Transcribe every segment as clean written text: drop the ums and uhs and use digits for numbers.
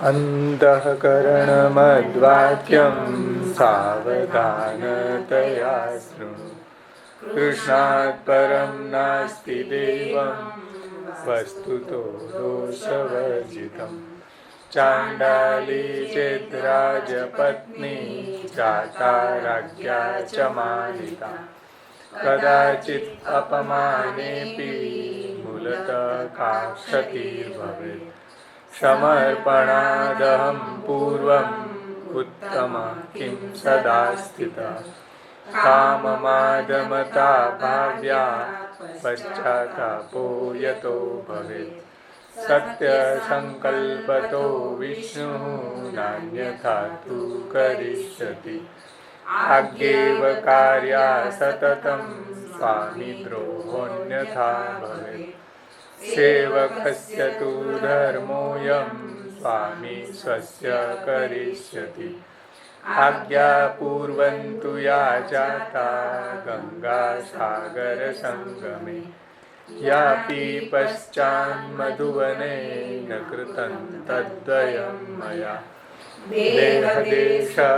अन्तःकरणमद्वाक्यं सावधानतया शृणु। कृष्णात् परं नास्ति देवं वस्तुतो दोषवर्जितं। चाण्डाली चेद्राजपत्नी जाता राज्ञा च मानिता। कदाचित् अपमानेऽपि मूलतः का क्षतिर्भवेत्। समर्पणादहं पूर्वम् उत्तम किं सदा स्थितः। काममादमता भाव्या पश्चात्तापो यतो भवेत्। सत्यसङ्कल्पतो विष्णुः नान्यथा तु करिष्यति। आज्ञेव कार्या सततं स्वामिद्रोहोऽन्यथा भवेत्। सेवकस्य तु धर्मोऽयं स्वामी स्वस्य करिष्यति। आज्ञापूर्वन्तु या जाता गङ्गासागरसङ्गमे। यापि पश्चान्मधुवने न कृतं तद्वयं मया। देहदेशपरित्यागः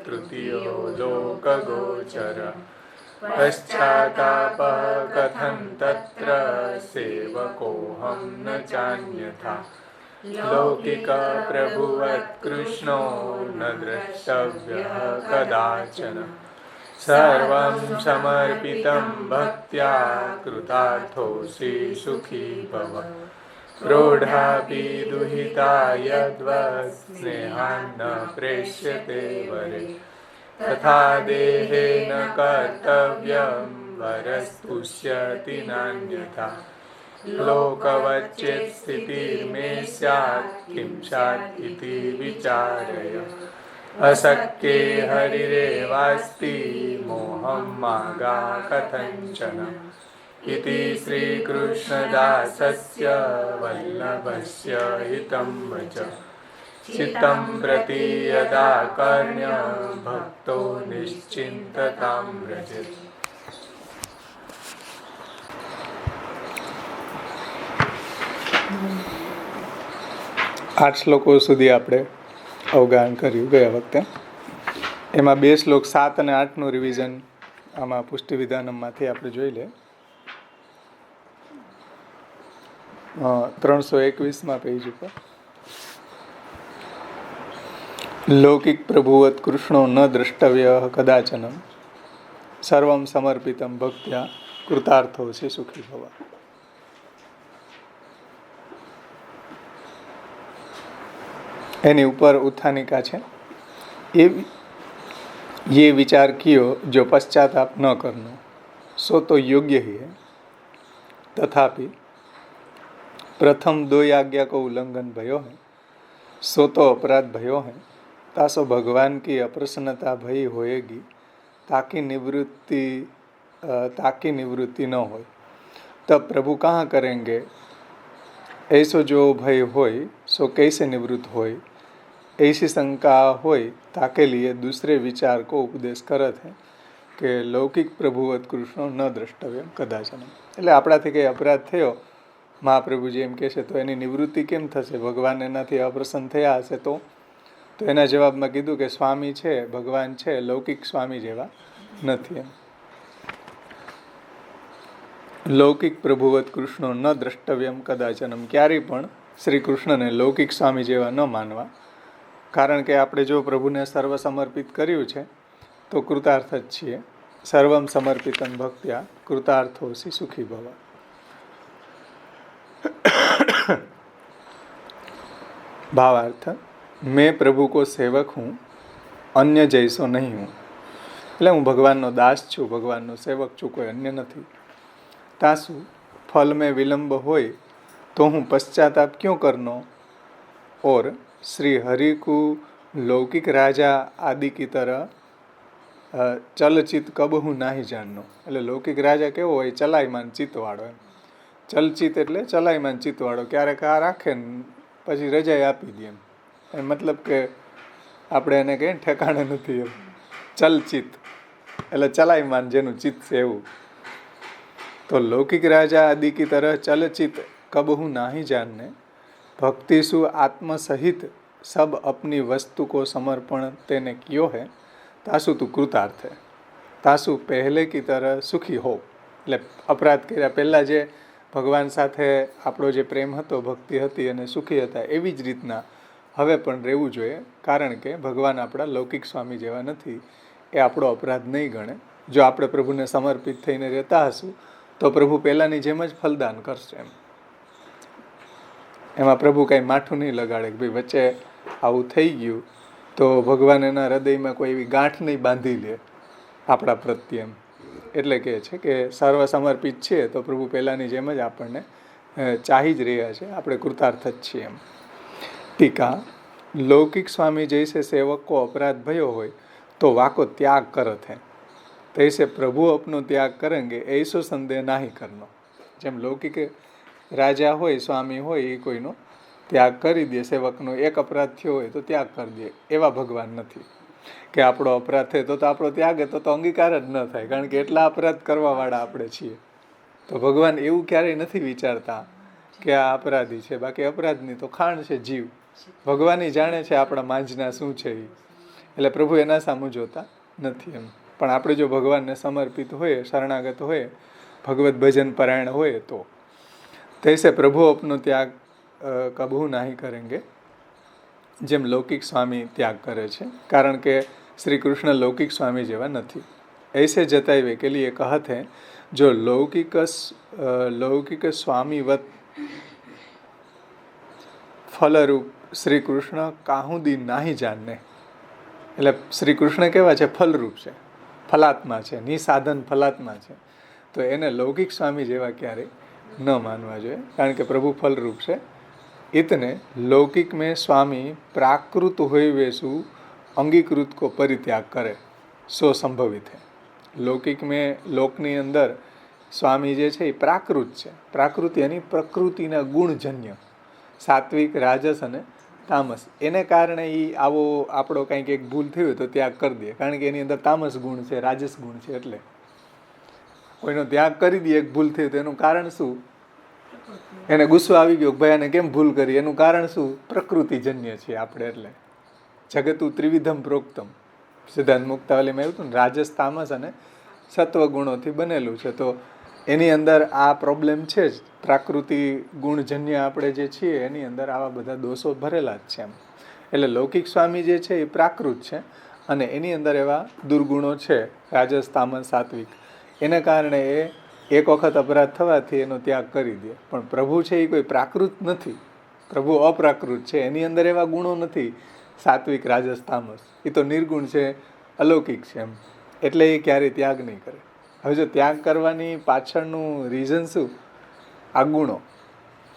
तृतीयो लोकगोचरः। पश्चात्तापः कथं तत्र सेवकोऽहं न चान्यथा। लौकिकप्रभुवत् कृष्णो न द्रष्टव्यः कदाचन। सर्वं समर्पितं भक्त्या कृतार्थोऽसि सुखी भव। प्रोढापि दुहिता यद्वत् स्नेहान्न प्रेष्यते वरे। तथा देहेन कर्तव्यं वरस्तुष्यति नान्यथा। लोकवच्चेत् स्थितिर्मे स्यात् किं स्यात् इति विचारय। अशक्ये हरिरेवास्ति मोहं मागा कथञ्चन। इति श्रीकृष्णदासस्य वल्लभस्य हितं वच। चित्तं प्रति यदा कर्ण्य भक्तो निश्चिन्ततां व्रजेत्। આઠ શ્લોકો સુધી આપણે અવગાહન કર્યું ગયા વખતે. એમાં 2 શ્લોક 7 અને 8નું રિવિઝન આમાં પુષ્ટિ વિધાનમાંથી આપણે જોઈ લે. 321માં પેજ ઉપર લૌકિક પ્રભુવત કૃષ્ણો ન દ્રષ્ટવ્ય કદાચનમ સર્વમ સમર્પિતમ ભક્ત્યા કૃતાર્થોસી સુખી ભવ. एनी ऊपर उत्थानिका है। ये विचार कियो जो पश्चाताप न करनो सो तो योग्य ही है। तथापि प्रथम 2 आज्ञा को उल्लंघन भयो है सो तो अपराध भयो है। तासो भगवान की अप्रसन्नता भई होएगी ताकि निवृत्ति न हो। तब प्रभु कहाँ करेंगे। ऐसो जो भय होय सो कैसे निवृत्त होय। ऐसी शंका होय ताके लिए दूसरे विचार को उपदेश करत है कि लौकिक प्रभुवत कृष्ण न द्रष्टव्यम कदाचन. એટલે આપણાથી કંઈ અપરાધ થયો મહાપ્રભુજી એમ કહેશે તો એની નિવૃત્તિ કેમ થશે. ભગવાન એનાથી અપ્રસન્ન થયા હશે તો એના જવાબમાં કીધું કે સ્વામી છે ભગવાન છે લૌકિક સ્વામી જેવા નથી એમ. લૌકિક પ્રભુવત કૃષ્ણો ન દ્રષ્ટવ્યમ કદાચનમ. ક્યારેય પણ શ્રી કૃષ્ણને લૌકિક સ્વામી જેવા ન માનવા. કારણ કે આપણે જો પ્રભુને સર્વ સમર્પિત કર્યું છે તો કૃતાર્થ જ છીએ. સર્વમ સમર્પિતમ ભક્ત્યા કૃતાर्थोऽसि સુખી ભવ. ભાવાર્થ मैं प्रभु को सेवक हूँ अन्य जैसो नहीं हूँ. એટલે હું ભગવાનનો દાસ છું ભગવાનનો સેવક છું કોઈ અન્ય નથી. तासु फल में विलंब होय तो हूँ पश्चाताप क्यों करनो. और श्री हरि को लौकिक राजा आदि की तरह चलचित कब हूँ नाही जाननो. એટલે લૌકિક રાજા કેવો હોય ચલાયમાન ચિત્તવાળો એમ. ચલચિત એટલે ચલાયમાન ચિત્તવાળો. ક્યારેક આ રાખે ને પછી રજાઈ આપી દે એમ. મતલબ કે આપણે એને કહીએ ઠેકાણે નથી એમ. ચલચિત એટલે ચલાયમાન જેનું ચિત્ત છે એવું. तो लौकिक राजा आदि की तरह चलचित कब हूँ नाही जानने भक्तिसु आत्मसहित सब अपनी वस्तु को समर्पण तेने कियो है तासु तू कृतार्थ है, तासु પહેલે કી તરહ સુખી હો. એટલે અપરાધ કર્યા પહેલાં જે ભગવાન સાથે આપણો જે પ્રેમ હતો, ભક્તિ હતી અને સુખી હતા, એવી જ રીતના હવે પણ રહેવું જોઈએ. કારણ કે ભગવાન આપણા લૌકિક સ્વામી જેવા નથી, એ આપણો અપરાધ નહીં ગણે. જો આપણે પ્રભુને સમર્પિત થઈને રહેતા હશું તો પ્રભુ પહેલાંની જેમ જ ફલદાન કરશે. એમાં પ્રભુ કાંઈ માઠું નહીં લગાડે કે ભાઈ વચ્ચે આવું થઈ ગયું તો ભગવાન એના હૃદયમાં કોઈ એવી ગાંઠ નહીં બાંધી લે આપણા પ્રત્યે. એટલે કહે છે કે સર્વ સમર્પિત છે તો પ્રભુ પહેલાંની જેમ જ આપણને ચાહી જ રહ્યા છે, આપણે કૃતાર્થ જ છીએ. ટીકા: લૌકિક સ્વામી જૈસે સેવક કો अपराध भयो હોય તો વાકો ત્યાગ કરત હૈ, તૈસે પ્રભુ અપનો ત્યાગ કરેંગે ऐसो संदेह नहीं करनो. જેમ લૌકિક રાજા હોય, સ્વામી હોય, એ કોઈનો ત્યાગ કરી દે, સેવકનો એક અપરાધ થયો હોય તો ત્યાગ કરી દે, એવા ભગવાન નથી. કે આપણો અપરાધ થાય તો આપણો ત્યાગ તો અંગીકાર જ ન થાય, કારણ કે એટલા અપરાધ કરવાવાળા આપણે છીએ. તો ભગવાન એવું ક્યારેય નથી વિચારતા કે આ અપરાધી છે, બાકી અપરાધની તો ખાણ છે જીવ. ભગવાન જાણે છે આપણા માંજના શું છે એ, એટલે પ્રભુ એના સામું જોતા નથી. પણ આપણે જો ભગવાનને સમર્પિત હોય, શરણાગત હોય, ભગવત ભજન પરાયણ હોય તો તૈસે પ્રભુ અપનો ત્યાગ કબહુ નહીં કરેંગે, જેમ લૌકિક સ્વામી ત્યાગ કરે છે. કારણ કે શ્રી કૃષ્ણ લૌકિક સ્વામી જેવા નથી. ऐसे जतावे के लिए कहत है जो लौकिक स्वामीवत ફલરૂપ શ્રી કૃષ્ણ કાહુદી નાહી જાણને. એટલે શ્રી કૃષ્ણ કેવા છે? ફલરૂપ છે, ફલાત્મા છે, નિસાધન ફલાત્મા છે. તો એને લૌકિક સ્વામી જેવા ક્યારેય ન માનવા જોઈએ, કારણ કે પ્રભુ ફલરૂપ છે. इतने लौकिक में स्वामी प्राकृत हुए वेसु अंगीकृत को परित्याग करे सो संभवित है. लौकिक में લોકની અંદર સ્વામી જે છે એ પ્રાકૃત છે. પ્રાકૃત એની પ્રકૃતિના ગુણજન્ય, સાત્વિક, રાજસ અને તામસ. એને કારણે એ આવો આપણો કંઈક એક ભૂલ થઈ હોય તો ત્યાગ કરી દે, કારણ કે એની અંદર તામસ ગુણ છે, રાજસ ગુણ છે. એટલે કોઈનો ત્યાગ કરી દે, એક ભૂલ થઈ તો એનું કારણ શું? એને ગુસ્સો આવી ગયો, ભાઈ આને કેમ ભૂલ કરી? એનું કારણ શું? પ્રકૃતિજન્ય છે આપણે. એટલે જગતું ત્રિવિધમ પ્રોક્તમ સિદ્ધાંત મુક્તાવલીમાં આવ્યું હતું ને, રાજસ, તામસ અને સત્વ ગુણોથી બનેલું છે. તો એની અંદર આ પ્રોબ્લેમ છે જ. પ્રાકૃતિ ગુણજન્ય આપણે જે છીએ એની અંદર આવા બધા દોષો ભરેલા જ છે. એટલે લૌકિક સ્વામી જે છે એ પ્રાકૃત છે અને એની અંદર એવા દુર્ગુણો છે, રાજસ, તામસ, સાત્વિક. એને કારણે એ એક વખત અપરાધ થવાથી એનો ત્યાગ કરી દે. પણ પ્રભુ છે એ કોઈ પ્રાકૃત નથી, પ્રભુ અપ્રાકૃત છે. એની અંદર એવા ગુણો નથી, સાત્વિક, રાજસ, તામસ. એ તો નિર્ગુણ છે, અલૌકિક છે. એટલે એ ક્યારેય ત્યાગ નહીં કરે. હવે જો ત્યાગ કરવાની પાછળનું રીઝન શું? આ ગુણો.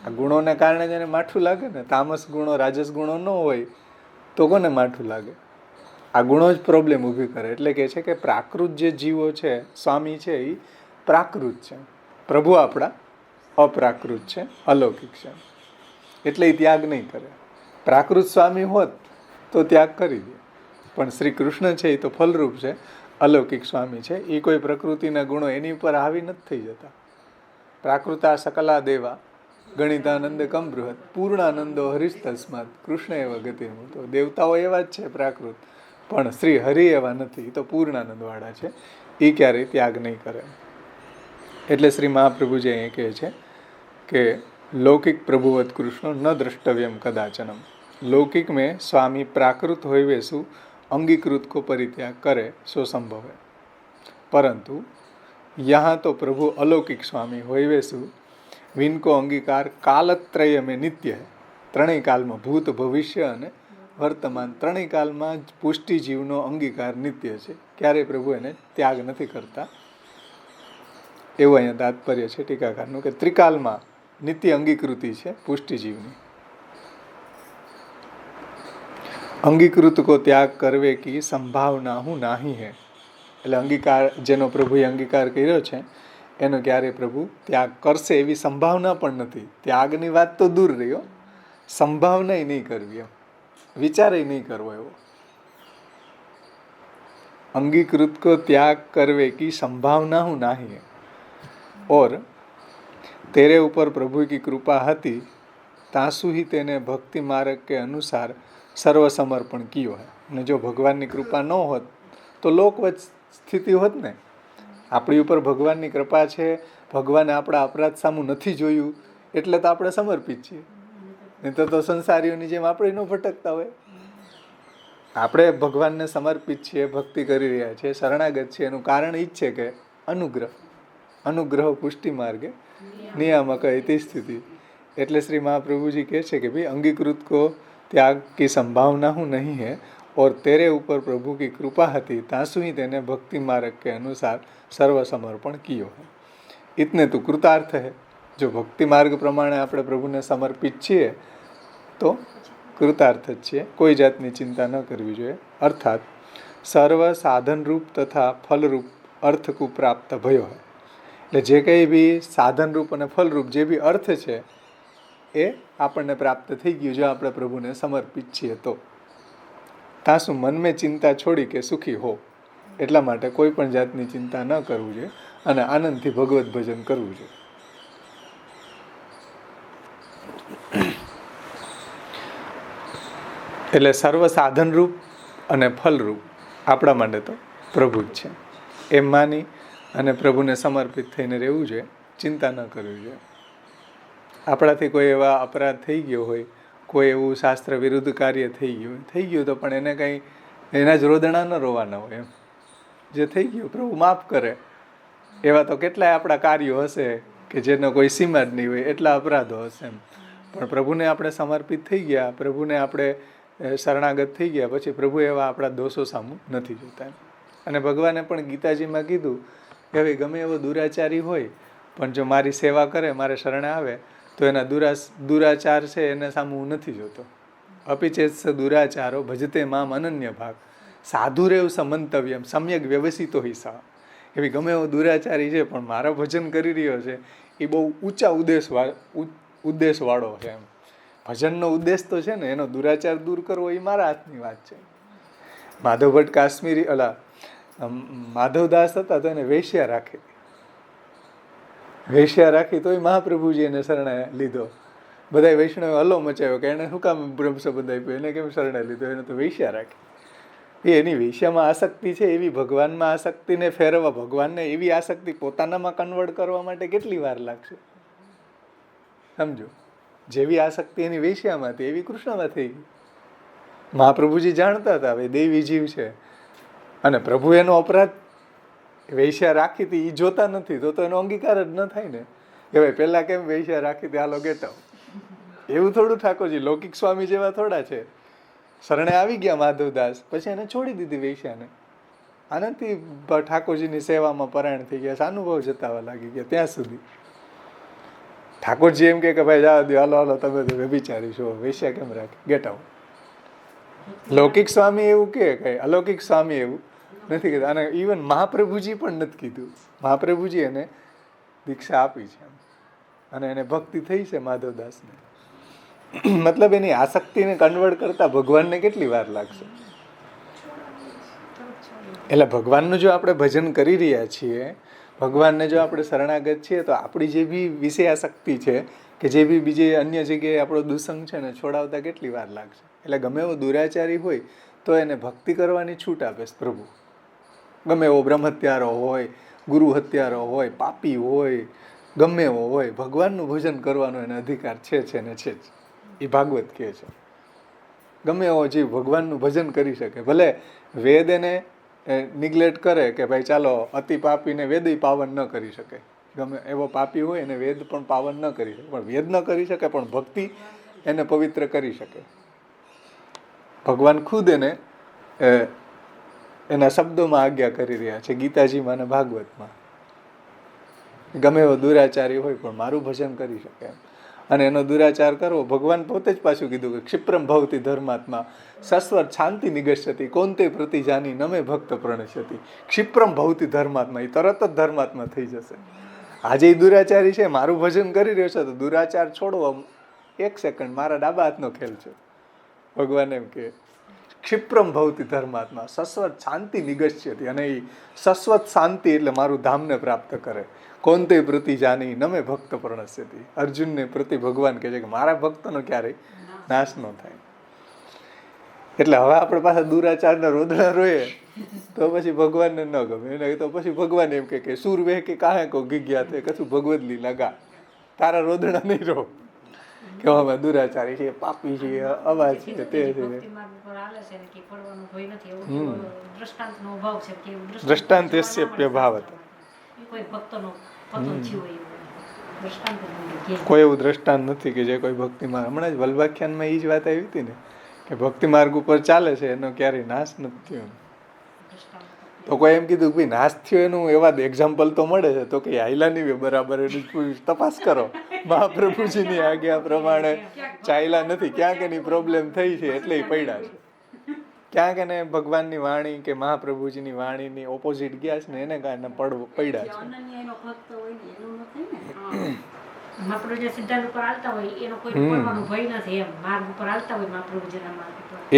આ ગુણોને કારણે જ એને માઠું લાગે ને. તામસ ગુણો, રાજસ ગુણો ન હોય તો કોને માઠું લાગે? આ ગુણો જ પ્રોબ્લેમ ઊભી કરે. એટલે કે છે કે પ્રાકૃત જે જીવો છે, સ્વામી છે, એ પ્રાકૃત છે. પ્રભુ આપણા અપ્રાકૃત છે, અલૌકિક છે. એટલે એ ત્યાગ નહીં કરે. પ્રાકૃત સ્વામી હોત તો ત્યાગ કરી દે. પણ શ્રી કૃષ્ણ છે એ તો ફલરૂપ છે, અલૌકિક સ્વામી છે. એ કોઈ પ્રકૃતિના ગુણો એની ઉપર હાવી નથી થઈ જતા. પ્રાકૃતા સકલા દેવા ગણિતાનંદ કમ બૃહદ પૂર્ણાનંદો હરિસ્તસ્માત કૃષ્ણ એવા ગતિર્મૂતો. દેવતાઓ એવા જ છે પ્રાકૃત, પણ શ્રી હરિ એવા નથી. એ તો પૂર્ણાનંદવાળા છે, એ ક્યારેય ત્યાગ નહીં કરે. એટલે શ્રી મહાપ્રભુજી અહીં કહે છે કે લૌકિક પ્રભુવત કૃષ્ણ ન દ્રષ્ટવ્યમ કદાચનમ. लौकिक में स्वामी प्राकृत होइवेसु अंगीकृत को परित्याग करे सो संभव है, परंतु यहाँ तो प्रभु अलौकिक स्वामी होइवेसु विनको अंगीकार कालत्रय में नित्य है. ત્રણેય કાલમાં, ભૂત, ભવિષ્ય અને વર્તમાન ત્રણેય કાલમાં જ પુષ્ટિ જીવનો અંગીકાર નિત્ય છે. ક્યારેય પ્રભુ એને ત્યાગ નથી કરતા. એવું અહીંયા તાત્પર્ય છે ટીકાકારનું કે ત્રિકાલમાં નિત્ય અંગીકૃતિ છે પુષ્ટિ જીવની. અંગીકૃત કો ત્યાગ કરવે કી સંભાવના હું નાહી હે. એટલે અંગીકાર જેનો પ્રભુએ અંગીકાર કર્યો છે એનો ક્યારેય પ્રભુ ત્યાગ કરશે એવી સંભાવના પણ નથી. ત્યાગની વાત તો દૂર રહ્યો, સંભાવના નહીં કરવી, એમ વિચારે નહીં કરવો એવો. अंगीकृत को त्याग करवे की संभावना हूँ नहीं है और तेरे ऊपर प्रभु की कृपा हती तासु ही तेने भक्ति मार्ग के अनुसार सर्व समर्पण कियो है। અને જો ભગવાનની કૃપા ન હોત તો લોકવત સ્થિતિ હોત ને. આપણી ઉપર ભગવાનની કૃપા છે, ભગવાને આપણા અપરાધ સામું નથી જોયું એટલે તો આપણે સમર્પિત છીએ. નહીં તો સંસારીઓની જેમ આપણે ન ભટકતા હોય. આપણે ભગવાનને સમર્પિત છીએ, ભક્તિ કરી રહ્યા છીએ, શરણાગત છીએ. એનું કારણ એ જ છે કે અનુગ્રહ પુષ્ટિ માર્ગે નિયામક ઇતિ સ્થિતિ. એટલે શ્રી મહાપ્રભુજી કહે છે કે ભાઈ અંગીકૃત કો त्याग की संभावना हूँ नहीं है और तेरे ऊपर प्रभु की कृपा હતી तासु ही तेने भक्ति मार्ग के अनुसार सर्व समर्पण कियो है. इतने तो कृतार्थ है. जो भक्ति मार्ग प्रमाणे આપણે પ્રભુને સમર્પિત છીએ તો કૃતાર્થ જ છીએ. કોઈ જાતની ચિંતા ન કરવી જોઈએ. અર્થાત સર્વ સાધનરૂપ તથા ફલરૂપ અર્થકુ પ્રાપ્ત ભયો है. એટલે જે કંઈ બી સાધનરૂપ અને ફલરૂપ જે બી અર્થ છે એ આપણને પ્રાપ્ત થઈ ગયું જો આપણે પ્રભુને સમર્પિત છીએ તો. તાસુ મન મેં ચિંતા છોડી કે સુખી હો. એટલા માટે કોઈ પણ જાતની ચિંતા ન કરવું જોઈએ અને આનંદથી ભગવત ભજન કરવું જોઈએ. એટલે સર્વ સાધનરૂપ અને ફલરૂપ આપણા માટે તો પ્રભુ જ છે એમ માની અને પ્રભુને સમર્પિત થઈને રહેવું જોઈએ. ચિંતા ન કરવી જોઈએ. આપણાથી કોઈ એવા અપરાધ થઈ ગયો હોય, કોઈ એવું શાસ્ત્ર વિરુદ્ધ કાર્ય થઈ ગયું તો પણ એને કંઈ એના જ રોદણા ન રોવાના હોય. એમ જે થઈ ગયું પ્રભુ માફ કરે. એવા તો કેટલાય આપણા કાર્યો હશે કે જેનો કોઈ સીમા જ નહીં હોય, એટલા અપરાધો હશે એમ. પણ પ્રભુને આપણે સમર્પિત થઈ ગયા, પ્રભુને આપણે શરણાગત થઈ ગયા પછી પ્રભુ એવા આપણા દોષો સામું નથી જોતા એમ. અને ભગવાને પણ ગીતાજીમાં કીધું કે હવે ગમે એવો દુરાચારી હોય પણ જો મારી સેવા કરે, મારે શરણે આવે તો એના દુરાચાર છે એને સામે હું નથી જોતો. અપિચેત દુરાચારો ભજતે મામ અનન્ય ભાગ સાધુરેવ સમંતવ્યમ સમ્યક વ્યવસિતો હિસા. એવી ગમે એવો દુરાચારી છે પણ મારા ભજન કરી રહ્યો છે એ બહુ ઊંચા ઉદ્દેશવાળો છે એમ. ભજનનો ઉદ્દેશ તો છે ને એનો દુરાચાર દૂર કરવો એ મારા હાથની વાત છે. માધવ ભટ્ટ કાશ્મીરી માધવદાસ હતા તો એને વેશ્યા રાખી તોય મહાપ્રભુજી એને શરણે લીધો. બધા વૈષ્ણવે હલ્લો મચાવ્યો કે એને શું કામ બ્રહ્મ સંબંધ આપ્યો, એને કેમ શરણે લીધો, એને તો વેશ્યા રાખી. એની વેશ્યામાં આસક્તિ છે, એવી ભગવાનમાં આસક્તિને ફેરવવા, ભગવાનને એવી આસક્તિ પોતાનામાં કન્વર્ટ કરવા માટે કેટલી વાર લાગશે સમજો. જેવી આસક્તિ એની વેશ્યામાં હતી એવી કૃષ્ણમાં થઈ ગઈ. મહાપ્રભુજી જાણતા હતા હવે દેવી જીવ છે અને પ્રભુ એનો અપરાધ વેશ્યા રાખી હતી એ જોતા નથી તો એનો અંગીકાર જ ન થાય ને કે ભાઈ પેલા કેમ વેશ્યા રાખી હતી, હાલો ગેટાવ. એવું થોડું ઠાકોરજી લૌકિક સ્વામી જેવા થોડા છે. શરણે આવી ગયા માધવદાસ, પછી એને છોડી દીધી વેશ્યાને. આનાથી ઠાકોરજીની સેવામાં પરાયણ થઈ ગયા, અનુભવ જતાવા લાગી ગયા. ત્યાં સુધી ઠાકોરજી એમ કે ભાઈ જાવ દો, હાલો તમે તો વ્યભિચારી છો, વેશ્યા કેમ રાખે, ગેટાવ. લૌકિક સ્વામી એવું કે કઈ અલૌકિક સ્વામી એવું નથી કીધું. અને ઇવન મહાપ્રભુજી પણ નથી કીધું. મહાપ્રભુજી એને દીક્ષા આપી છે અને એને ભક્તિ થઈ છે માધવદાસને. મતલબ એની આસક્તિને કન્વર્ટ કરતા ભગવાનને કેટલી વાર લાગશે. એટલે ભગવાનનું જો આપણે ભજન કરી રહ્યા છીએ, ભગવાનને જો આપણે શરણાગત છીએ તો આપણી જે બી વિષય આસક્તિ છે કે જે બી બીજે અન્ય જગ્યાએ આપણો દુસંગ છે ને છોડાવતા કેટલી વાર લાગશે. એટલે ગમે એવો દુરાચારી હોય તો એને ભક્તિ કરવાની છૂટ આપે છે પ્રભુ. ગમે એવો બ્રહ્મહત્યારો હોય, ગુરુ હત્યારો હોય, પાપી હોય, ગમે એવો હોય, ભગવાનનું ભજન કરવાનો એને અધિકાર છે ને છે જ. એ ભાગવત કહે છે ગમે એવો જીવ ભગવાનનું ભજન કરી શકે. ભલે વેદ એને નિગ્લેક્ટ કરે કે ભાઈ ચાલો અતિ પાપીને વેદ પાવન ન કરી શકે, ગમે એવો પાપી હોય એને વેદ પણ પાવન ન કરી શકે, પણ વેદ ન કરી શકે પણ ભક્તિ એને પવિત્ર કરી શકે. ભગવાન ખુદ એને એના શબ્દોમાં આજ્ઞા કરી રહ્યા છે ગીતાજીમાં અને ભાગવતમાં. ગમે એવો દુરાચારી હોય પણ મારું ભજન કરી શકે એમ. અને એનો દુરાચાર કરવો, ભગવાન પોતે જ પાછું કીધું કે ક્ષિપ્રમ ભવતી ધર્માત્મા સસ્વર શાંતિ નિગશ્યતિ કોંતે પ્રતિજાની નમે ભક્ત પ્રણશ્યતિ. ક્ષિપ્રમ ભવતી ધર્માત્મા, એ તરત જ ધર્માત્મા થઈ જશે. આજે એ દુરાચારી છે, મારું ભજન કરી રહ્યો છે તો દુરાચાર છોડવો 1 સેકન્ડ મારા ડાબા હાથનો ખેલ છે. ભગવાન એમ કે ક્ષિપ્રમ ભવતી ધર્માત્મા સસ્વત શાંતિ નિગશ્યતિ, અને એ સસ્વત શાંતિ એટલે મારું ધામને પ્રાપ્ત કરે. કોંતે પ્રતિ જાની નમે ભક્ત પ્રણશ્યતિ. અર્જુનને પ્રતિ ભગવાન કહે છે કે મારા ભક્તનો ક્યારેય નાશ ન થાય. એટલે હવે આપણે પાછા દુરાચારના રોદણા રોઈએ તો પછી ભગવાનને ન ગમે. એને તો પછી ભગવાન એમ કે સુર વેહ કે કાહે કો ગીગ્યા તે કશું ભગવદ લીલા ગા. તારા રોદણા નહીં રહો કે અમે દુરાચારી છીએ, પાપી છીએ, અવાજ છે, તે છે. દ્રષ્ટાંત એસ્ય ભાવત. કોઈ એવું દ્રષ્ટાંત નથી કે જે કોઈ ભક્તિમાં. હમણાં જ વલ્ભાખ્યાનમાં એ જ વાત આવી હતી ને કે ભક્તિ માર્ગ ઉપર ચાલે છે એનો ક્યારેય નાશ નથી થયો. તો કોઈ એમ કીધું ભાઈ નાશ થયો એનું એવા એક્ઝામ્પલ તો મળે છે. તો કે હાઈલા નહીં બરાબર એની તપાસ કરો. મહાપ્રભુજીની આજ્ઞા પ્રમાણે ચાલ્યા નથી, ક્યાંક એની પ્રોબ્લેમ થઈ છે એટલે એ પડ્યા છે. ક્યાંક એને ભગવાનની વાણી કે મહાપ્રભુજીની વાણીની ઓપોઝિટ ગયા છે ને એને કારણે પડ્યા છે.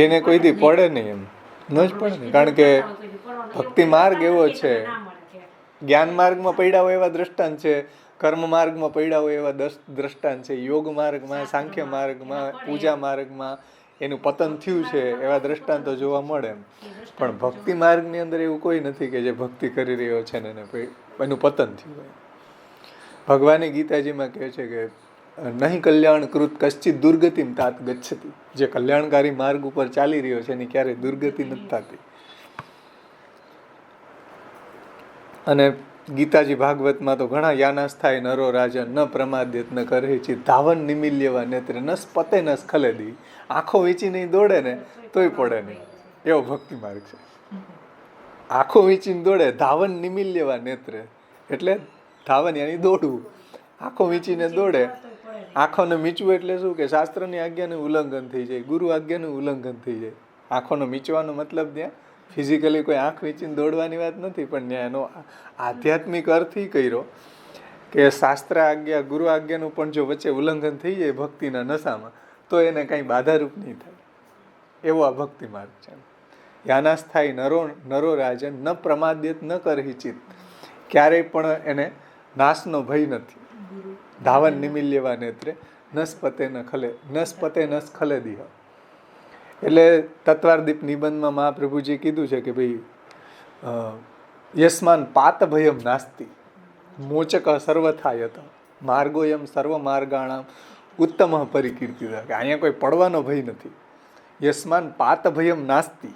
એને કોઈ દી પડે નહીં, એમ ન જ પડે ને. કારણ કે ભક્તિ માર્ગ એવો છે, જ્ઞાન માર્ગમાં પડ્યા હોય એવા દ્રષ્ટાંત છે, કર્મ માર્ગમાં પડ્યા હોય એવા દ્રષ્ટાંત છે, યોગ માર્ગમાં, સાંખ્ય માર્ગમાં, પૂજા માર્ગમાં એનું પતન થયું છે એવા દ્રષ્ટાંતો જોવા મળે એમ. પણ ભક્તિ માર્ગની અંદર એવું કોઈ નથી કે જે ભક્તિ કરી રહ્યો છે ને એનું પતન થયું હોય. ભગવાને ગીતાજીમાં કહે છે કે નહીં કલ્યાણ કૃત કશ્ચિત દુર્ગતિમ તાત ગચ્છતિ. જે કલ્યાણકારી માર્ગ ઉપર ચાલી રહ્યો છે એની ક્યારેય દુર્ગતિ નથી થતી. અને ગીતાજી ભાગવતમાં તો ઘણા યાનાસ થાય નરો રાજા ન પ્રમાદ્યત ન કરે ચિત ધાવન નિમિલ્યવા નેત્રે નસ પતે નસ ખલેદી. આંખો વીંચી નહીં દોડે ને તોય પડે નહીં, એવો ભક્તિ માર્ગ છે. આંખો વીંચીને દોડે, ધાવન નિમિલ્યવા નેત્રે એટલે ધાવન યાની દોડવું. આંખો વીંચીને દોડે, આંખોને મીચવું એટલે શું કે શાસ્ત્રની આજ્ઞાનું ઉલ્લંઘન થઈ જાય, ગુરુ આજ્ઞાનું ઉલ્લંઘન થઈ જાય. આંખોનો મીચવાનો મતલબ ત્યાં ફિઝિકલી કોઈ આંખ વીંચીને દોડવાની વાત નથી, પણ ત્યાં એનો આધ્યાત્મિક અર્થ એ કર્યો કે શાસ્ત્ર આજ્ઞા, ગુરુ આજ્ઞાનું પણ જો વચ્ચે ઉલ્લંઘન થઈ જાય ભક્તિના નશામાં તો એને કંઈ બાધારૂપ નહીં થાય. એવો આ ભક્તિ માર્ગ છે. યાનાસ થાય નરો રાજન ન પ્રમાદ્યત ન કરહી ચિત. ક્યારેય પણ એને નાશનો ભય નથી. ધાવન નિમિલ્યવા નેત્રે નસ્પતે નસ ખલે દીહ. એટલે તત્વારદીપ નિબંધમાં મહાપ્રભુજી કીધું છે કે ભાઈ યસ્માન પાત ભયમ નાસ્તિ મોચક સર્વથાયત માર્ગોયમ સર્વ માર્ગાણામ ઉત્તમ પરિકીર્તિ. કે અહીંયા કોઈ પડવાનો ભય નથી. યસ્માન પાત ભયમ નાસ્તિ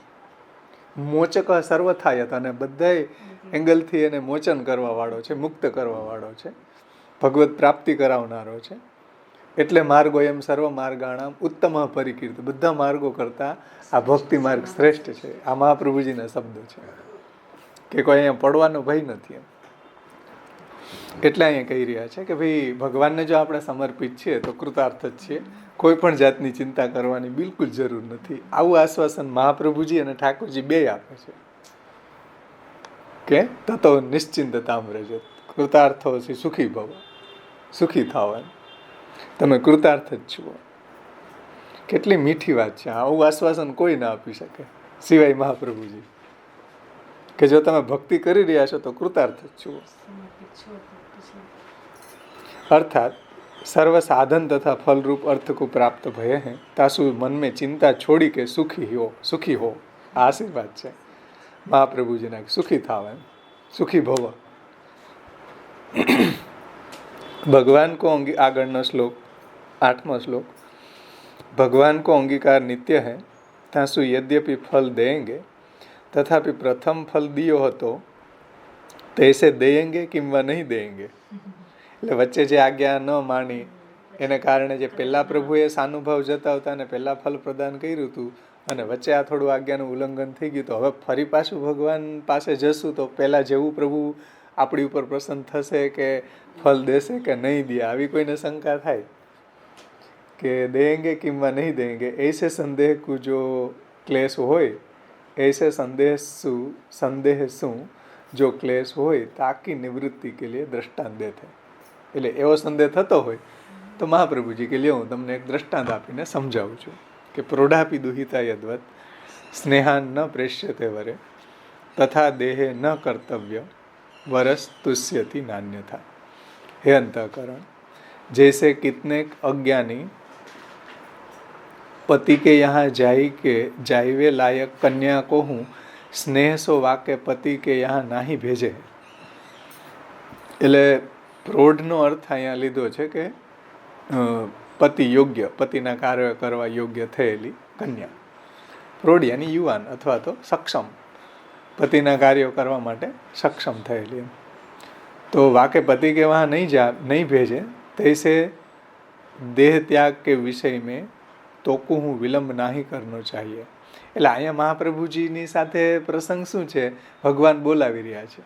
મોચક સર્વથાયત. અને બધા એંગલથી એને મોચન કરવા વાળો છે, મુક્ત કરવા વાળો છે, ભગવત પ્રાપ્તિ કરાવનારો છે. એટલે માર્ગો એમ સર્વ માર્ગાણામ ઉત્તમ પરિકીર્તિ. બધા માર્ગો કરતા આ ભક્તિ માર્ગ શ્રેષ્ઠ છે. આ મહાપ્રભુજીના શબ્દો છે કે કોઈ અહીંયા પડવાનો ભય નથી એમ. એટલે અહીંયા કહી રહ્યા છે કે ભાઈ ભગવાનને જો આપણે સમર્પિત છીએ તો કૃતાર્થ જ છીએ, કોઈ પણ જાતની ચિંતા કરવાની બિલકુલ જરૂર નથી. આવું આશ્વાસન મહાપ્રભુજી અને ઠાકોરજી બે આપે છે કે તતો નિશ્ચિંતતામ રજત કૃતાર્થો સુખી ભવ, સુખી થાવ, તમે કૃતાર્થ જ છો. કેટલી મીઠી વાત છે. આવું આશ્વાસન કોઈ ના આપી શકે સિવાય મહાપ્રભુજી કે જો તમે ભક્તિ કરી રહ્યા છો તો કૃતાર્થ જ છો. अर्थात सर्व साधन तथा फल रूप अर्थ को प्राप्त भय है तासु मन में चिंता छोड़ी के सुखी हो. આ આશીર્વાદ છે મહાપ્રભુજીના. સુખી થાવ એમ, સુખી ભવ. भगवान को આગળનો શ્લોક 8वां श्लोक. भगवान को अंगीकार नित्य है तासु यद्यपि फल देंगे तथापि प्रथम फल दियो હતો तैसे देंगे किंवा नहीं देंगे. એટલે વચ્ચે જે આજ્ઞા ન માની એને કારણે જે પહેલા પ્રભુએ સાનુભાવ જતાવતા અને પહેલા ફલ પ્રદાન કર્યું હતું અને વચ્ચે આ થોડું આજ્ઞાનું ઉલ્લંઘન થઈ ગયું, તો હવે ફરી પાછું ભગવાન પાસે જશું તો પહેલાં જેવું પ્રભુ આપણી ઉપર પ્રસન્ન થશે કે ફલ દેશે કે નહીં દે, આવી કોઈને શંકા થાય કે દેંગે કિંવા નહીં દેંગે. ऐसे संदेह को जो क्लेश હોય, ऐसे संदेह શું જો ક્લેશ હોય તાકી નિવૃત્તિ કે લીએ દ્રષ્ટાંત દેતે. એટલે એવો સંદેહ થતો હોય તો મહાપ્રભુજી કે લ્યો હું તમને એક દ્રષ્ટાંત આપીને સમજાવું છું કે પ્રોઢાપી દુહિતા યદવત સ્નેહાન ન પ્રેષ્યતે વરે તથા દેહે ન કર્તવ્ય વરસ તુષ્યતિ નાન્યથા. हे अंतःकरण, जैसे कितने अज्ञानी पति के यहाँ जाइवे लायक कन्या को हूँ स्नेह सो वाके पति के यहाँ नाही भेजे. એટલે પ્રૌઢનો અર્થ અહીંયા લીધો છે કે પતિ યોગ્ય, પતિના કાર્ય કરવા યોગ્ય થયેલી કન્યા. પ્રૌઢ યાની યુવાન અથવા તો સક્ષમ, પતિના કાર્યો કરવા માટે સક્ષમ થયેલી. તો વાકે પતિ के वहाँ नहीं भेजे तैसे देह त्याग के विषय में તોકુ હું વિલંબ નાહી કરનો ચાહીએ. એટલે અહીંયા મહાપ્રભુજીની સાથે પ્રસંગ શું છે? ભગવાન બોલાવી રહ્યા છે.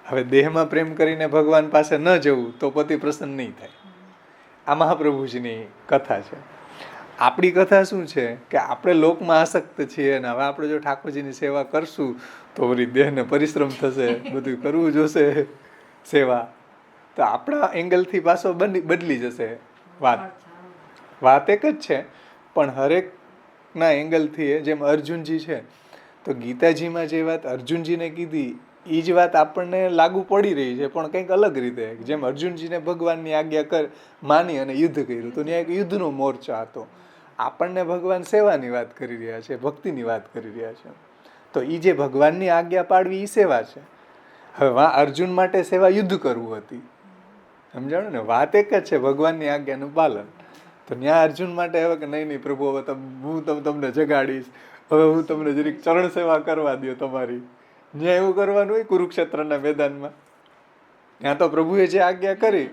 હવે દેહમાં પ્રેમ કરીને ભગવાન પાસે ન જવું તો પતિ પ્રસન્ન નહીં થાય. આ મહાપ્રભુજીની કથા છે. આપણી કથા શું છે કે આપણે લોકમાં આસક્ત છીએ અને હવે આપણે જો ઠાકોરજીની સેવા કરશું તો વળી દેહને પરિશ્રમ થશે, બધું કરવું જોશે સેવા, તો આપણા એંગલથી પાછો બદલી જશે વાત. વાત એક જ છે પણ હરેકના એંગલથી, જેમ અર્જુનજી છે તો ગીતાજીમાં જે વાત અર્જુનજીને કીધી એ જ વાત આપણને લાગુ પડી રહી છે પણ કંઈક અલગ રીતે. જેમ અર્જુનજીને ભગવાનની આજ્ઞા માની અને યુદ્ધ કર્યું તો ત્યાં એક યુદ્ધનો મોરચો હતો. આપણને ભગવાન સેવાની વાત કરી રહ્યા છે, ભક્તિની વાત કરી રહ્યા છે. તો એ જે ભગવાનની આજ્ઞા પાડવી એ સેવા છે. હવે અર્જુન માટે સેવા યુદ્ધ કરવું હતી, સમજાણું ને? વાત એક જ છે, ભગવાનની આજ્ઞાનું પાલન. તો ત્યાં અર્જુન માટે હવે કે નહીં પ્રભુ, હવે હું તમને જગાડીશ, હવે હું તમને જરીક ચરણ સેવા કરવા દો તમારી. ત્યાં એવું કરવાનું હોય કુરુક્ષેત્રના મેદાનમાં? ત્યાં તો પ્રભુએ જે આજ્ઞા કરી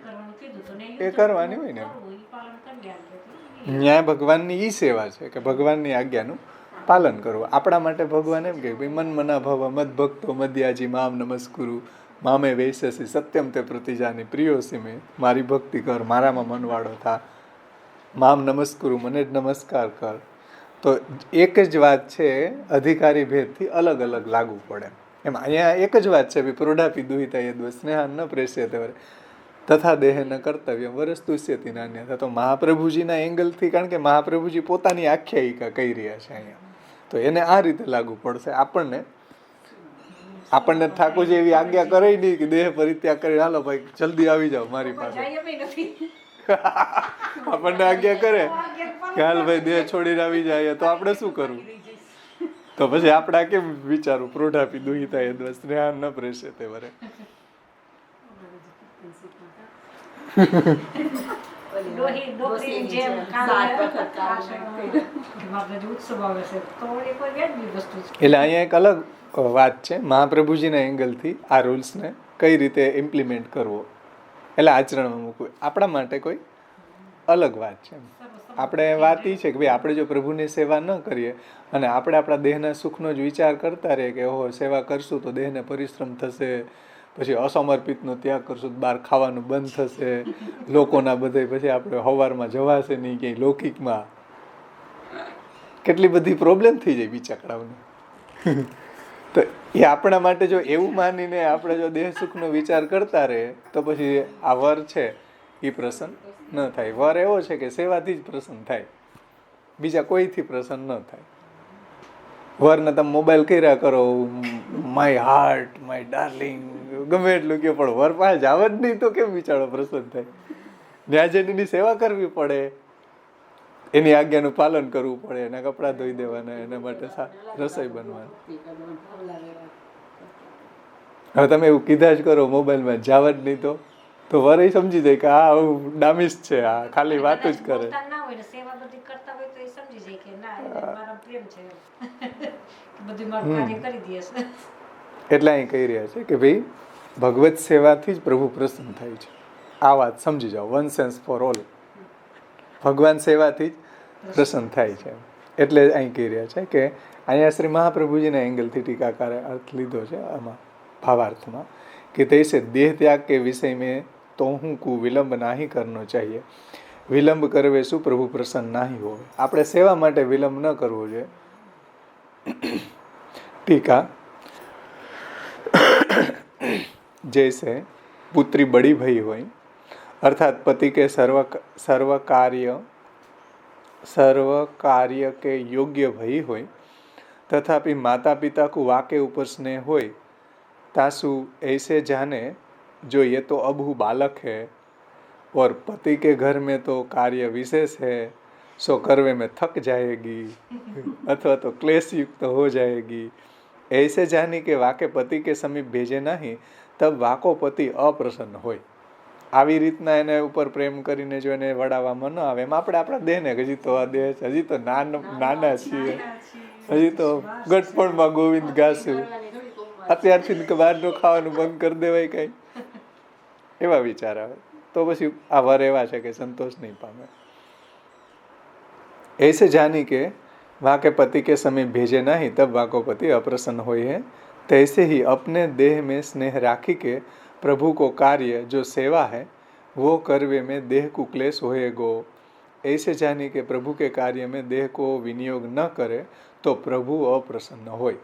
એ કરવાની હોય ને. ત્યાં ભગવાનની ઈ સેવા છે કે ભગવાનની આજ્ઞાનું પાલન કરવું. આપણા માટે ભગવાન એમ કે ભાઈ મન મના ભવ મદ ભક્તો મધ્યાજી મામ નમસ્કુરુ મામે વૈસસી સત્યમ તે પ્રતિજાની પ્રિયોસી મેં, મારી ભક્તિ કર, મારામાં મનવાળો થા, મામ નમસ્કુરુ, મને જ નમસ્કાર કર. તો એક જ વાત છે, અધિકારી ભેદથી અલગ અલગ લાગુ પડે. એમ અહીંયા એક જ વાત છે, પ્રોઢાપી દુહિતા યદ્વ સ્નેહા ન પ્રેસ્યતે વરે તથા દેહ ન કર્તવ્ય વરસ્તુષ્યતિ નાન્યથા. તો મહાપ્રભુજીના એંગલથી, કારણ કે મહાપ્રભુજી પોતાની આખ્યાયિકા કહી રહ્યા છે અહીંયા, તો એને આ રીતે લાગુ પડશે. આપણને ઠાકોરજી એવી આજ્ઞા કરે નહીં કે દેહ પરિત્યાગ કરી હાલો ભાઈ જલ્દી આવી જાઓ મારી પાસે. આપણને આજ્ઞા કરે કે હાલ ભાઈ દેહ છોડીને આવી જાય તો આપણે શું કરવું? તો પછી આપણે કેમ વિચારવું? પ્રોઢાપી દુહિતા યદ્વ સ્નેહા ન પ્રેસ્યતે વરે. એટલે અહીંયા એક અલગ વાત છે, મહાપ્રભુજીના એંગલથી આ રૂલ્સને કઈ રીતે ઇમ્પ્લિમેન્ટ કરવો, એટલે આચરણમાં મૂકવું. આપણા માટે કોઈ અલગ વાત છે. આપણે વાત એ છે કે ભાઈ આપણે જો પ્રભુની સેવા ન કરીએ અને આપણે આપણા દેહના સુખનો જ વિચાર કરતા રહીએ કે ઓહો સેવા કરશું તો દેહને પરિશ્રમ થશે, પછી અસમર્પિતનો ત્યાગ કરશું તો બહાર ખાવાનું બંધ થશે, લોકોના બધે પછી આપણે સવારમાં જવાશે નહીં ક્યાંય લૌકિકમાં, કેટલી બધી પ્રોબ્લેમ થઈ જાય બિચાકડાઓને. તો એ આપણા માટે જો એવું માનીને આપણે જો દેહ સુખનો વિચાર કરતા રહે તો પછી આ વર છે એ પ્રસન્ન ન થાય. વર એવો છે કે સેવાથી જ પ્રસન્ન થાય, બીજા કોઈથી પ્રસન્ન ન થાય. વરને તમે મોબાઈલ કર્યા કરો, માય હાર્ટ, માય ડાર્લિંગ, ગમે એટલું કે, પણ વર પાસે જાવ જ નહીં તો કેમ વિચારો પ્રસન્ન થાય? ન્યાજનીની સેવા કરવી પડે, એની આજ્ઞાનું પાલન કરવું પડે, એના કપડાં ધોઈ દેવાના, એના માટે રસોઈ બનવાની. હવે તમે એવું કીધા જ કરો મોબાઈલમાં જાવ જ નહીં તો વર એ સમજી જાય કે આ ડામિસ છે, આ ખાલી વાત જ કરે. એટલે અહીં કહી રહ્યા છે કે ભાઈ ભગવત સેવાથી જ પ્રભુ પ્રસન્ન થાય છે. આ વાત સમજી જાઓ, વન સેન્સ ફોર ઓલ. ભગવાન સેવાથી જ પ્રસન્ન થાય છે. એટલે અહીં કહી રહ્યા છે કે અહીંયા શ્રી મહાપ્રભુજીના એંગલથી ટીકાકારે અર્થ લીધો છે આમાં ભાવાર્થમાં કે તૈસે દેહ ત્યાગ કે વિષય મેં તો હું કુ વિલંબ નાહી કરનો ચાહીએ. વિલંબ કરવે શું પ્રભુ પ્રસન્ન નાહી હોવે. આપણે સેવા માટે વિલંબ ન કરવો જોઈએ. ટીકા जैसे पुत्री बड़ी भई હોય अर्थात पति के सर्व कार्य के योग्य भई હોય तथापि माता पिता को वाके ऊपर स्नेह હોય तासु ऐसे जाने जो ये तो अब बालक है और पति के घर में तो कार्य विशेष है, सो करवे में थक जाएगी अथवा तो क्लेश युक्त हो जाएगी। ऐसे जानी के वाके पति के समीप भेजे नहीं, तब वाको पति अप्रसन्न હોય. આવી રીતના એને ઉપર પ્રેમ કરીને જો એને વડાવવામાં ન આવે, એમ આપણે આપણા દેહને, હજી તો આ દેહ છે, હજી તો નાના છીએ, હજી તો ગટપણમાં ગોવિંદ ગાશું, અત્યારથી બહારનું ખાવાનું બંધ કરી દેવાય કઈ, એવા વિચાર આવે. તો પછી આ વર એવા છે કે સંતોષ નહીં પામે. ऐसे जानी के वाके पति के समीप भेजे नहीं, तब वाको पति अप्रसन्न होए है। तैसे ही अपने देह में स्नेह राखी के प्रभु को कार्य जो सेवा है वो करवे में देह को क्लेश होएगो। ऐसे जानी के प्रभु के कार्य में देह को विनियोग न करे तो प्रभु अप्रसन्न होय.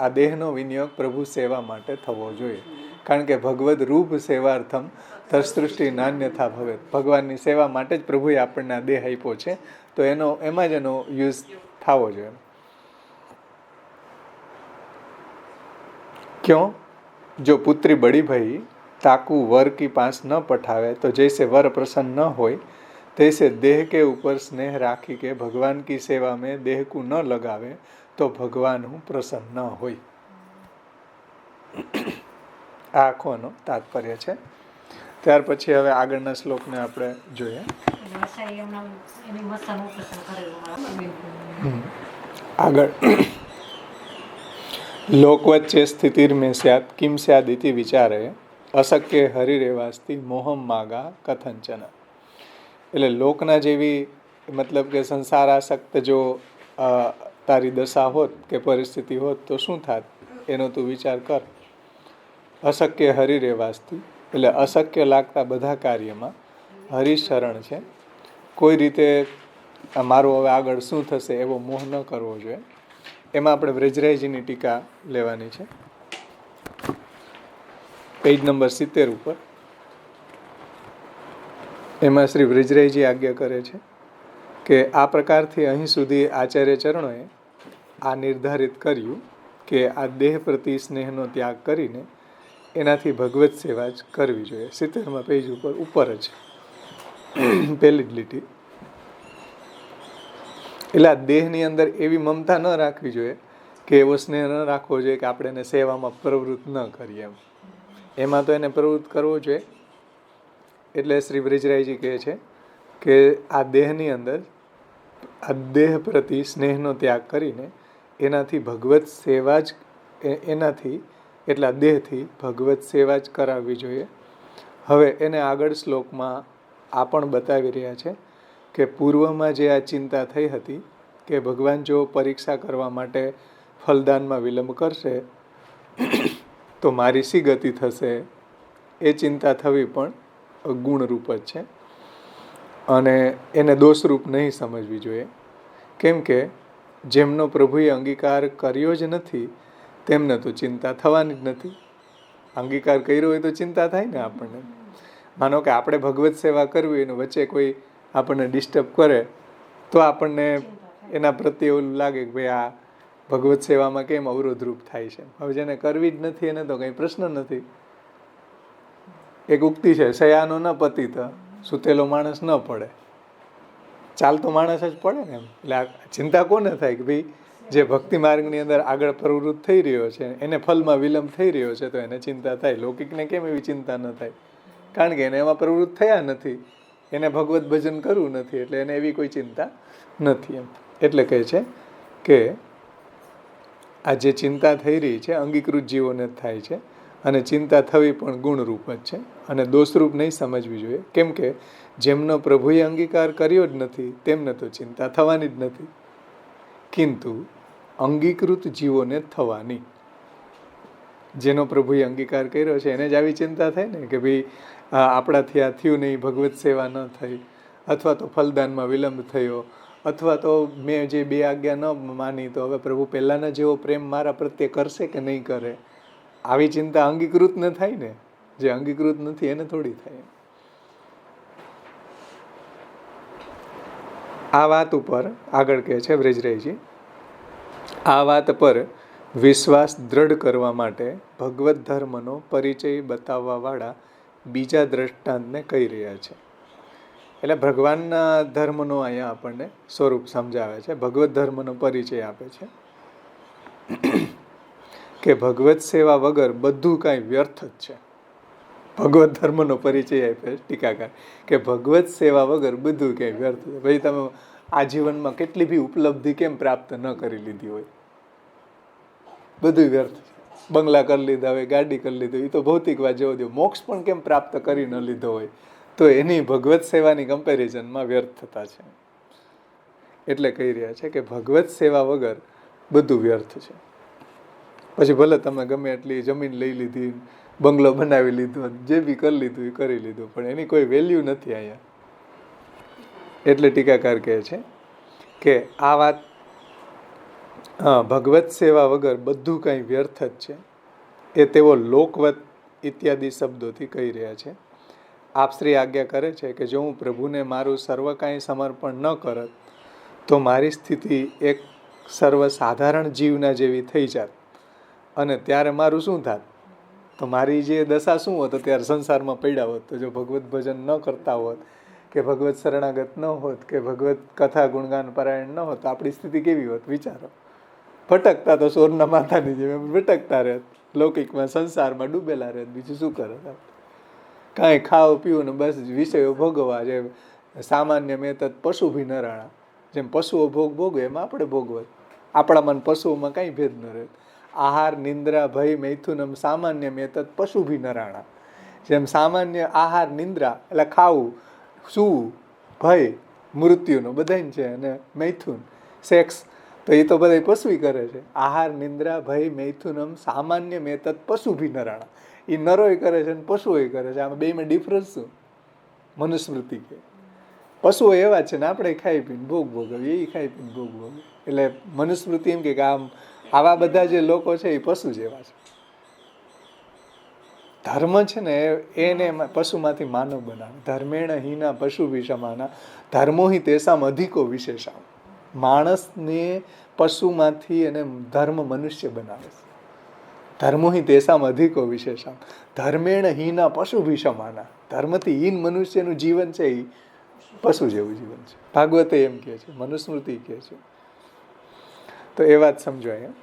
આ દેહનો વિનિયોગ પ્રભુ સેવા માટે થવો જોઈએ, કારણ કે ભગવદ રૂપ સેવાર્થમ તત્સૃષ્ટિ નાન્યથા ભવેત. ભગવાનની સેવા માટે જ પ્રભુએ આપણને આ દેહ આપ્યો છે, તો એમાં જ એનો યુઝ થવો જોઈએ. क्यों? जो पुत्री बड़ी भई ताकू वर की पास न पठावे, तो जैसे वर प्रसन्न न होय, तैसे देह के ऊपर स्नेह राखी के भगवान की सेवा में देह को न लगावे तो भगवान હું પ્રસન્ન હોય. આ આખોનો તાત્પર્ય છે. ત્યાર પછી હવે આગળના શ્લોકને આપણે જોઈએ. આગળ લોકવચ્ચે સ્થિતિર મેં સ્યાત કિમ સ્યાદિતિ વિચારે અશક્ય હરિરેવાસ્તી મોહમ માગા કથંચન. એટલે લોકના જેવી મતલબ કે સંસારાસક્ત જો તારી દશા હોત કે પરિસ્થિતિ હોત તો શું થાત, એનો તું વિચાર કર. અશક્ય હરિરેવાસ્તી એટલે અશક્ય લાગતા બધા કાર્યમાં હરિશરણ છે. કોઈ રીતે મારું હવે આગળ શું થશે એવો મોહ ન કરવો જોઈએ. એમાં આપણે વ્રજરાયજીની ટીકા લેવાની છે, પેજ નંબર 70 ઉપર. એમાં શ્રી વ્રજરાયજી આજ્ઞા કરે છે કે આ પ્રકારથી અહીં સુધી આચાર્ય ચરણોએ આ નિર્ધારિત કર્યું કે આ દેહ પ્રતિ સ્નેહનો ત્યાગ કરીને એનાથી ભગવત સેવા જ કરવી જોઈએ. 70માં પેજ ઉપર જ પહેલી જ લીટી. એટલે આ દેહની અંદર એવી મમતા ન રાખવી જોઈએ કે એવો સ્નેહ ન રાખવો જોઈએ કે આપણે એને સેવામાં પ્રવૃત્ત ન કરીએ. એમાં તો એને પ્રવૃત્ત કરવો જોઈએ. એટલે શ્રી વ્રજરાયજી કહે છે કે આ દેહની અંદર આ દેહ પ્રતિ સ્નેહનો ત્યાગ કરીને એનાથી ભગવત સેવા જ એનાથી એટલા દેહથી ભગવત સેવા જ કરાવવી જોઈએ. હવે એને આગળ શ્લોકમાં આ પણ બતાવી રહ્યા છે કે પૂર્વમાં જે આ ચિંતા થઈ હતી કે ભગવાન જો પરીક્ષા કરવા માટે ફલદાનમાં વિલંબ કરશે તો મારી શી ગતિ થશે, એ ચિંતા થવી પણ ગુણરૂપ જ છે અને એને દોષરૂપ નહીં સમજવી જોઈએ. કેમ કે જેમનો પ્રભુએ અંગીકાર કર્યો જ નથી તેમને તો ચિંતા થવાની જ નથી. અંગીકાર કર્યો હોય તો ચિંતા થાય ને આપણને. માનો કે આપણે ભગવત સેવા કરવી અને વચ્ચે કોઈ આપણને ડિસ્ટર્બ કરે તો આપણને એના પ્રત્યે એવું લાગે કે ભાઈ આ ભગવત સેવામાં કેમ અવરોધરૂપ થાય છે. હવે જેને કરવી જ નથી એને તો કંઈ પ્રશ્ન નથી. એક ઉક્તિ છે, શયાનો ન પતિત, સૂતેલો માણસ ન પડે, ચાલતો માણસ જ પડે ને. એમ એટલે આ ચિંતા કોને થાય કે ભાઈ જે ભક્તિ માર્ગની અંદર આગળ પ્રવૃત્ત થઈ રહ્યો છે એને ફલમાં વિલંબ થઈ રહ્યો છે તો એને ચિંતા થાય. લૌકિકને કેમ એવી ચિંતા ન થાય? કારણ કે એને એમાં પ્રવૃત્ત થયા નથી, એને ભગવત ભજન કરવું નથી, એટલે એને એવી કોઈ ચિંતા નથી. એમ એટલે કહે છે કે આ જે ચિંતા થઈ રહી છે અંગીકૃત જીવોને જ થાય છે અને ચિંતા થવી પણ ગુણરૂપ જ છે અને દોષરૂપ નહીં સમજવી જોઈએ. કેમ કે જેમનો પ્રભુએ અંગીકાર કર્યો જ નથી તેમને તો ચિંતા થવાની જ નથી, કિંતુ અંગીકૃત જીવોને થવાની. જેનો પ્રભુએ અંગીકાર કર્યો છે એને જ આવી ચિંતા થાય ને કે ભાઈ આપણાથી આ થયું નહીં, ભગવત સેવા ન થઈ, અથવા તો ફલદાનમાં વિલંબ થયો, અથવા તો મેં જે 2 આજ્ઞા ન માની તો હવે પ્રભુ પહેલાંના જેવો પ્રેમ મારા પ્રત્યે કરશે કે નહીં કરે. આવી ચિંતા અંગીકૃત ન થાય ને, જે અંગીકૃત નથી એને થોડી થાય. આ વાત ઉપર આગળ કહે છે વ્રજરાયજી, આ વાત પર વિશ્વાસ દ્રઢ કરવા માટે ભગવત ધર્મનો પરિચય બતાવવાવાળા બીજા દ્રષ્ટાંતને કહી રહ્યા છે. એટલે ભગવાનના ધર્મનો અહીંયા આપણને સ્વરૂપ સમજાવે છે, ભગવત ધર્મનો પરિચય આપે છે કે ભગવત સેવા વગર બધું કાંઈ વ્યર્થ જ છે. ભગવત ધર્મનો પરિચય આપે છે ટીકાકાર કે ભગવત સેવા વગર બધું કાંઈ વ્યર્થ છે. ભાઈ તમે આ જીવનમાં કેટલી બી ઉપલબ્ધિ કેમ પ્રાપ્ત ન કરી લીધી હોય, બધું વ્યર્થ છે. બંગલા કરી લીધા હોય, ગાડી કરી લીધી હોય, એ તો ભૌતિક વાત જવા દો. મોક્ષ પણ કેમ પ્રાપ્ત કરી ન લીધો હોય તો એની ભગવત સેવાની કમ્પેરિઝનમાં વ્યર્થ થતા છે. એટલે કહી રહ્યા છે કે ભગવત સેવા વગર બધું વ્યર્થ છે. પછી ભલે તમે ગમે એટલી જમીન લઈ લીધી, બંગલો બનાવી લીધો, જે બી કરી લીધું એ કરી લીધું, પણ એની કોઈ વેલ્યુ નથી અહીંયા. એટલે ટીકાકાર કહે છે કે આ વાત ભગવત સેવા વગર બધું કંઈ વ્યર્થ જ છે એ તેઓ લોકવત ઇત્યાદિ શબ્દોથી કહી રહ્યા છે. આપ શ્રી આજ્ઞા કરે છે કે જો હું પ્રભુને મારું સર્વ કાંઈ સમર્પણ ન કરત તો મારી સ્થિતિ એક સર્વસાધારણ જીવના જેવી થઈ જાત, અને ત્યારે મારું શું થાત? તો મારી જે દશા શું હોત? ત્યારે સંસારમાં પડ્યા હોત. તો જો ભગવત ભજન ન કરતા હોત કે ભગવત શરણાગત ન હોત કે ભગવત કથા ગુણગાન પારાયણ ન હોત તો આપણી સ્થિતિ કેવી હોત? વિચારો. ભટકતા તો સોરના માથાની જેમ ભટકતા રહેત, લૌકિકમાં સંસારમાં ડૂબેલા રહેત, બીજું શું કરે? કાંઈ ખાવ પીવું ને બસ વિષયો ભોગવવા. જે સામાન્ય મેં તત પશુ ભી નરાણા, જેમ પશુઓ ભોગ ભોગવે એમ આપણે ભોગવત. આપણામાં પશુઓમાં કાંઈ ભેદ ન રહે. આહાર નિંદ્રા ભય મૈથુનમ સામાન્ય મેં તત પશુ ભી નરાણા. જેમ સામાન્ય આહાર નિંદ્રા એટલે ખાવું, સૂવું, ભય મૃત્યુનો બધાને છે, અને મૈથુન સેક્સ તો એ તો બધા પશુ કરે છે. આહાર નિંદ્રા ભય મૈથુનમ સામાન્ય મેં તત પશુ ભી નરાણા. એ નરોય કરે છે અને પશુઓય કરે છે. આમાં બેમાં ડિફરન્સ શું? મનુસ્મૃતિ કે પશુઓ એવા છે ને આપણે ખાઈ પીને ભોગ ભોગવીએ, એ ખાઈ પીને ભોગ ભોગવે. એટલે મનુસ્મૃતિ એમ કે આમ આવા બધા જે લોકો છે એ પશુ જેવા છે. ધર્મ છે ને એને પશુમાંથી માનવ બનાવે. ધર્મેણ હીના પશુ વિષમાના ધર્મો હિ તેસામ અધિકો વિશેષા. માણસને પશુમાંથી એને ધર્મ મનુષ્ય બનાવે છે. ધર્મો હિ તેસામ અધિકો વિશેષા. ધર્મેણ હીના પશુ વિષમાના ધર્મથી હીન મનુષ્યનું જીવન છે એ પશુ જેવું જીવન છે. ભાગવતે એમ કહે છે, મનુસ્મૃતિ કહે છે. તો એ વાત સમજો અહીંયા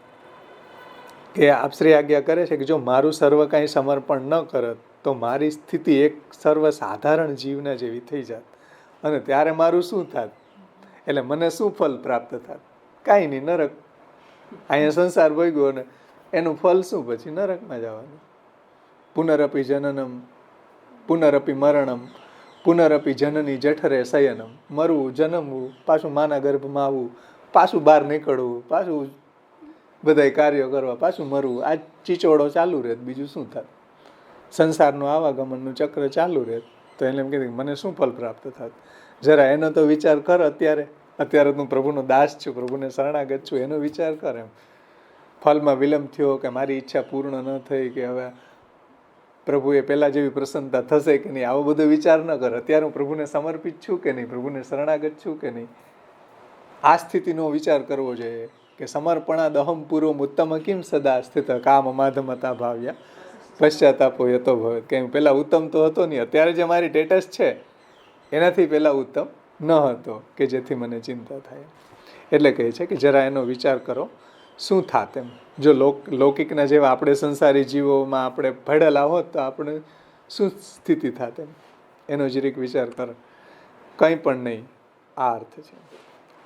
કે આપશ્રી આજ્ઞા કરે છે કે જો મારું સર્વ કાંઈ સમર્પણ ન કરત તો મારી સ્થિતિ એક સર્વસાધારણ જીવના જેવી થઈ જાત, અને ત્યારે મારું શું થાત? એટલે મને શું ફલ પ્રાપ્ત થાત? કાંઈ નહીં, નરક. અહીંયા સંસાર ભોગવ્યો ને એનું ફલ શું? પછી નરકમાં જવાનું. પુનરપી જનનમ પુનરપી મરણમ પુનરપી જનની જઠરે શયનમ. મરવું, જન્મવું, પાછું માના ગર્ભમાં આવવું, પાછું બહાર નીકળવું, પાછું બધાય કાર્યો કરવા, પાછું મરવું. આ ચીચોડો ચાલુ રહે, બીજું શું થાય? સંસારનું આવાગમનનું ચક્ર ચાલુ રહે. તો એને એમ કીધું મને શું ફલ પ્રાપ્ત થાત? જરા એનો તો વિચાર કર. અત્યારે તું પ્રભુનો દાસ છું, પ્રભુને શરણાગત છું, એનો વિચાર કર. એમ ફલમાં વિલંબ થયો કે મારી ઈચ્છા પૂર્ણ ન થઈ કે હવે પ્રભુએ પહેલાં જેવી પ્રસન્નતા થશે કે નહીં, આવો બધો વિચાર ન કર. અત્યારે હું પ્રભુને સમર્પિત છું કે નહીં, પ્રભુને શરણાગત છું કે નહીં, આ સ્થિતિનો વિચાર કરવો જોઈએ કે સમર્પણાદ અહમ પૂર્વમ ઉત્તમ કિમ સદા સ્થિત કામ માધમતા ભાવ્યા પશ્ચાતાપો યતો ભવે. કે પહેલાં ઉત્તમ તો હતો નહીં, અત્યારે જે મારી સ્ટેટસ છે એનાથી પહેલાં ઉત્તમ ન હતો કે જેથી મને ચિંતા થાય. એટલે કહે છે કે જરા એનો વિચાર કરો શું થાત એમ. જો લૌકિકના જેવા આપણે સંસારી જીવોમાં આપણે ભળેલા હોત તો આપણે શું સ્થિતિ થાત એમ, એનો જરીક વિચાર કરો. કંઈ પણ નહીં, આ અર્થ છે.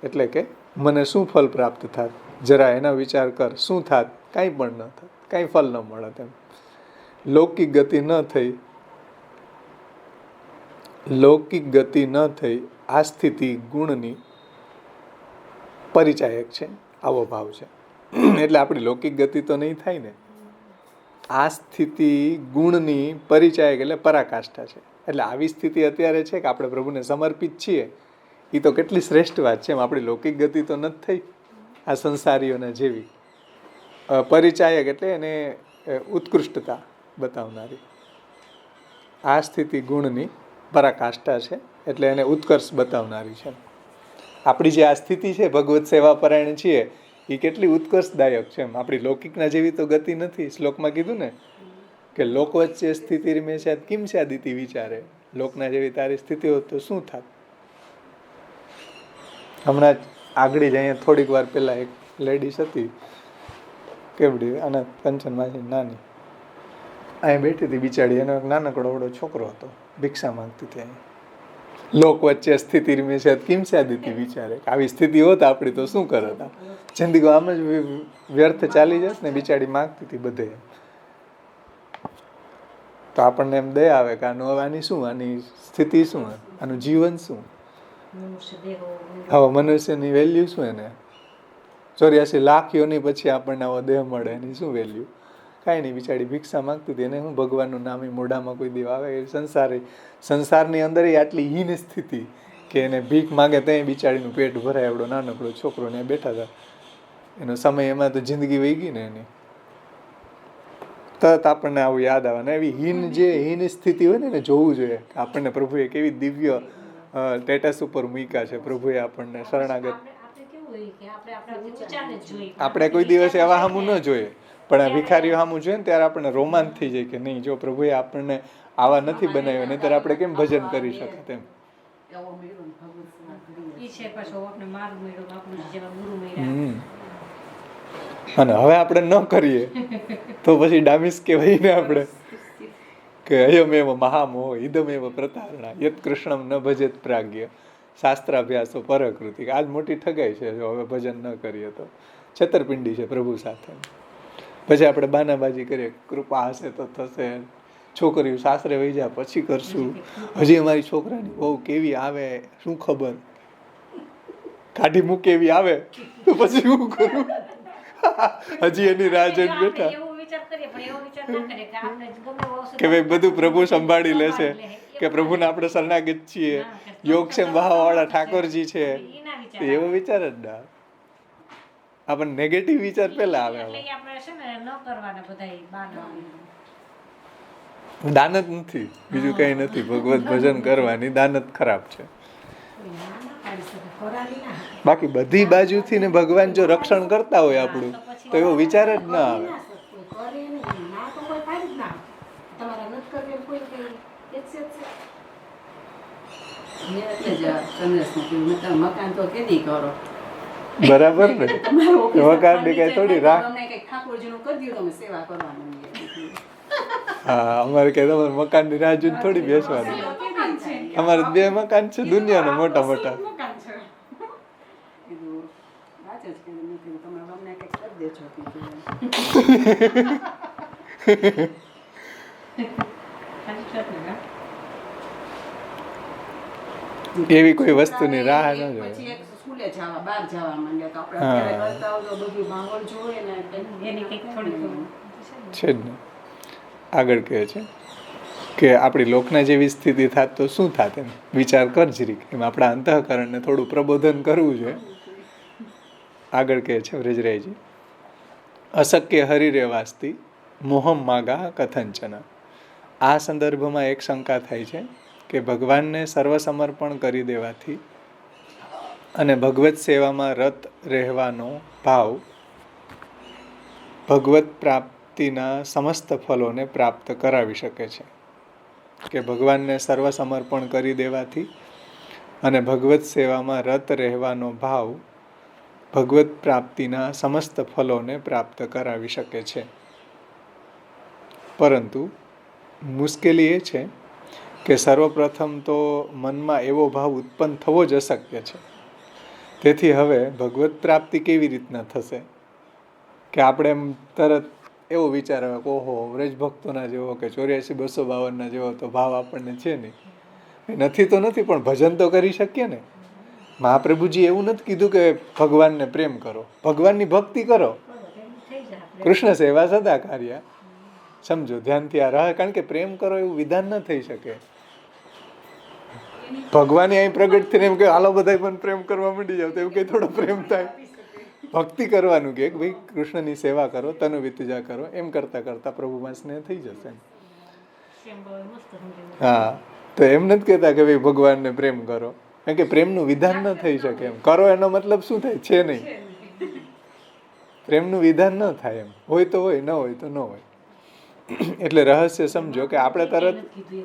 એટલે કે મને શું ફલ પ્રાપ્ત થાત, જરા એના વિચાર કર. શું થાત? કાંઈ પણ ન થાત, કાંઈ ફલ ન મળત એમ. લૌકિક ગતિ ન થઈ, લૌકિક ગતિ ન થઈ આ સ્થિતિ ગુણની પરિચાયક છે, આવો ભાવ છે. એટલે આપણી લૌકિક ગતિ તો નહીં થાય ને. આ સ્થિતિ ગુણની પરિચાયક એટલે પરાકાષ્ઠા છે. એટલે આવી સ્થિતિ અત્યારે છે કે આપણે પ્રભુને સમર્પિત છીએ, એ તો કેટલી શ્રેષ્ઠ વાત છે. એમ આપણી લૌકિક ગતિ તો નથી થઈ આ સંસારીઓના જેવી. પરિચાયક એટલે એને ઉત્કૃષ્ટતા બતાવનારી. આ સ્થિતિ ગુણની પરાકાષ્ઠા છે, એટલે એને ઉત્કર્ષ બતાવનારી છે. આપણી જે આ સ્થિતિ છે, ભગવત સેવા પરાયણ છીએ, એ કેટલી ઉત્કર્ષદાયક છે. એમ આપણી લૌકિકના જેવી તો ગતિ નથી. શ્લોકમાં કીધું ને કે લોક વચ્ચે સ્થિતિ મેં શાયદ કિમ શાદિતિ વિચારે. લોકના જેવી તારી સ્થિતિ હોત તો શું થાત? હમણાં જ આગળ જ અહીંયા થોડીક વાર પહેલાં એક લેડીઝ હતી કેવડી અને કંચનમાંથી નાની અહીં બેઠી હતી બિચારી, એનો એક નાનકડો અવડો છોકરો હતો, ભિક્ષા માંગતી હતી અહીં. લોક વચ્ચે સ્થિતિ મેં કેમ સાદી હતી બિચારે, આવી સ્થિતિ હોત આપણી તો શું કરત, જિંદગી આમ જ વ્યર્થ ચાલી જત ને. બિચારી માંગતી હતી બધે, તો આપણને એમ દયા આવે કે આની શું, આની સ્થિતિ શું, આનું જીવન શું, હવે મનુષ્યની વેલ્યુ શું, એને 84 લાખ યોની પછી આપણને આવો દેહ મળે, એની શું વેલ્યુ? કાંઈ નહીં. બિચારી ભિક્ષા માંગતી હતી, એને હું ભગવાનનું નામ મોઢામાં કોઈ દેવા આવે, એ સંસારની અંદર આટલી હીન સ્થિતિ કે એને ભીખ માગે ત્યાં બિચારીનું પેટ ભરાય, એવડો નાનકડો છોકરો ને બેઠા હતા, એનો સમય એમાં તો જિંદગી વહી ગઈ ને એની. તરત આપણને આવું યાદ આવે ને, એવી હીન સ્થિતિ હોય ને એને જોવું જોઈએ કે આપણને પ્રભુએ કેવી દિવ્ય સ્ટેટસ ઉપર મૂક્યા છે. પ્રભુએ આપણને શરણાગત, આપણે કોઈ દિવસે આવા સામું ન જોઈએ, પણ આ ભિખારીઓ સામું જોઈએ ને ત્યારે આપણને રોમાંચ થઈ જાય કે નહીં, જો પ્રભુએ આપણને આવા નથી બનાવ્યો, નહીંતર આપણે કેમ ભજન કરી શકીએ તેમ. અને હવે આપણે ન કરીએ તો પછી ડામિસ કહેવાય ને આપણે કે અયમેવ મહામોહ ઇદમેવ પ્રતારણા યત કૃષ્ણમ ન ભજેત પ્રાજ્ઞ શાસ્ત્રાભ્યાસો પરકૃતિ. આજ મોટી ઠગાઈ છે જો હવે ભજન ન કરીએ તો, છેતરપિંડી છે પ્રભુ સાથે. પછી આપણે બાનાબાજી કરીએ, કૃપા હશે તો થશે, છોકરીઓ સાસરે વહી જાય પછી કરશું, હજી અમારી છોકરાની બહુ કેવી આવે શું ખબર, કાઢી મૂકે એવી આવે તો પછી શું કરું, હજી એની રાહ જોઈને બેઠા કે ભાઈ બધું પ્રભુ સંભાળી લેશે, કે પ્રભુને આપણે શરણાગત છીએ, યોગક્ષેમ વાળા ઠાકોરજી છે, એવો વિચાર જ ના. આપણને નેગેટિવ વિચાર પેલા આવે. દાનત નથી, બીજું કઈ નથી, ભગવત ભજન કરવાની દાનત ખરાબ છે. બાકી બધી બાજુથી ને ભગવાન જો રક્ષણ કરતા હોય આપણું તો એવો વિચાર જ ના આવે. બરાબર ને, વકાર ની કઈ થોડી રાખ. હા, અમારે કઈ તમારે મકાન ની રાહ જોઈને થોડી બેસવાની. અમારે 2 મકાન છે દુનિયાના મોટા મોટા. એવી કોઈ વસ્તુની રાહ ન જોઈએ. છે જ ને. આગળ કહે છે કે આપણી લોકના જેવી સ્થિતિ થાત તો શું થાત, એમ વિચાર કર જરીક. એમ આપણા અંતઃકરણને થોડું પ્રબોધન કરવું જોઈએ. આગળ કહે છે વ્રજરાયજી, અશક્ય હરિરે વાસ્તી મોહમ માગા કથંચના. આ સંદર્ભમાં એક શંકા થાય છે કે ભગવાનને સર્વસમર્પણ કરી દેવાથી અને ભગવત સેવામાં રત રહેવાનો ભાવ ભગવત પ્રાપ્તિના સમસ્ત ફલોને પ્રાપ્ત કરાવી શકે છે. કે ભગવાનને સર્વસમર્પણ કરી દેવાથી અને ભગવત સેવામાં રત રહેવાનો ભાવ ભગવત પ્રાપ્તિના સમસ્ત ફલોને પ્રાપ્ત કરાવી શકે છે. પરંતુ મુશ્કેલી એ છે કે સર્વપ્રથમ તો મનમાં એવો ભાવ ઉત્પન્ન થવો જ અશક્ય છે. તેથી હવે ભગવત પ્રાપ્તિ કેવી રીતના થશે કે આપણે એમ તરત એવો વિચાર આવે કે ઓહો વ્રજભક્તોના જેવો કે 84-252 જેવો તો ભાવ આપણને છે નહીં. નથી તો નથી, પણ ભજન તો કરી શકીએ ને. મહાપ્રભુજી એવું નથી કીધું કે ભગવાનને પ્રેમ કરો, ભગવાનની ભક્તિ કરો, કૃષ્ણ સેવા સદા કાર્ય. સમજો ધ્યાનથી આ રહે, કારણ કે પ્રેમ કરો એવું વિધાન ન થઈ શકે. ભગવાને અહીં પ્રગટ થઈને એમ કે હાલો બધા પણ પ્રેમ કરવા માંડી જાવ તો એવું કઈ થોડો પ્રેમ થાય. ભક્તિ કરવાનું કે ભાઈ કૃષ્ણની સેવા કરો, તનુ વિતુજા કરો, એમ કરતા કરતા પ્રભુમાં સ્નેહ થઈ જશે. હા, તો એમ નથી કહેતા કે ભાઈ ભગવાનને પ્રેમ કરો, કારણ કે પ્રેમનું વિધાન ન થઈ શકે. એમ કરો એનો મતલબ શું થાય છે નહીં, પ્રેમનું વિધાન ન થાય. એમ હોય તો હોય, ન હોય તો ન હોય. એટલે રહસ્ય સમજો કે આપણે તરત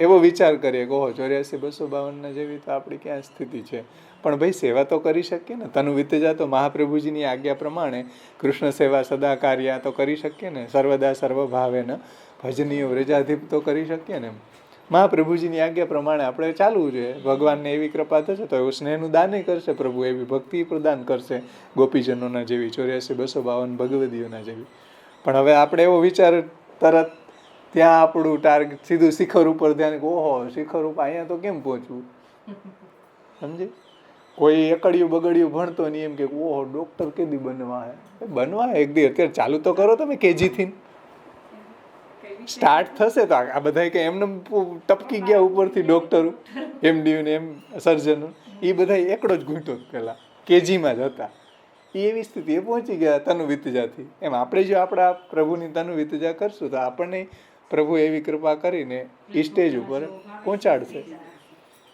એવો વિચાર કરીએ કે ઓહો 84-252 જેવી તો આપણી ક્યાં સ્થિતિ છે, પણ ભાઈ સેવા તો કરી શકીએ ને. તનુ વિતજા તો મહાપ્રભુજીની આજ્ઞા પ્રમાણે કૃષ્ણ સેવા સદા કાર્યા તો કરી શકીએ ને. સર્વદા સર્વભાવે ને ભજનીય વ્રજાધિપ તો કરી શકીએ ને. મહાપ્રભુજીની આજ્ઞા પ્રમાણે આપણે ચાલવું જોઈએ. ભગવાનને એવી કૃપા થશે તો એવું સ્નેહનું દાન કરશે પ્રભુ, એવી ભક્તિ પ્રદાન કરશે ગોપીજનોના જેવી 84,252 ભગવદીઓના જેવી. પણ હવે આપણે એવો વિચાર તરત ત્યાં આપણું ટાર્ગેટ સીધું શિખર ઉપર ધ્યાન, ઓહો શિખર ઉપર અહીંયા તો કેમ પહોંચવું, સમજે. કોઈ એકડિયું બગડિયું ભણતો નહીં એમ કે ઓહો ડૉક્ટર કેદી બનવા હે. બનવા એક દી અત્યારે ચાલુ તો કરો તમે, કેજીથી સ્ટાર્ટ થશે તો આ બધા કે એમને ટપકી ગયા ઉપરથી ડૉક્ટર, એમડી ને એમ સર્જન, એ બધા એકડો જ ઘૂંટો પહેલાં કેજીમાં જ હતા. એવી સ્થિતિએ પહોંચી ગયા તનુ વિતજાથી. એમ આપણે જો આપણા પ્રભુની તનુ વિતજા કરશું તો આપણને પ્રભુ એવી કૃપા કરીને એ સ્ટેજ ઉપર પહોંચાડશે.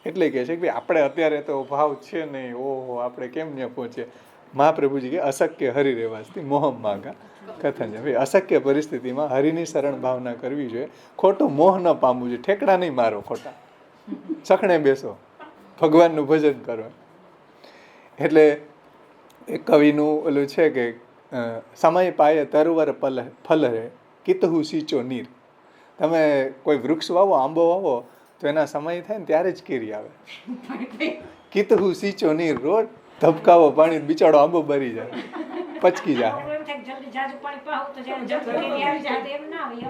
એટલે કહે છે કે આપણે અત્યારે તો ભાવ છે નહીં, ઓહો આપણે કેમ ત્યાં પહોંચીએ. મહાપ્રભુજી કે અશક્ય હરિ રેવાસથી મોહમ માગા કથન છે. ભાઈ અશક્ય પરિસ્થિતિમાં હરિની શરણ ભાવના કરવી જોઈએ. ખોટું મોહ ન પામવું જોઈએ. ઠેકડા નહીં મારો ખોટા, સખણે બેસો, ભગવાનનું ભજન કરો. એટલે એક કવિનું ઓલું છે કે સમય પાયે તરુવર ફલરે કિતહુ સિંચો નીર. તમે કોઈ વૃક્ષ વાવો, આંબો વાવો તો એના સમય થાય ને ત્યારે જ કેરી આવે. કિતહુ સિંચો નીર, રોજ ધબકાવો પાણી, બિચારો આંબો બરી જાય, પચકી જાય.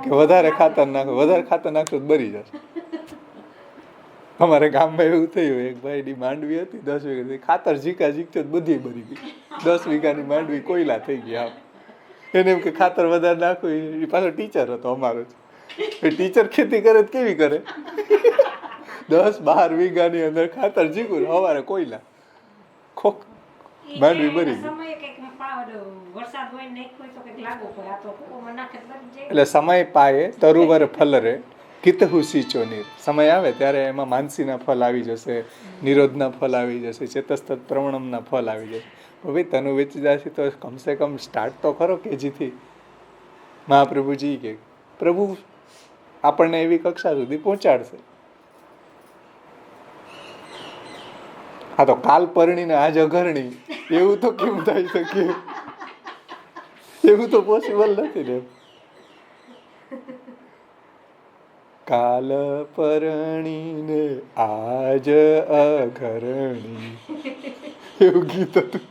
કે વધારે ખાતર નાખો, વધારે ખાતર નાખશો તો બરી જશે. અમારે ગામમાં એવું થયું, એક ભાઈની માંડવી હતી 10 વીઘા, ખાતર ઝીકા ઝીકતો બધી બરી ગઈ. 10 વીઘાની માંડવી કોયલા થઈ ગયા. એને એમ કે ખાતર વધારે નાખો. એ પાછો ટીચર હતો અમારો જ. ટીચર ખેતી કરે તો કેવી કરે, 10-12 વીઘાની અંદર ખાતર ઝીકું, સવારે કોયલા, ખોખ માંડવી બરી ગઈ. એટલે સમય પાયે તરુવર ફલરે કિતહુ સિંચો નીર. સમય આવે ત્યારે એમાં માનસીના ફલ આવી જશે, નિરોધના ફલ આવી જશે, ચેતસ્તત પ્રવણમના ફલ આવી જશે. ભાઈ તનુ વિતજાથી તો કમસે કમ સ્ટાર્ટ તો ખરો કેજીથી. મહાપ્રભુજી કે પ્રભુ આપણને એવી કક્ષા સુધી પહોંચાડશે. હા તો કાલ પરણીને આજ અઘરણી, એવું તો કેમ થઈ શકે? એવું તો પોસિબલ નથી ને. કાલ પરણીને આજ અઘરણી, એવું ગીત હતું.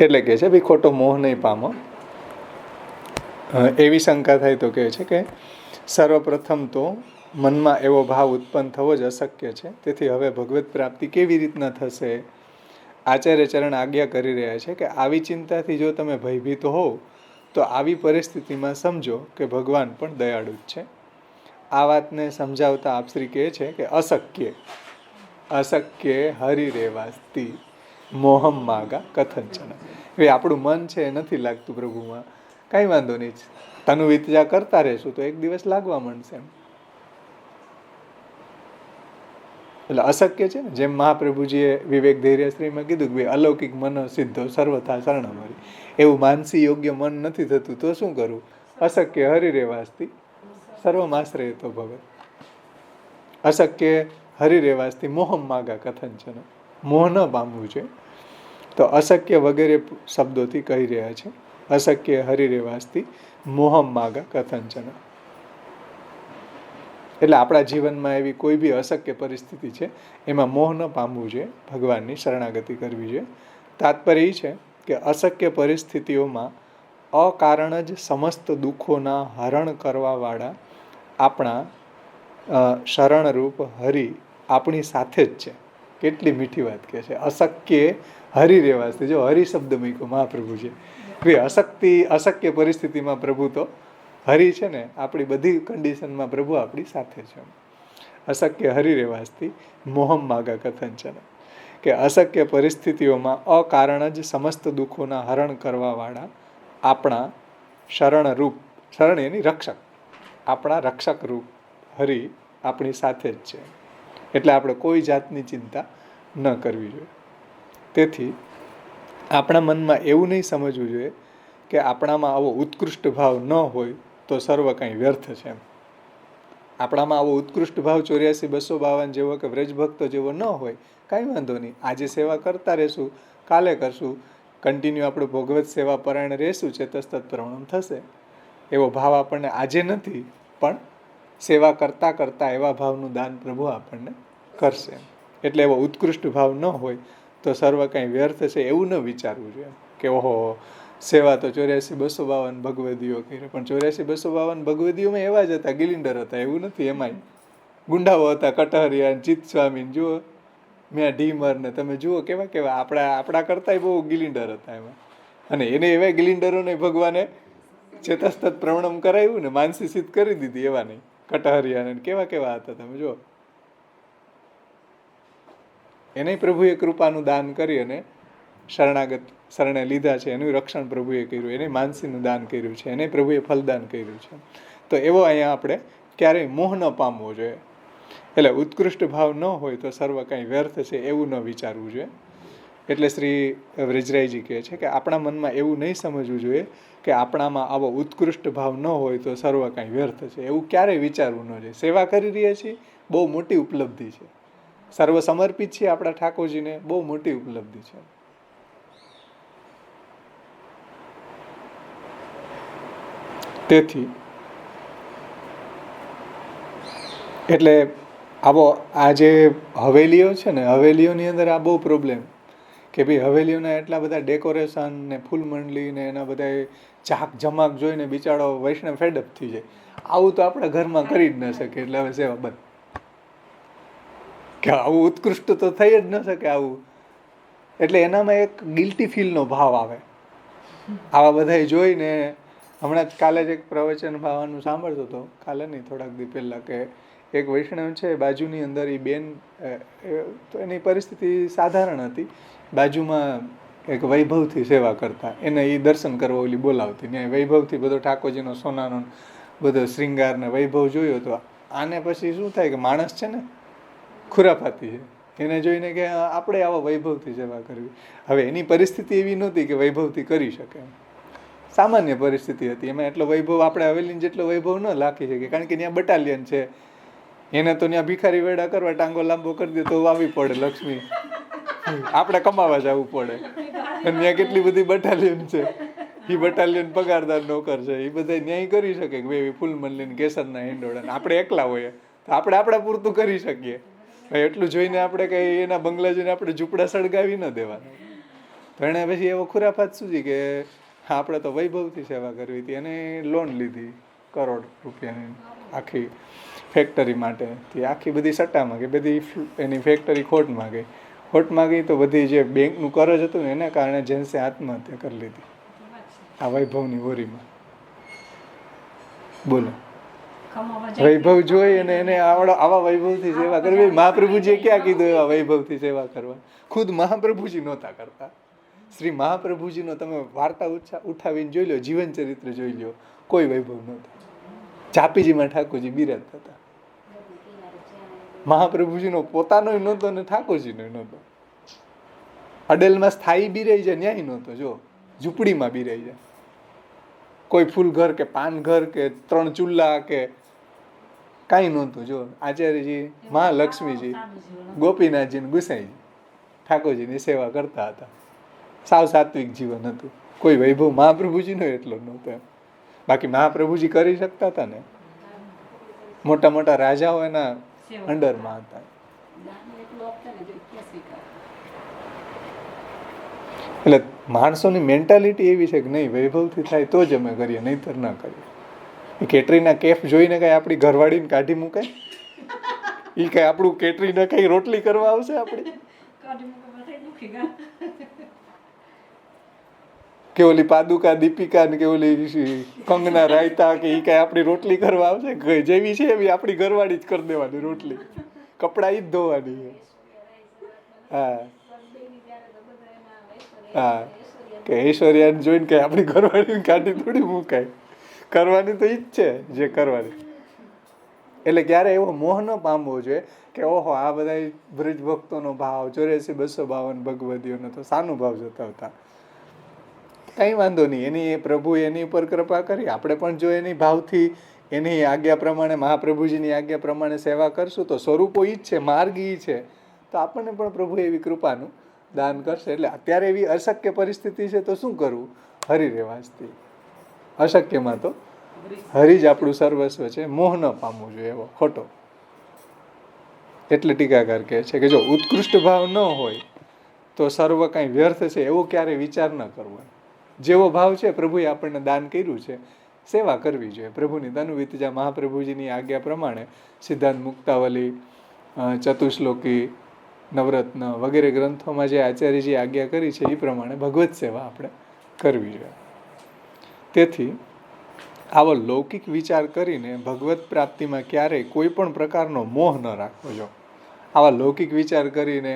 એટલે કે છે ભાઈ ખોટો મોહ નહીં પામો. એવી શંકા થાય તો કહે છે કે સર્વપ્રથમ તો મનમાં એવો ભાવ ઉત્પન્ન થવો જ અશક્ય છે. તેથી હવે ભગવત પ્રાપ્તિ કેવી રીતના થશે? આચાર્ય ચરણ આજ્ઞા કરી રહ્યા છે કે આવી ચિંતાથી જો તમે ભયભીત હોવ તો આવી પરિસ્થિતિમાં સમજો કે ભગવાન પણ દયાળુ જ છે. આ વાતને સમજાવતા આપશ્રી કહે છે કે અશક્ય હરિ રેવાસ્તિ મોહમ માગા કથંચન. હવે આપણું મન છે એ નથી લાગતું પ્રભુમાં, કાંઈ વાંધો નહીં, તનુ વિતજા કરતા રહેશું તો એક દિવસ લાગવા માંડશે એમ. એટલે અશક્ય છે ને. જેમ મહાપ્રભુજીએ વિવેક ધૈર્યશ્રીમાં કીધું કે ભાઈ અલૌકિક મન સિદ્ધો સર્વથા શરણમરી, એવું માનસી યોગ્ય મન નથી થતું તો શું કરવું? અશક્ય હરિ રેવાસ્તિ સર્વમાશ્રય તો ભગત. અશક્ય હરિ રેવાસ્તિ મોહમ માગા કથંચન. મોહ ન પામવું છે. તો અશક્ય વગેરે શબ્દોથી કહી રહ્યા છે. અશક્ય હરિ રેવાસ્તિ મોહમ માગા કથંચન. એટલે આપણા જીવનમાં એવી કોઈ બી અશક્ય પરિસ્થિતિ છે એમાં મોહ ન પામવું જોઈએ, ભગવાનની શરણાગતિ કરવી જોઈએ. તાત્પર્ય એ છે કે અશક્ય પરિસ્થિતિઓમાં અકારણ જ સમસ્ત દુઃખોના હરણ કરવાવાળા આપણા શરણરૂપ હરિ આપણી સાથે જ છે. કેટલી મીઠી વાત કહે છે. અશક્ય હરિ રેવાસ્તિ. જો હરિ શબ્દ મૂક્યો મહાપ્રભુજી. અશક્ય પરિસ્થિતિમાં પ્રભુ તો હરિ છે ને, આપણી બધી કન્ડિશનમાં પ્રભુ આપણી સાથે છે. અશક્ય હરિ રેવાસ્તિ મોહમ માગા કથંચન. કે અશક્ય પરિસ્થિતિઓમાં અકારણ જ સમસ્ત દુઃખોના હરણ કરવાવાળા આપણા શરણરૂપ, શરણ એની રક્ષક, આપણા રક્ષક રૂપ હરિ આપણી સાથે જ છે. એટલે આપણે કોઈ જાતની ચિંતા ન કરવી જોઈએ. તેથી આપણા મનમાં એવું નહીં સમજવું જોઈએ કે આપણામાં આવો ઉત્કૃષ્ટ ભાવ ન હોય તો સર્વ કંઈ વ્યર્થ છે એમ. આપણામાં આવો ઉત્કૃષ્ટ ભાવ 84-252 જેવો કે વ્રજભક્તો જેવો ન હોય, કાંઈ વાંધો નહીં. આજે સેવા કરતા રહેશું, કાલે કરશું, કન્ટિન્યુ આપણે ભગવત સેવા પરાયણ રહેશું, ચેતસ્તત પ્રવણમ થશે. એવો ભાવ આપણને આજે નથી, પણ સેવા કરતાં કરતાં એવા ભાવનું દાન પ્રભુ આપણને કરશે. એટલે એવો ઉત્કૃષ્ટ ભાવ ન હોય તો સર્વ કાંઈ વ્યર્થ છે એવું ન વિચારવું જોઈએ કે ઓહો સેવા તો 84-252 ભગવદીઓ કરી. પણ 84-252 ભગવદીઓમાં એવા જ હતા, ગિલિન્ડર હતા, એવું નથી. એમાંય ગુંડાઓ હતા, કટહરિયા, ચિત્ત સ્વામી, જુઓ મેં ઢીમર ને તમે જુઓ કેવા કેવા આપણા કરતાંય બહુ ગિલિન્ડર હતા એમાં. અને એને એવા ગિલિન્ડરોને ભગવાને ચેતસ્તત પ્રવણમ કરાવ્યું ને, માનસી સિદ્ધ કરી દીધી. એવા નહીં કટહરિયા કેવા કેવા હતા તમે જુઓ. એને પ્રભુએ કૃપાનું દાન કરી અને શરણે લીધા છે, એનું રક્ષણ પ્રભુએ કર્યું, એને માનસીનું દાન કર્યું છે, એને પ્રભુએ ફલદાન કર્યું છે. તો એવો અહીંયા આપણે ક્યારેય મોહ ન પામવો જોઈએ. એટલે ઉત્કૃષ્ટ ભાવ ન હોય તો સર્વ કાંઈ વ્યર્થ છે એવું ન વિચારવું જોઈએ. એટલે શ્રી વ્રજરાયજી કહે છે કે આપણા મનમાં એવું નહીં સમજવું જોઈએ કે આપણામાં આવો ઉત્કૃષ્ટ ભાવ ન હોય તો સર્વ કાંઈ વ્યર્થ છે, એવું ક્યારેય વિચારવું ન જોઈએ. સેવા કરી રહ્યા છીએ, બહુ મોટી ઉપલબ્ધિ છે. સર્વ સમર્પિત છીએ આપણા ઠાકોરજીને, બહુ મોટી ઉપલબ્ધિ છે. તેથી એટલે આવો આ જે હવેલીઓ છે ને, હવેલીઓની અંદર આ બહુ પ્રોબ્લેમ કે ભાઈ હવેલીઓના એટલા બધા ડેકોરેશન ને ફૂલ મંડલી ને એના બધા ઝાક ઝમાક જોઈને બિચારો વૈષ્ણવ ફેડઅપ થઈ જાય. આવું તો આપણે ઘરમાં કરી જ ન શકીએ. એટલે હવે સેવા બંધ, કે આવું ઉત્કૃષ્ટ તો થઈ જ ન શકે આવું. એટલે એનામાં એક ગિલ્ટી ફીલનો ભાવ આવે. આવા બધા જોઈને હમણાં જ કાલે જ એક પ્રવચન ભાવવાનું સાંભળતો હતો, કાલે નહીં થોડાક દી પહેલાં, કે એક વૈષ્ણવ છે બાજુની અંદર, એ બેન તો એની પરિસ્થિતિ સાધારણ હતી, બાજુમાં એક વૈભવથી સેવા કરતા, એને એ દર્શન કરવા ઓલી બોલાવતી, ત્યાં વૈભવથી બધો ઠાકોરજીનો સોનાનો બધો શ્રીંગાર ને વૈભવ જોયો તો આને પછી શું થાય કે માણસ છે ને ખુરાફાતી છે, એને જોઈને કે આપણે આવા વૈભવથી સેવા કરવી. હવે એની પરિસ્થિતિ એવી નહોતી કે વૈભવથી કરી શકે, સામાન્ય પરિસ્થિતિ હતી. એમાં એટલો વૈભવ આપણે હવેલીને જેટલો વૈભવ ન લાખી શકીએ, કારણ કે ત્યાં બટાલિયન છે, એને તો ત્યાં ભિખારી વેડા કરવા ટાંગો લાંબો કરી દે તો આવી પડે લક્ષ્મી, આપણે કમાવા જવું પડે. અને ત્યાં કેટલી બધી બટાલિયન છે, એ બટાલિયન પગારદાર નોકર છે, એ બધા ન્યાય કરી શકે કે ભાઈ ફૂલ મનલીને કેસરના હિંડોળા, આપણે એકલા હોઈએ તો આપણે આપણા પૂરતું કરી શકીએ. એટલું જોઈને આપણે કઈ એના બંગલા જોઈને આપણે ઝૂંપડા સળગાવી ન દેવાના. તો એને પછી એવો ખુરાફાત સૂજી કે આપણે તો વૈભવથી સેવા કરવી હતી. એને લોન લીધી કરોડ રૂપિયાની આખી ફેક્ટરી માટે. આખી બધી સટ્ટામાં ગઈ, બધી એની ફેક્ટરી ખોટમાં ગઈ. ખોટમાં ગઈ તો બધી જે બેંકનું કરજ હતું ને એના કારણે જેન્સે આત્મહત્યા કરી લીધી આ વૈભવની હોરીમાં. બોલો, વૈભવ જોઈ અને એને આવા વૈભવથી સેવા કરવી. મહાપ્રભુજીએ ક્યાં કીધું એવા વૈભવથી સેવા કરવા? ખુદ મહાપ્રભુજી નહોતા કરતા. શ્રી મહાપ્રભુજીનો તમે વાર્તા ઉઠાવીને જોઈ લો, જીવન ચરિત્ર જોઈ લો, કોઈ વૈભવ નહોતા. ચાપીજીમાં ઠાકોરજી બિરાજતા હતા. મહાપ્રભુજીનો પોતાનો નહોતો ને ઠાકોરજીનો નહોતો. અડેલમાં સ્થાયી બિરાઈ જાય ન્યાય નહોતો. જો ઝૂંપડીમાં બિરાઈ જાય, કોઈ ફૂલ ઘર કે પાન ઘર કે 3 ચૂલ્લા કે કાંઈ નહોતું. જો આચાર્યજી, મહાલક્ષ્મીજી, ગોપીનાથજી ને ગુસાઈજી ઠાકોરજીની સેવા કરતા હતા. સાવ સાત્વિક જીવન હતું. કોઈ વૈભવ મહાપ્રભુજીનો એટલો નહોતો. બાકી મહાપ્રભુજી કરી શકતા હતા ને, મોટા મોટા રાજાઓ એના અંડરમાં હતા. એટલે માણસોની મેન્ટાલિટી એવી છે કે નહીં, વૈભવથી થાય તો જ અમે કરીએ, નહીંતર ના કરીએ. એ કેટરીના કેફ જોઈને કઈ આપણી ઘરવાળીને કાઢી મૂકાય? એ કઈ આપણું કેટરીના કઈ રોટલી કરવા આવશે આપણી? કે ઓલી પાદુકા દીપિકા ને કે ઓલી કંગના રાયતા કે એ કઈ આપણી રોટલી કરવા આવશે? જેવી છે એવી આપણી ઘરવાળી જ કરી દેવાની રોટલી, કપડા ઈ જ ધોવાની. હા હા, કે ઐશ્વર્યાને જોઈને કે આપણી ઘરવાળીને કાઢી થોડી મુકાય, કરવાની તો ઈ જ છે જે કરવાની. એટલે ક્યારે એવો મોહ ન પામવો જોઈએ કે ઓહો આ બધા બ્રજ ભક્તોનો ભાવ 84-252 ભગવદીઓનો તો સાનું ભાવ જતાવતા. કંઈ વાંધો નહીં, એની પ્રભુ એની ઉપર કૃપા કરી. આપણે પણ જો એની ભાવથી એની આજ્ઞા પ્રમાણે, મહાપ્રભુજીની આજ્ઞા પ્રમાણે સેવા કરશું તો સ્વરૂપો ઈ જ છે, માર્ગ ઈ છે, તો આપણને પણ પ્રભુ એવી કૃપાનું દાન કરશે. એટલે અત્યારે એવી અશક્ય પરિસ્થિતિ છે તો શું કરવું? હરિ રેવાજથી. અશક્યમાં તો હરિ જ આપણું સર્વસ્વ છે. મોહ ન પામવું જોઈએ એવો ખોટો. એટલે ટીકાકાર કહે છે કે જો ઉત્કૃષ્ટ ભાવ ન હોય તો સર્વ કાંઈ વ્યર્થ છે એવો ક્યારેય વિચાર ન કરવો. જેવો ભાવ છે, પ્રભુએ આપણને દાન કર્યું છે, સેવા કરવી જોઈએ. પ્રભુની તનુવિતજા મહાપ્રભુજીની આજ્ઞા પ્રમાણે સિદ્ધાંત મુક્તાવલી, ચતુશ્લોકી, નવરત્ન વગેરે ગ્રંથોમાં જે આચાર્યજી આજ્ઞા કરી છે એ પ્રમાણે ભગવત સેવા આપણે કરવી જોઈએ. તેથી આવો લૌકિક વિચાર કરીને ભગવત પ્રાપ્તિમાં ક્યારેય કોઈ પણ પ્રકારનો મોહ ન રાખવો જો. આવા લૌકિક વિચાર કરીને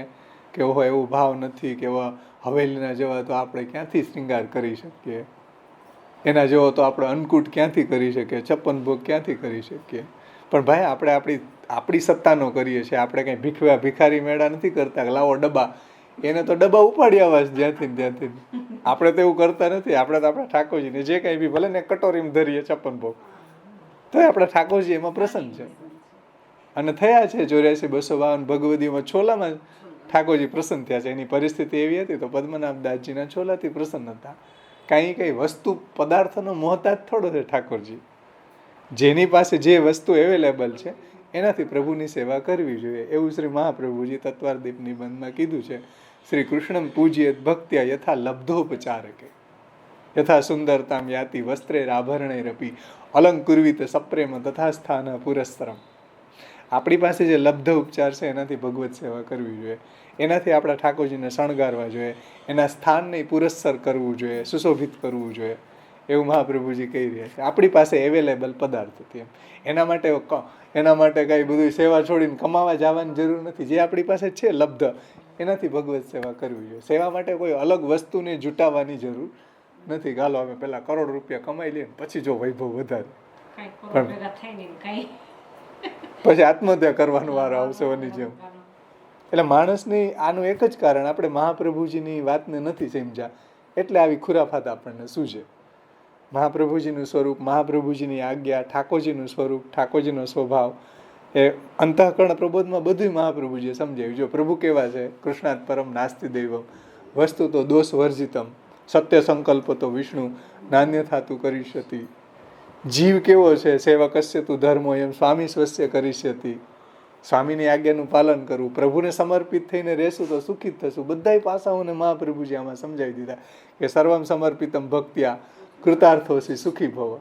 કે ઓહો એવો ભાવ નથી, કે એવા હવેલીના જેવા તો આપણે ક્યાંથી શ્રૃંગાર કરી શકીએ, એના જેવો તો આપણે અન્નકૂટ ક્યાંથી કરી શકીએ, છપ્પન ભોગ ક્યાંથી કરી શકીએ. પણ ભાઈ આપણે આપણી સત્તાનો કરીએ છીએ. આપણે કંઈ ભિખારી મેળા નથી કરતા, લાવો ડબ્બા, એને તો ડબ્બા ઉપાડી આવવા જ્યાંથી ત્યાંથી. આપણે તો એવું કરતા નથી. આપણે તો આપણા ઠાકોરજીને જે કંઈ બી ભલે ને કટોરીમાં ધરીએ છપ્પન ભોગ, તો આપણા ઠાકોરજી એમાં પ્રસન્ન છે. અને થયા છે 84-252 ભગવદીઓમાં છોલામાં ઠાકોરજી પ્રસન્ન થયા છે. એની પરિસ્થિતિ એવી હતી તો પદ્મનાભદાસજીના છોલાથી પ્રસન્ન હતા. કઈ વસ્તુ પદાર્થનો મોહતાજ થોડો છે ઠાકોરજી. જેની પાસે જે વસ્તુ અવેલેબલ છે એનાથી પ્રભુની સેવા કરવી જોઈએ. એવું શ્રી મહાપ્રભુજી તત્વાર્દીપ નિબંધમાં કીધું છે. શ્રી કૃષ્ણમ પૂજ્યેત ભક્ત્યા યથા લબ્ધોપચારકે યથા સુંદરતામ યાતિ વસ્ત્રૈરાભરણૈરપી અલંકુર્વિત સપ્રેમ તથા સ્થાન પુરસ્તરમ. આપણી પાસે જે લબ્ધ ઉપચાર છે એનાથી ભગવત સેવા કરવી જોઈએ. એનાથી આપણા ઠાકોરજીને શણગારવા જોઈએ. એના સ્થાનને પુરસ્સર કરવું જોઈએ, સુશોભિત કરવું જોઈએ. એવું મહાપ્રભુજી કહી રહ્યા છે. આપણી પાસે અવેલેબલ પદાર્થથી એના માટે કાંઈ બધું સેવા છોડીને કમાવા જવાની જરૂર નથી. જે આપણી પાસે છે લબ્ધ, એનાથી ભગવત સેવા કરવી જોઈએ. સેવા માટે કોઈ અલગ વસ્તુને જુટાવવાની જરૂર નથી. ગાલો અમે પહેલા કરોડ રૂપિયા કમાઈ લઈએ પછી જો વૈભવ વધારે, પણ પછી આત્મહત્યા કરવાનો વારો આવશે ઓની જેમ. એટલે માણસની આનું એક જ કારણ, આપણે મહાપ્રભુજીની વાતને નથી સમજ્યા, એટલે આવી ખુરાફાત આપણને શું છે. મહાપ્રભુજીનું સ્વરૂપ, મહાપ્રભુજીની આજ્ઞા, ઠાકોરજીનું સ્વરૂપ, ઠાકોરજીનો સ્વભાવ, એ અંતઃકરણ પ્રબોધમાં બધું મહાપ્રભુજીએ સમજાવ્યું. જો પ્રભુ કેવા છે, કૃષ્ણાત પરમ નાસ્તિ દૈવમ, વસ્તુ તો દોષ વર્જિતમ, સત્ય સંકલ્પ તો વિષ્ણુ, નાન્યથા તું કરીષ્યતિ. જીવ કેવો છે, સેવકસ્ય તું ધર્મો એમ સ્વામી સ્વસ્ય કરીષ્યતિ. સ્વામીની આજ્ઞાનું પાલન કરવું, પ્રભુને સમર્પિત થઈને રહેશું તો સુખી જ થશું. બધા પાસાઓને મહાપ્રભુજી આમાં સમજાવી દીધા કે સર્વમ સમર્પિતમ ભક્ત્યા કૃતાર્થોસી સુખી ભવ.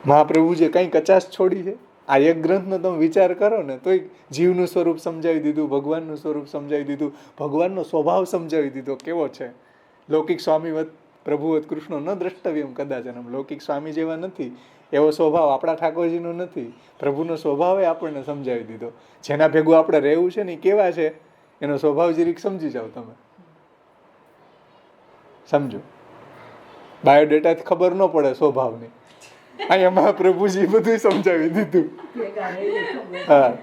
મહાપ્રભુજીએ કંઈ કચાશ છોડી છે? આ એક ગ્રંથનો તમે વિચાર કરો ને તોય જીવનું સ્વરૂપ સમજાવી દીધું, ભગવાનનું સ્વરૂપ સમજાવી દીધું, ભગવાનનો સ્વભાવ સમજાવી દીધો કેવો છે. લૌકિક સ્વામીવત પ્રભુવત કૃષ્ણ ન દ્રષ્ટવ્યમ કદાચ. લૌકિક સ્વામી જેવા નથી, એવો સ્વભાવ આપણા ઠાકોરજીનો નથી. પ્રભુનો સ્વભાવ આપણને સમજાવી દીધો. જેના ભેગું આપણે રહેવું છે ને એ કેવા છે એનો સ્વભાવ જરીક સમજી જાઓ તમે. સમજો, બાયોડેટાથી ખબર ન પડે સ્વભાવની. અહીંયા મહાપ્રભુજી બધું સમજાવી દીધું. હા,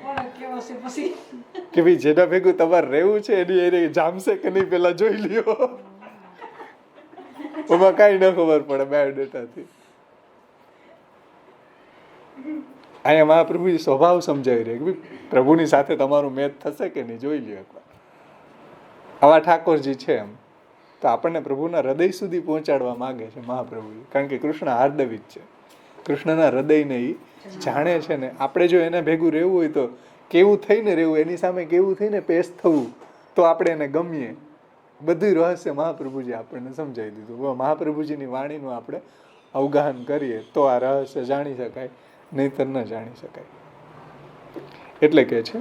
કે ભાઈ જેના ભેગું તમારે રહેવું છે એની જામશે કે નહીં પેલા જોઈ લ્યો. એમાં કઈ ન ખબર પડે બાયોડેટાથી. અહીંયા મહાપ્રભુજી સ્વભાવ સમજાવી રહ્યા કે ભાઈ પ્રભુની સાથે તમારું મેચ થશે કે નહીં જોઈ લ્યો એકવાર. આવા ઠાકોરજી છે એમ તો આપણને પ્રભુના હૃદય સુધી પહોંચાડવા માંગે છે મહાપ્રભુજી. કારણ કે કૃષ્ણ હાર્દવિત છે, કૃષ્ણના હૃદયને એ જાણે છે ને. આપણે જો એને ભેગું રહેવું હોય તો કેવું થઈને રહેવું, એની સામે કેવું થઈને પેશ થવું તો આપણે એને ગમીએ. બધું રહસ્ય મહાપ્રભુજી આપણને સમજાવી દીધું. મહાપ્રભુજીની વાણીનું આપણે અવગાહન કરીએ તો આ રહસ્ય જાણી શકાય, નહીંતર ન જાણી શકાય. એટલે કે છે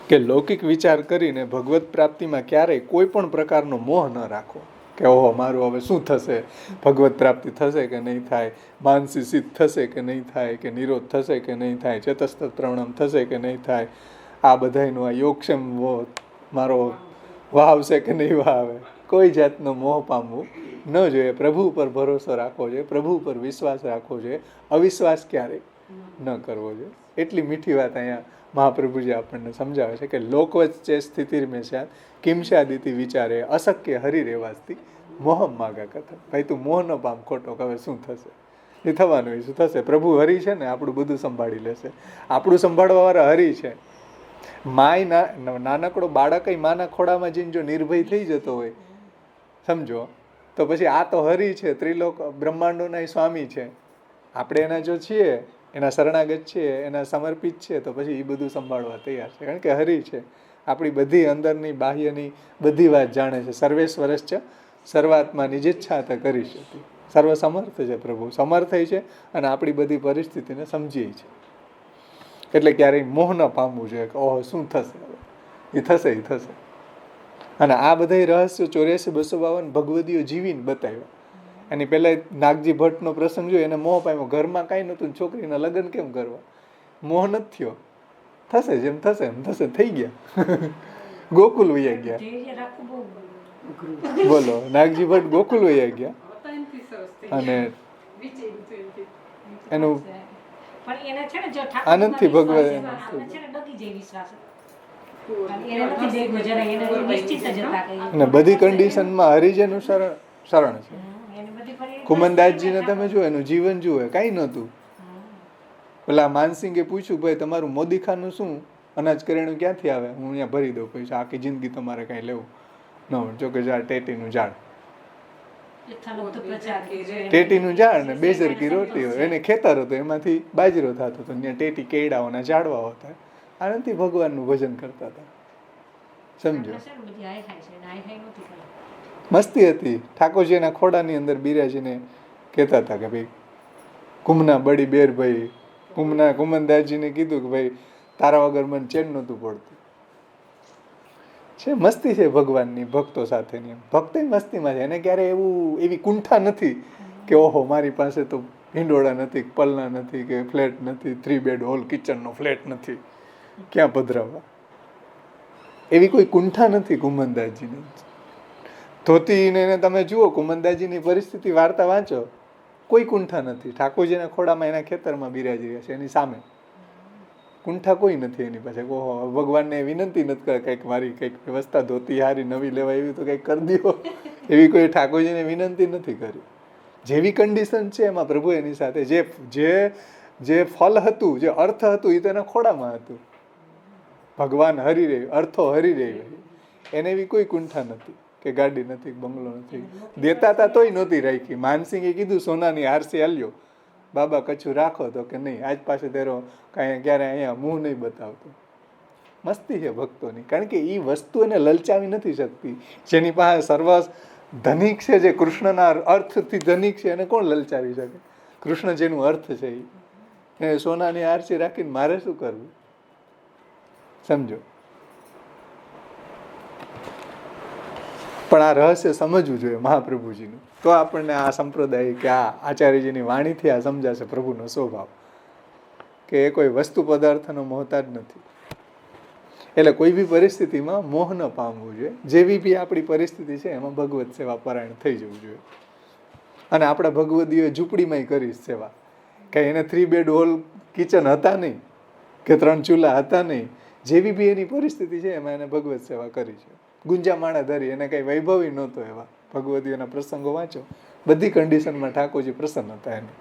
કે લૌકિક વિચાર કરીને ભગવત પ્રાપ્તિમાં ક્યારેય કોઈ પણ પ્રકારનો મોહ ન રાખવો કે ઓહો મારું હવે શું થશે, ભગવત પ્રાપ્તિ થશે કે નહીં થાય, માનસી સિદ્ધ થશે કે નહીં થાય, કે નિરોધ થશે કે નહીં થાય, ચેતસ્તત પ્રવણમ થશે કે નહીં થાય, આ બધાયનું આ યોગક્ષેમ મારો વાવશે કે નહીં વાવે. કોઈ જાતનો મોહ પામવું ન જોઈએ. પ્રભુ ઉપર ભરોસો રાખવો જોઈએ, પ્રભુ ઉપર વિશ્વાસ રાખવો જોઈએ. અવિશ્વાસ ક્યારેય ન કરવો જોઈએ. એટલી મીઠી વાત અહીંયા મહાપ્રભુજી આપણને સમજાવે છે કે લોકવચ્ચે સ્થિતિર્મે સ્યાત કિંશાદિતિ વિચારે અશક્ય હરિ રેવાસ્તી મોહમ માગા કથા. ભાઈ તું મોહ ન પામ ખોટો, હવે શું થશે. એ થવાનું એ શું થશે. પ્રભુ હરી છે ને, આપણું બધું સંભાળી લેશે. આપણું સંભાળવાવાળા હરી છે. માય નાનકડો બાળક માના ખોડામાં જઈને જો નિર્ભય થઈ જતો હોય, સમજો, તો પછી આ તો હરી છે, ત્રિલોક બ્રહ્માંડોના સ્વામી છે. આપણે એના જો છીએ, એના શરણાગત છીએ, એના સમર્પિત છે, તો પછી એ બધું સંભાળવા તૈયાર છે. કારણ કે હરી છે, આપણી બધી અંદરની બાહ્યની બધી વાત જાણે છે. સર્વેશ્વરસ છે, સર્વાત્મા નિજેચ્છા તે કરી શકે. સર્વ સમર્થ છે પ્રભુ, સમર્થ છે અને આપણી બધી પરિસ્થિતિને સમજીએ છે. એટલે ક્યારેય મોહ ન પામવું જોઈએ કે ઓહો શું થશે, એ થશે, એ થશે. અને આ બધા રહસ્યો 84-252 ભગવદીઓ જીવીને બતાવ્યા. એની પહેલા નાગજી ભટ્ટનો પ્રસંગ જોયો, એને મોહ પામ્યો. ઘરમાં કાંઈ નહોતું, છોકરીના લગ્ન કેમ કરવા? મોહ નથી થયો. થશે જેમ થશે એમ થશે, થઈ ગયા. ગોકુલ વૈયા ગયા. બોલો, નાગજી ભટ્ટ ગોકુલ વૈયા ગયા. અને એનું આનંદથી ભગવાન અને બધી કન્ડિશનમાં હરિજનું શરણ છે. કુમનદાસજીને તમે જુઓ, એનું જીવન જુઓ, કાંઈ નહોતું. પેલા માનસિંગે પૂછ્યું, ભાઈ તમારું મોદીખાનું શું અનાજ કરિયાણું ક્યાંથી આવે? હું અહીંયા ભરી દઉં પૈસા, આખી જિંદગી તમારે કાંઈ લેવું ન. જો કે ટેટીનું ઝાડ, ટેટીનું ઝાડ ને 2 ઝરકી રોટી હોય. એને ખેતર હતો, એમાંથી બાજરો થતો હતો. ત્યાં ટેટી કેળાઓના ઝાડવા હતા. આનંદથી ભગવાનનું ભજન કરતા હતા. સમજો, મસ્તી હતી. ઠાકોરજીના ખોડાની અંદર બિરાજીને કહેતા હતા કે ભાઈ કુમના બડી બેર ભાઈ. કુમનદાસજીને કીધું કે ભાઈ તારા વગર મને ચેન નહોતું પડતું. છે મસ્તી છે ભગવાનની ભક્તો સાથેની. ભક્તિ મસ્તીમાં છે. એને ક્યારે એવી કુંઠા નથી કે ઓહો મારી પાસે તો હિંડોળા નથી, પલના નથી, કે ફ્લેટ નથી, 3 બેડ હોલ કિચનનો ફ્લેટ નથી, ક્યાં પધરાવા. એવી કોઈ કુંઠા નથી કુમનદાસજીને. ધોતીને તમે જુઓ, કુમનદાસજીની પરિસ્થિતિ વાર્તા વાંચો, કોઈ કુંઠા નથી. ઠાકોરજીના ખોડામાં એના ખેતરમાં બિરાજી રહ્યા છે, એની સામે કુંઠા કોઈ નથી એની પાસે. ઓહો ભગવાનને વિનંતી નથી કરે કંઈક મારી કંઈક વ્યવસ્થા ધોતી હારી નવી લેવાય એવી તો કંઈક કરી દો, એવી કોઈ ઠાકોરજીને વિનંતી નથી કરી. જેવી કન્ડિશન છે એમાં પ્રભુ એની સાથે જે ફલ હતું, જે અર્થ હતું, એ તો એના ખોડામાં હતું. ભગવાન હરી રહ્યું, અર્થો હરી રહ્યું. એને એવી કોઈ કુંઠા નથી કે ગાડી નથી, બંગલો નથી. દેતા હતા તોય નહોતી રાખી. માનસિંગે કીધું સોનાની આરસી આલ્યો, બાબા કચ્છું રાખો, તો કે નહીં, આજ પાસે તેરો કાંઈ ક્યારે અહીંયા મુંહ નહીં બતાવતો. મસ્તી છે ભક્તોની. કારણ કે એ વસ્તુ એને લલચાવી નથી શકતી. જેની પાસે સર્વ ધનિક છે, જે કૃષ્ણના અર્થથી ધનિક છે, એને કોણ લલચાવી શકે? કૃષ્ણ જેનું અર્થ છે એ સોનાની આરસી રાખીને મારે શું કરવું? સમજો. પણ આ રહસ્ય સમજવું જોઈએ મહાપ્રભુજીનું. તો આપણને આ સંપ્રદાય કે આ આચાર્યજીની વાણીથી આ સમજાશે પ્રભુનો સ્વભાવ, કે એ કોઈ વસ્તુ પદાર્થનો મોહતાજ નથી. એટલે કોઈ બી પરિસ્થિતિમાં મોહ ન પામવું જોઈએ. જેવી બી આપણી પરિસ્થિતિ છે એમાં ભગવત સેવા પરાયણ થઈ જવું જોઈએ. અને આપણા ભગવદીઓએ ઝૂંપડીમાંય કરી સેવા. કે એને 3 બેડ હોલ કિચન હતા નહીં, કે 3 ચૂલા હતા નહીં. જેવી બી એની પરિસ્થિતિ છે એમાં એને ભગવત સેવા કરી છે. ગુંજા માણા ધરી, એને કંઈ વૈભવી નહોતો. એવા ભગવદીઓના પ્રસંગો વાંચો, બધી કન્ડિશનમાં ઠાકોરજી પ્રસન્ન હતા એને.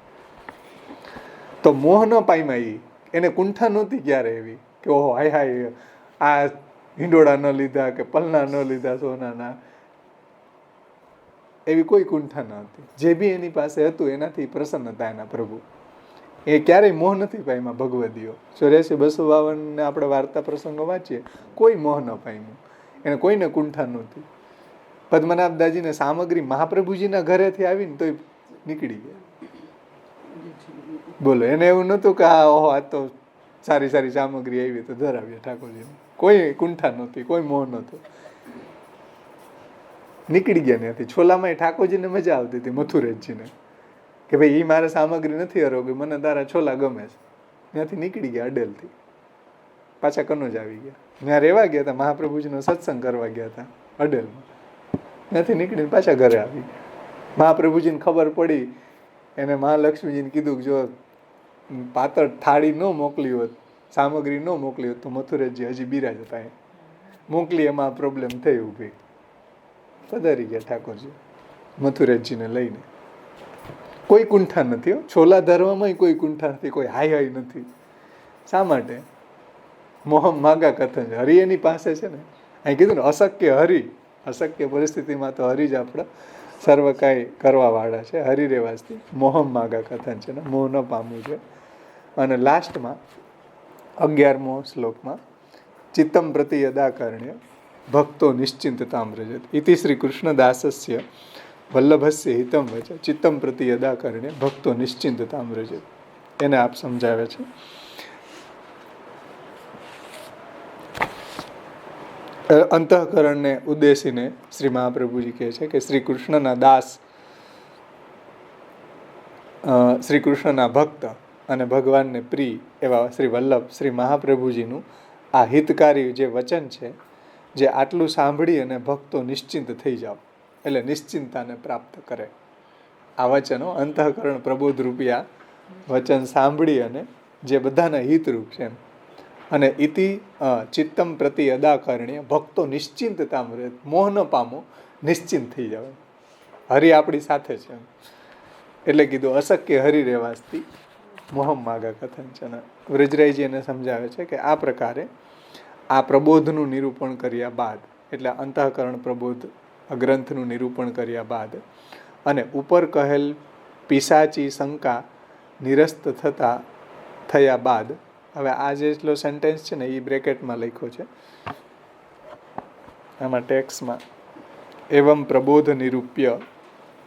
તો મોહ ન પામ્યા. એને કુંઠા નહોતી ક્યારે એવી કે ઓહો હાય હાય આ હિંડોળા ન લીધા કે પલના ન લીધા સોનાના. એવી કોઈ કુંઠા ન હતી. જે બી એની પાસે હતું એનાથી પ્રસન્ન હતા એના પ્રભુ. એ ક્યારેય મોહ નથી પામ્યા ભગવદીઓ. 84-252 આપણે વાર્તા પ્રસંગો વાંચીએ, કોઈ મોહ ન પામ્યું. એને કોઈને કુંઠા નહોતી. પદ્મનાભદાસજીને સામગ્રી મહાપ્રભુજીના ઘરેથી આવીને તોય નીકળી ગયા. બોલો, એને એવું નહોતું કે આ ઓહો આ તો સારી સારી સામગ્રી આવી તો ધરાવીએ ઠાકોરજીને. કોઈ કુંઠા નહોતી, કોઈ મોહ નહોતો. નીકળી ગયા ત્યાંથી. છોલામાં ઠાકોરજીને મજા આવતી હતી, મથુરેશજીને, કે ભાઈ એ મારે સામગ્રી નથી હરોગી, મને તારા છોલા ગમે છે. ત્યાંથી નીકળી ગયા અડેલથી. પાછા કનોજ આવી ગયા. ત્યાં રહેવા ગયા હતા, મહાપ્રભુજીનો સત્સંગ કરવા ગયા હતા અડેલમાં. ત્યાંથી નીકળીને પાછા ઘરે આવી ગયા. મહાપ્રભુજીને ખબર પડી. એને મહાલક્ષ્મીજીને કીધું કે જો પાતળ થાળી ન મોકલી હોત, સામગ્રી ન મોકલી હોત તો મથુરેશજી હજી બિરાજ હતા. મોકલી એમાં પ્રોબ્લેમ થઈ ઊભી. પધારી ગયા ઠાકોરજી મથુરેશજીને લઈને. કોઈ કુંઠા નથી હો. છોલા ધર્મમાં કોઈ કુંઠા નથી, કોઈ હાઈ હાઈ નથી. શા માટે? મોહમ માગા કથન. હરિ એની પાસે છે ને. અહીં કીધું ને અશક્ય હરિ, અશક્ય પરિસ્થિતિમાં તો હરિ જ આપણા સર્વ કાંઈ કરવા વાળા છે. હરિ રેવાસથી મોહમ માગા કથન છે ને, મોહ ન પામવું છે. અને લાસ્ટમાં 11મો શ્લોકમાં ચિત્તમ પ્રતિ યદાકર્ણ્ય ભક્તો નિશ્ચિંતતામ વ્રજત ઇતિ શ્રી કૃષ્ણદાસસ્ય વલ્લભસ્ય હિતમ વચ ચિત્તમ પ્રતિ યદાકર્ણ્ય ભક્તો નિશ્ચિંતતામ વ્રજત. એને આપ સમજાવે છે. અંતઃકરણને ઉદ્દેશીને શ્રી મહાપ્રભુજી કહે છે કે શ્રી કૃષ્ણના દાસ, શ્રી કૃષ્ણના ભક્ત અને ભગવાનને પ્રિય એવા શ્રી વલ્લભ શ્રી મહાપ્રભુજીનું આ હિતકારી જે વચન છે, જે આટલું સાંભળી અને ભક્તો નિશ્ચિંત થઈ જાવ, એટલે નિશ્ચિંતાને પ્રાપ્ત કરે. આ વચનો અંતઃકરણ પ્રબોધ રૂપિયા વચન સાંભળી અને જે બધાના હિતરૂપ છે. અને ઇતિ ચિત્તમ પ્રતિ અદાકરણીય ભક્તો નિશ્ચિંતતા રહે, મોહ ન પામો, નિશ્ચિંત થઈ જાવ. હરિ આપણી સાથે છે એટલે કીધું અશક્ય હરિ રેવાસથી મોહમ માગા કથન છે. વ્રજરાયજી એને સમજાવે છે કે આ પ્રકારે આ પ્રબોધનું નિરૂપણ કર્યા બાદ, એટલે અંતઃકરણ પ્રબોધ ગ્રંથનું નિરૂપણ કર્યા બાદ અને ઉપર કહેલ પિશાચી શંકા નિરસ્ત થયા બાદ, હવે આ જેટલો સેન્ટેન્સ છે ને એ બ્રેકેટમાં લખ્યો છે આમાં ટેક્સમાં, એવમ પ્રબોધ નિરૂપ્ય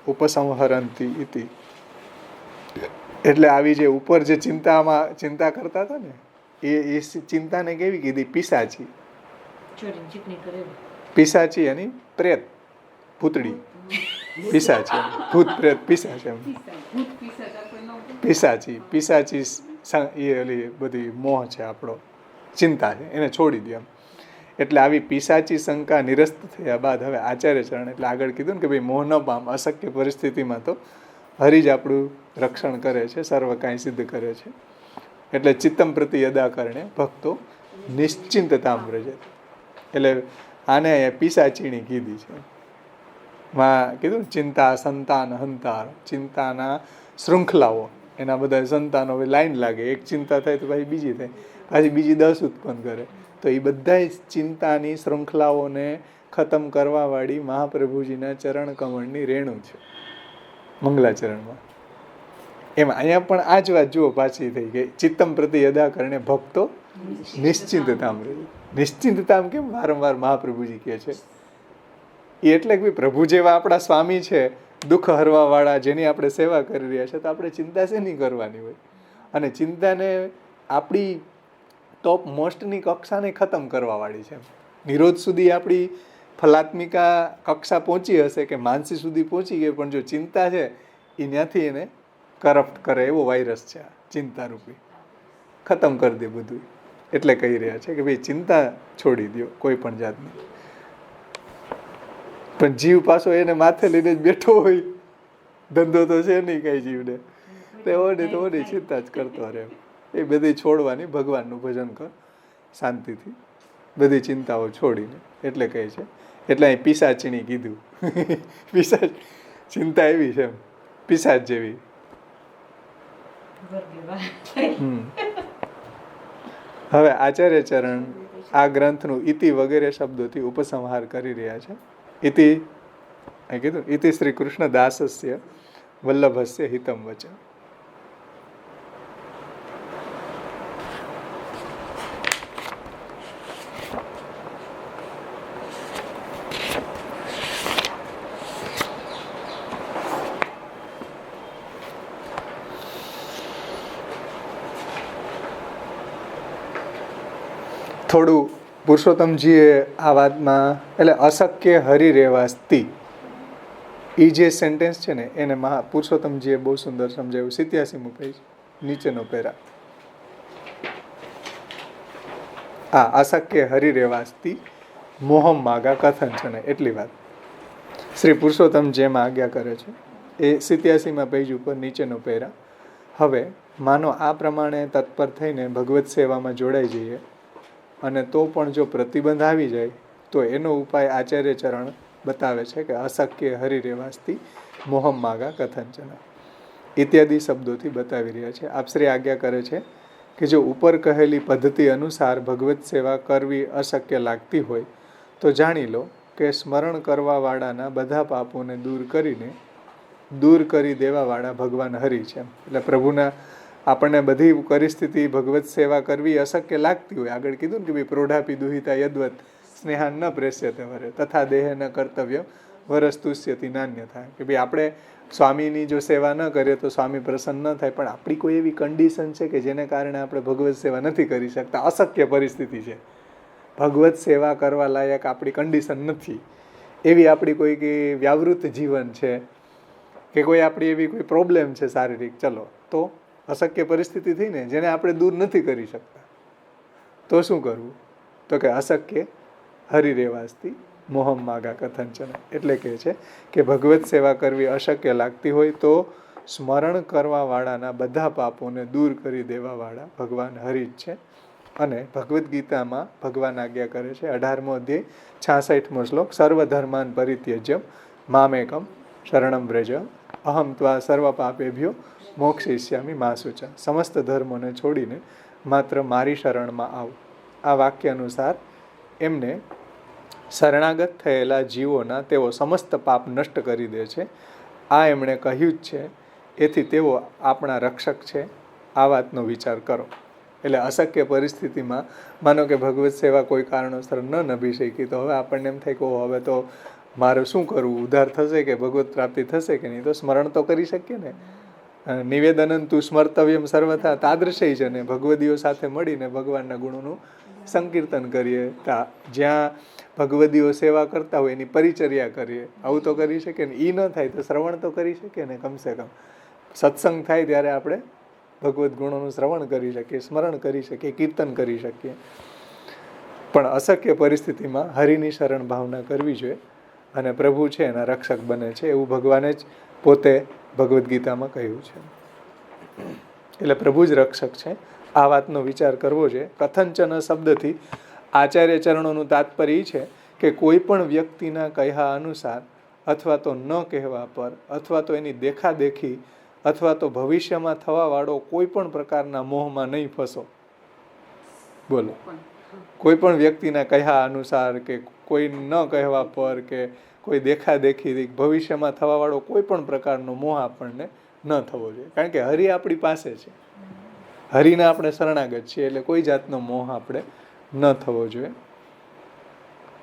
ઉપસંહરંતી ઇતિ. એટલે આવી જે ઉપર જે ચિંતા કરતા હતા ને એ ચિંતાને કેવી કીધી? પિશાચી. પિશાચી એની પ્રેત, ભૂતડી. પિશાચી, ભૂત પ્રેત પિશાચ. પિશાચી એ ઓલી બધી મોહ છે આપણો, ચિંતા છે, એને છોડી દે એમ. એટલે આવી પિશાચી શંકા નિરસ્ત થયા બાદ હવે આચાર્ય ચરણ એટલે આગળ કીધું ને કે ભાઈ મોહ ન પામ, અશક્ય પરિસ્થિતિમાં તો હરિ જ આપણું રક્ષણ કરે છે, સર્વ કાંઈ સિદ્ધ કરે છે. એટલે ચિત્તમ પ્રતિ યદાકરણે ભક્તો નિશ્ચિંતતામ વ્રજે. એટલે આને પિશાચીણી કીધી છે. માં કીધું ચિંતા સંતાન હંતાર, ચિંતાના શૃંખલાઓ, એના બધા સંતાનો હવે લાઈન લાગે, એક ચિંતા થાય તો પાછી બીજી થાય, પાછી બીજી 10 ઉત્પન્ન કરે. તો એ બધા ચિંતાની શૃંખલાઓને ખતમ કરવાવાળી મહાપ્રભુજીના ચરણ કમળની રેણુ છે મંગલાચરણમાં. એમાં અહીંયા પણ આ જ વાત જુઓ પાછી થઈ ગઈ, ચિત્તમ પ્રતિ યદાકરણે ભક્તો નિશ્ચિંતતામ. નિશ્ચિંતતામ કેમ વારંવાર મહાપ્રભુજી કહે છે? એ એટલે કે પ્રભુ જેવા આપણા સ્વામી છે, દુઃખ હરવા વાળા, જેની આપણે સેવા કરી રહ્યા છે, તો આપણે ચિંતા શેની કરવાની હોય? અને ચિંતાને આપણી ટોપ મોસ્ટની કક્ષાને ખતમ કરવા વાળી છે. નિરોધ સુધી આપણી ફલાત્મિકા કક્ષા પહોંચી હશે કે માનસી સુધી પહોંચી ગઈ, પણ જો ચિંતા છે એ ત્યાંથી એને કરપ્ટ કરે એવો વાયરસ છે આ ચિંતારૂપી. ખતમ કરી દે બધું. એટલે કહી રહ્યા છે કે ભાઈ ચિંતા છોડી દો કોઈ પણ જાતની. પણ જીવ પાછો એને માથે લઈને જ બેઠો હોય, ધંધો તો છે નહીં કઈ જીવને, તો ઓની ચિંતા જ કરતો રહે. એ બધી છોડવાની, ભગવાનનું ભજન કર શાંતિથી, બધી ચિંતાઓ છોડીને. એટલે કહે છે, એટલે અહીં પિશાચીણી કીધું. પિશાચ ચિંતા એવી છે, પિશાચ જેવી. હવે આચાર્ય ચરણ આ ગ્રંથનું ઇતિ વગેરે શબ્દોથી ઉપસંહાર કરી રહ્યા છે. ઇતિ કીધું, ઇતિ શ્રી કૃષ્ણ દાસસ્ય વલ્લભસ્ય હિતમ વચન. થોડું પુરુષોત્તમજીએ આ વાતમાં, એટલે અશક્ય હરિ રેવાસ્તી એ જે સેન્ટેન્સ છે ને એને પુરુષોત્તમજીએ બહુ સુંદર સમજાવ્યું. 87મું પેજ નીચેનો પેરા. આ અશક્ય હરિ રેવાસ્તી મોહમ માગા કથન છે ને એટલી વાત શ્રી પુરુષોત્તમ જેમ આજ્ઞા કરે છે એ 87મા પેજ ઉપર નીચેનો પેરા. હવે માનો આ પ્રમાણે તત્પર થઈને ભગવત સેવામાં જોડાઈ જઈએ અને તો પણ જો પ્રતિબંધ આવી જાય તો એનો ઉપાય આચાર્ય ચરણ બતાવે છે કે અશક્ય હરિ રેવાસ્તી મોહમ માગા કથંચન. ઇત્યાદિ શબ્દોથી બતાવી રહ્યા છે. આપશ્રી આજ્ઞા કરે છે કે જો ઉપર કહેલી પદ્ધતિ અનુસાર ભગવત સેવા કરવી અશક્ય લાગતી હોય તો જાણી લો કે સ્મરણ કરવાવાળાના બધા પાપોને દૂર કરી દેવાવાળા ભગવાન હરિ છે. એટલે પ્રભુના આપણને બધી પરિસ્થિતિ ભગવત સેવા કરવી અશક્ય લાગતી હોય, આગળ કીધું ને કે ભાઈ પ્રોઢાપી દુહિતા યદવત સ્નેહાન ન પ્રેસ્યતે વરે તથા દેહ ન કર્તવ્ય વરસ્તુષ્યતિ નાન્ય થાય, કે ભાઈ આપણે સ્વામીની જો સેવા ન કરીએ તો સ્વામી પ્રસન્ન ન થાય, પણ આપણી કોઈ એવી કન્ડિશન છે કે જેને કારણે આપણે ભગવત સેવા નથી કરી શકતા, અશક્ય પરિસ્થિતિ છે, ભગવત સેવા કરવા લાયક આપણી કન્ડિશન નથી, એવી આપણી કોઈ વ્યાવૃત જીવન છે કે કોઈ આપણી એવી કોઈ પ્રોબ્લેમ છે શારીરિક, ચલો તો અશક્ય પરિસ્થિતિ થઈને જેને આપણે દૂર નથી કરી શકતા, તો શું કરવું? તો કે અશક્ય હરિરેવાસ્તી મોહમ માગા કથંચન. એટલે કહે છે કે ભગવત સેવા કરવી અશક્ય લાગતી હોય તો સ્મરણ કરવાવાળાના બધા પાપોને દૂર કરી દેવાવાળા ભગવાન હરિ જ છે. અને ભગવદ્ ગીતામાં ભગવાન આજ્ઞા કરે છે 18મો અધ્યાય 66મો શ્લોક, સર્વધર્માન પરિત્યજ્ય મામેકમ શરણમ વ્રજ અહમ ત્વા સર્વ પાપેભ્યો મોક્ષિષ્યામિ મા શુચ. સમસ્ત ધર્મોને છોડીને માત્ર મારી શરણમાં આવ. આ વાક્ય અનુસાર એમને શરણાગત થયેલા જીવોના તેઓ સમસ્ત પાપ નષ્ટ કરી દે છે. આ એમણે કહ્યું જ છે, એથી તેઓ આપણા રક્ષક છે, આ વાતનો વિચાર કરો. એટલે અશક્ય પરિસ્થિતિમાં માનો કે ભગવત સેવા કોઈ કારણોસર ન નભી શકી તો હવે આપણને એમ થાય કે હવે તો મારે શું કરવું, ઉદ્ધાર થશે કે ભગવત પ્રાપ્તિ થશે કે નહીં, તો સ્મરણ તો કરી શકીએ ને. નિવેદનંતુ સ્મર્તવ્યમ સર્વથા તાદૃશય છે ને, ભગવદીઓ સાથે મળીને ભગવાનના ગુણોનું સંકીર્તન કરીએ, જ્યાં ભગવદીઓ સેવા કરતા હોય એની પરિચર્યા કરીએ, આવું તો કરી શકીએ ને. એ ન થાય તો શ્રવણ તો કરી શકીએ ને, કમસે કમ સત્સંગ થાય ત્યારે આપણે ભગવદ્ ગુણોનું શ્રવણ કરી શકીએ, સ્મરણ કરી શકીએ, કીર્તન કરી શકીએ. પણ અશક્ય પરિસ્થિતિમાં હરિની શરણ ભાવના કરવી જોઈએ અને પ્રભુ છે એના રક્ષક બને છે, એવું ભગવાને જ પોતે ભગવદ્ ગીતામાં કહ્યું છે. એટલે પ્રભુ જ રક્ષક છે, આ વાતનો વિચાર કરવો જોઈએ. કથંચન શબ્દથી આચાર્ય ચરણોનું તાત્પર્ય છે કે કોઈ પણ વ્યક્તિના કહ્યા અનુસાર અથવા તો ન કહેવા પર અથવા તો એની દેખાદેખી અથવા તો ભવિષ્યમાં થવાવાળો કોઈ પણ પ્રકારના મોહમાં નહીં ફસો. બોલો, કોઈ પણ વ્યક્તિના કહ્યા અનુસાર કે કોઈ ન કહેવા પર કે કોઈ દેખાદેખી ભવિષ્યમાં થવાવાળો કોઈ પણ પ્રકારનો મોહ આપણને ન થવો જોઈએ. કારણ કે હરિ આપણી પાસે છે, હરિને આપણે શરણાગત છીએ, એટલે કોઈ જાતનો મોહ આપણે ન થવો જોઈએ.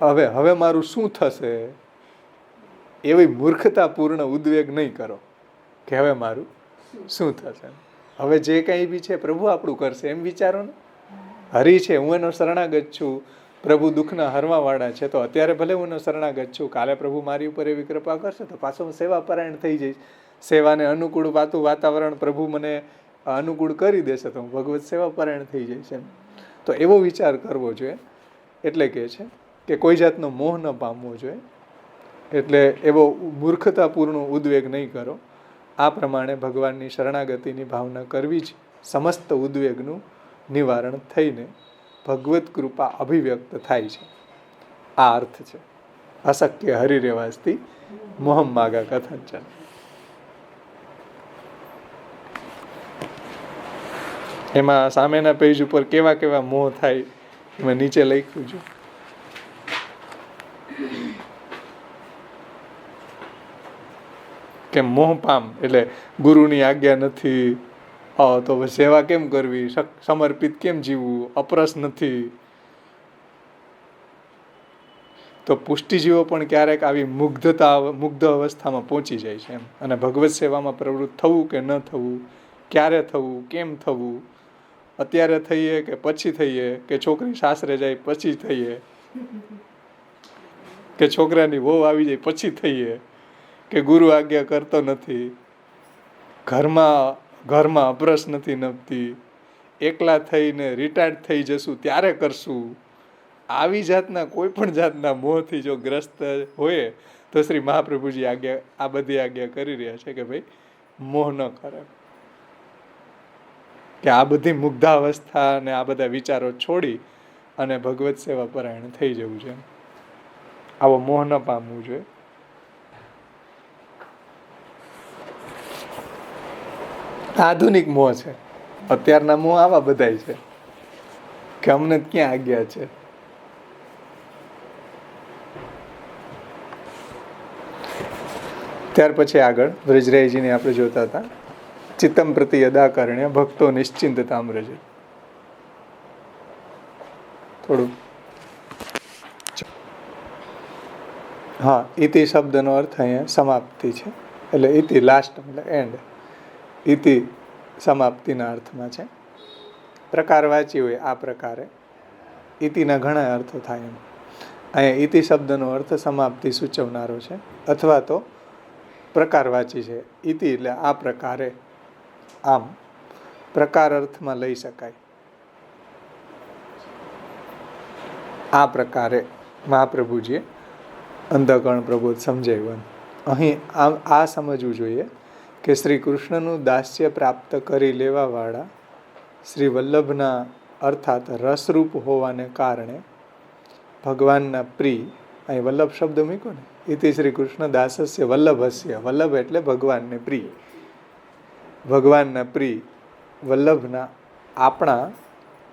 હવે મારું શું થશે એવી મૂર્ખતાપૂર્ણ ઉદ્વેગ નહીં કરો કે હવે મારું શું થશે. હવે જે કંઈ બી છે પ્રભુ આપણું કરશે એમ વિચારો ને. હરિ છે, હું એનો શરણાગત છું, પ્રભુ દુઃખના હરવાવાળા છે, તો અત્યારે ભલે હું એનો શરણાગત છું, કાલે પ્રભુ મારી ઉપર એવી કૃપા કરશે તો પાછો હું સેવાપરાયણ થઈ જઈશ, સેવાને અનુકૂળ વાતાવરણ પ્રભુ મને અનુકૂળ કરી દેશે તો હું ભગવત સેવાપરાયણ થઈ જઈશ એમ. તો એવો વિચાર કરવો જોઈએ. એટલે કહે છે કે કોઈ જાતનો મોહ ન પામવો જોઈએ, એટલે એવો મૂર્ખતાપૂર્ણ ઉદ્વેગ નહીં કરો. આ પ્રમાણે ભગવાનની શરણાગતિની ભાવના કરવી જ સમસ્ત ઉદ્વેગનું નિવારણ થઈને ભગવત કૃપા અભિવ્યક્ત થાય છે. આ અર્થ છે અશક્ય હરિરેવાસ્તી મોહમ માગા કથંચન. એમાં સામેના પેજ ઉપર કેવા કેવા મોહ થાય એમાં નીચે લખ્યું છે. કે મોહ પામ એટલે ગુરુની આજ્ઞા નથી તો સેવા કેમ કરવી, સમર્પિત કેમ જીવવું, અપરસ નથી. તો પુષ્ટિજીવો પણ ક્યારેક આવી મુગ્ધ અવસ્થામાં પહોંચી જાય છે એમ. અને ભગવત સેવામાં પ્રવૃત્ત થવું કે ન થવું, ક્યારે થવું, કેમ થવું, અત્યારે થઈએ કે પછી થઈએ, કે છોકરી સાસરે જાય પછી થઈએ, કે છોકરાની વહુ આવી જાય પછી થઈએ, કે ગુરુ આજ્ઞા કરતો નથી, ઘરમાં અપરસ નથી નમતી, એકલા થઈને રિટાયર્ડ થઈ જશું ત્યારે કરશું. આવી જાતના કોઈ પણ જાતના મોહથી જો ગ્રસ્ત હોય તો શ્રી મહાપ્રભુજી આ બધી આજ્ઞા કરી રહ્યા છે કે ભાઈ મોહ ન કરે, કે આ બધી મુગ્ધાવસ્થા અને આ બધા વિચારો છોડી અને ભગવત સેવા પરાયણ થઈ જવું છે. આવો મોહ ન પામવું જોઈએ. આધુનિક મોહ છે. અત્યારના મોહ આવા બધાય છે કે અમને ક્યાં આજ્ઞા છે. ત્યાર પછી આગળ વ્રજરાયજીને આપણે જોતા હતા. ચિત્તમ પ્રતિ યદાકરણ્ય ભક્તો નિશ્ચિંતતામ વ્રજ. થોડું હા, ઇતિ શબ્દનો અર્થ અહીંયા સમાપ્તિ છે. એટલે ઇતિ લાસ્ટ, એટલે એન્ડ. ઇતિ સમાપ્તિના અર્થમાં છે. પ્રકાર વાંચી હોય આ પ્રકારે ઇતિના ઘણા અર્થો થાય એમ. અહીંયા ઇતિ શબ્દનો અર્થ સમાપ્તિ સૂચવનારો છે, અથવા તો પ્રકાર વાંચી છે. ઇતિ એટલે આ પ્રકારે, આમ પ્રકાર અર્થમાં લઈ શકાય. આ પ્રકારે મહાપ્રભુજીએ અંધકરણ પ્રબોધ સમજાવ્યું. અહીં આ સમજવું જોઈએ કે શ્રી કૃષ્ણનું દાસ્ય પ્રાપ્ત કરી લેવાવાળા શ્રી વલ્લભના અર્થાત રસરૂપ હોવાને કારણે ભગવાનના પ્રિય, અહીં વલ્લભ શબ્દ મૂક્યો ને, ઇતિ શ્રી કૃષ્ણ દાસસ્ય વલ્લભસ્ય. વલ્લભ એટલે ભગવાનને પ્રિય. ભગવાનના પ્રિય વલ્લભના આપણા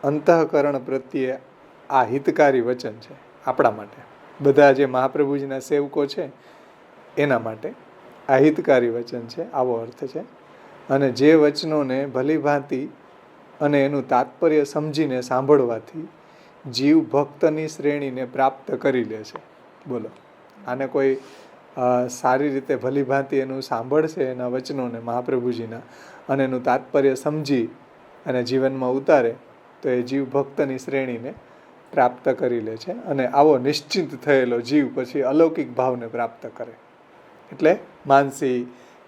અંતઃકરણ પ્રત્યે આ હિતકારી વચન છે. આપણા માટે, બધા જે મહાપ્રભુજીના સેવકો છે એના માટે આ હિતકારી વચન છે, આવો અર્થ છે. અને જે વચનોને ભલીભાંતિ અને એનું તાત્પર્ય સમજીને સાંભળવાથી જીવ ભક્તની શ્રેણીને પ્રાપ્ત કરી લે છે. બોલો, આને કોઈ સારી રીતે ભલીભાંતિ એનું સાંભળશે એના વચનોને મહાપ્રભુજીના, અને એનું તાત્પર્ય સમજી અને જીવનમાં ઉતારે તો એ જીવ ભક્તની શ્રેણીને પ્રાપ્ત કરી લે છે. અને આવો નિશ્ચિંત થયેલો જીવ પછી અલૌકિક ભાવને પ્રાપ્ત કરે. એટલે માનસી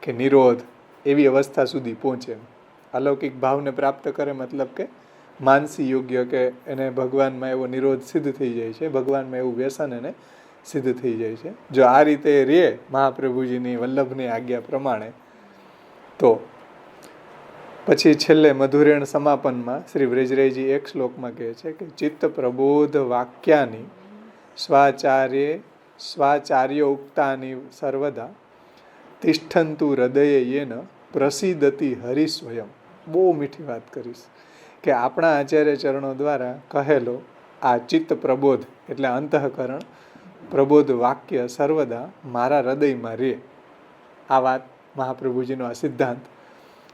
કે નિરોધ એવી અવસ્થા સુધી પહોંચે. અલૌકિક ભાવને પ્રાપ્ત કરે મતલબ કે માનસી યોગ્ય, કે એને ભગવાનમાં એવો નિરોધ સિદ્ધ થઈ જાય છે, ભગવાનમાં એવું વ્યસન એને સિદ્ધ થઈ જાય છે. જો આ રીતે રહે મહાપ્રભુજીની વલ્લભની આજ્ઞા પ્રમાણે, તો પછી છેલ્લે મધુરેણ સમાપનમાં શ્રી વ્રજરાયજી એક શ્લોકમાં કહે છે કે ચિત્ત પ્રબોધ વાક્યાની સ્વાચાર્ય ઉક્તાની સર્વદા તિષ્ઠંતુ હૃદયે યેન પ્રસિદ્ધતિ હરિ સ્વયં. બહુ મીઠી વાત કરીશ કે આપણા આચાર્ય ચરણો દ્વારા કહેલો આ ચિત્ત પ્રબોધ એટલે અંતઃકરણ પ્રબોધ વાક્ય સર્વદા મારા હૃદયમાં રહે. આ વાત મહાપ્રભુજીનો આ સિદ્ધાંત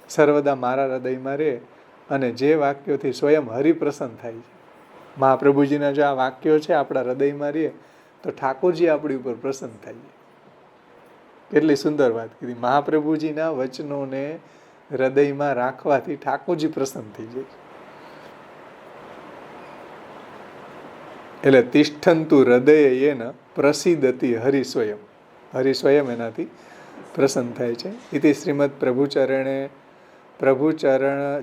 સર્વદા મારા હૃદયમાં રહે, અને જે વાક્યોથી સ્વયં હરિપ્રસન્ન થાય છે. મહાપ્રભુજીના જો આ વાક્યો છે આપણા હૃદયમાં રહે તો ઠાકોરજી આપણી ઉપર પ્રસન્ન થાય છે. કેટલી સુંદર વાત કીધી. મહાપ્રભુજીના વચનોને હૃદયમાં રાખવાથી ઠાકોરજી પ્રસન્ન થઈ જાય. એટલે તિષ્ઠંતુ હૃદયે યેન પ્રસિદ્ધતિ હરિ સ્વયં. હરિ સ્વયં એનાથી પ્રસન્ન થાય છે. ઇતિ શ્રીમદ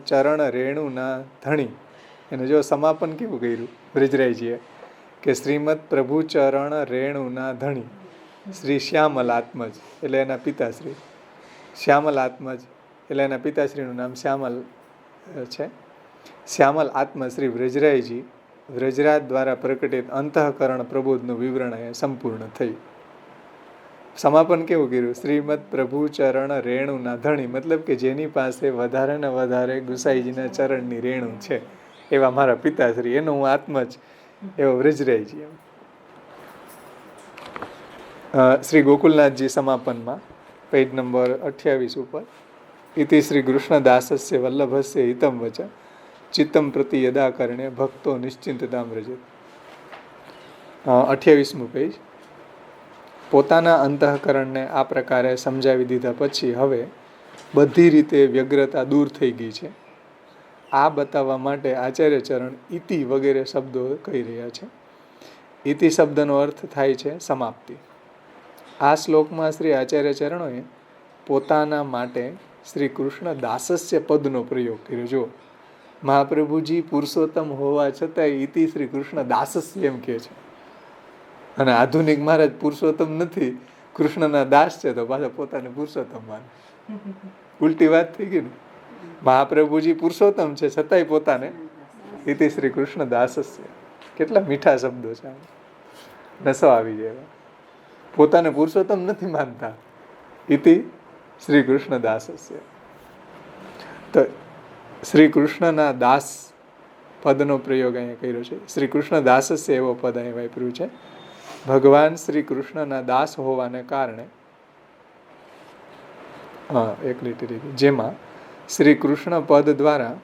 ચરણ રેણુના ધણી. એને જો સમાપન કેવું કર્યું વ્રજરાયજીએ કે શ્રીમદ પ્રભુ ચરણ રેણુના ધણી શ્રી શ્યામલ આત્મજ, એટલે એના પિતાશ્રી. શ્યામલ આત્મજ એટલે એના પિતાશ્રીનું નામ શ્યામલ છે. શ્યામલ આત્મા શ્રી વ્રજરાયજી વ્રજરાજ દ્વારા પ્રકટિત અંતઃકરણ પ્રબોધનું વિવરણ એ સંપૂર્ણ થયું. સમાપન કેવું કર્યું? શ્રીમદ પ્રભુ ચરણ રેણુના ધણી, મતલબ કે જેની પાસે વધારે ને વધારે ગુસાઈજીના ચરણની રેણુ છે એવા મારા પિતાશ્રી, એનો હું આત્મજ એવો વ્રજરાયજી. શ્રી ગોકુલનાથજી સમાપનમાં પેજ નંબર 28 ઉપર ઇતિ શ્રી કૃષ્ણદાસસ્ય વલ્લભસ્ય હિતમ વચ ચિત્તમ પ્રતિ યદાકરણે ભક્તો નિશ્ચિંતતામ વ્રજેત. 28મું પેજ. પોતાના અંતઃકરણને આ પ્રકારે સમજાવી દીધા પછી હવે બધી રીતે વ્યગ્રતા દૂર થઈ ગઈ છે. આ બતાવવા માટે આચાર્ય ચરણ ઇતિ વગેરે શબ્દો કહી રહ્યા છે. ઇતિ શબ્દનો અર્થ થાય છે સમાપ્તિ. આ શ્લોકમાં શ્રી આચાર્ય ચરણોએ પોતાના માટે શ્રી કૃષ્ણ દાસસ્ય પદનો પ્રયોગ કર્યો. જો મહાપ્રભુજી પુરુષોત્તમ હોવા છતાંય ઇતિ શ્રી કૃષ્ણ દાસસ્ય એમ કહે છે, અને આધુનિક મહારાજ પુરુષોત્તમ નથી, કૃષ્ણના દાસ છે, તો પાછા પોતાને પુરુષોત્તમ માને. ઉલટી વાત થઈ ગઈ ને. મહાપ્રભુજી પુરુષોત્તમ છે છતાંય પોતાને ઇતિ શ્રી કૃષ્ણ દાસસ્ય. કેટલા મીઠા શબ્દો છે, નસો આવી જાય. પોતાને પુરુષોત્તમ નથી માનતા, ઇતિ શ્રી કૃષ્ણ દાસસ્ય. તો શ્રી કૃષ્ણના દાસ પદનો પ્રયોગ અહીંયા કર્યો છે. શ્રી કૃષ્ણ દાસસ્ય એવો પદ અહીં વાપર્યું છે. ભગવાન શ્રી કૃષ્ણના દાસ હોવાને કારણે એક લીટી જેમાં શ્રી કૃષ્ણ પદ દ્વારા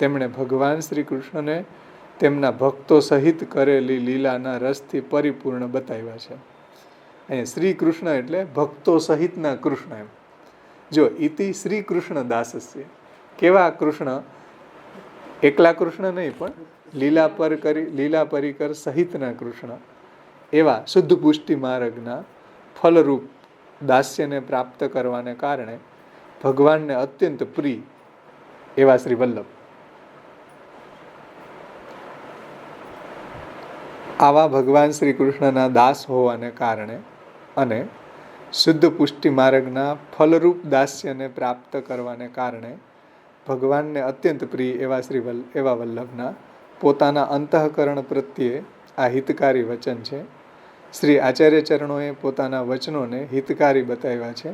તેમણે ભગવાન શ્રી કૃષ્ણને તેમના ભક્તો સહિત કરેલી લીલાના રસથી પરિપૂર્ણ બતાવ્યા છે. અહીંયા શ્રી કૃષ્ણ એટલે ભક્તો સહિતના કૃષ્ણ એમ. જો ઇતિ શ્રી કૃષ્ણ દાસસ્ય, કેવા કૃષ્ણ? એકલા કૃષ્ણ નહીં, પણ લીલા પરિકર સહિતના કૃષ્ણ એવા શુદ્ધ પુષ્ટિ માર્ગના ફલરૂપ દાસ્યને પ્રાપ્ત કરવાને કારણે ભગવાનને અત્યંત પ્રિય એવા શ્રી વલ્લભ. આવા ભગવાન શ્રી કૃષ્ણના દાસ હોવાને કારણે અને શુદ્ધ પુષ્ટિ માર્ગના ફલરૂપ દાસ્યને પ્રાપ્ત કરવાને કારણે ભગવાનને અત્યંત પ્રિય એવા વલ્લભના પોતાના અંતઃકરણ પ્રત્યે આ હિતકારી વચન છે. શ્રી આચાર્ય ચરણોએ પોતાના વચનોને હિતકારી બતાવ્યા છે,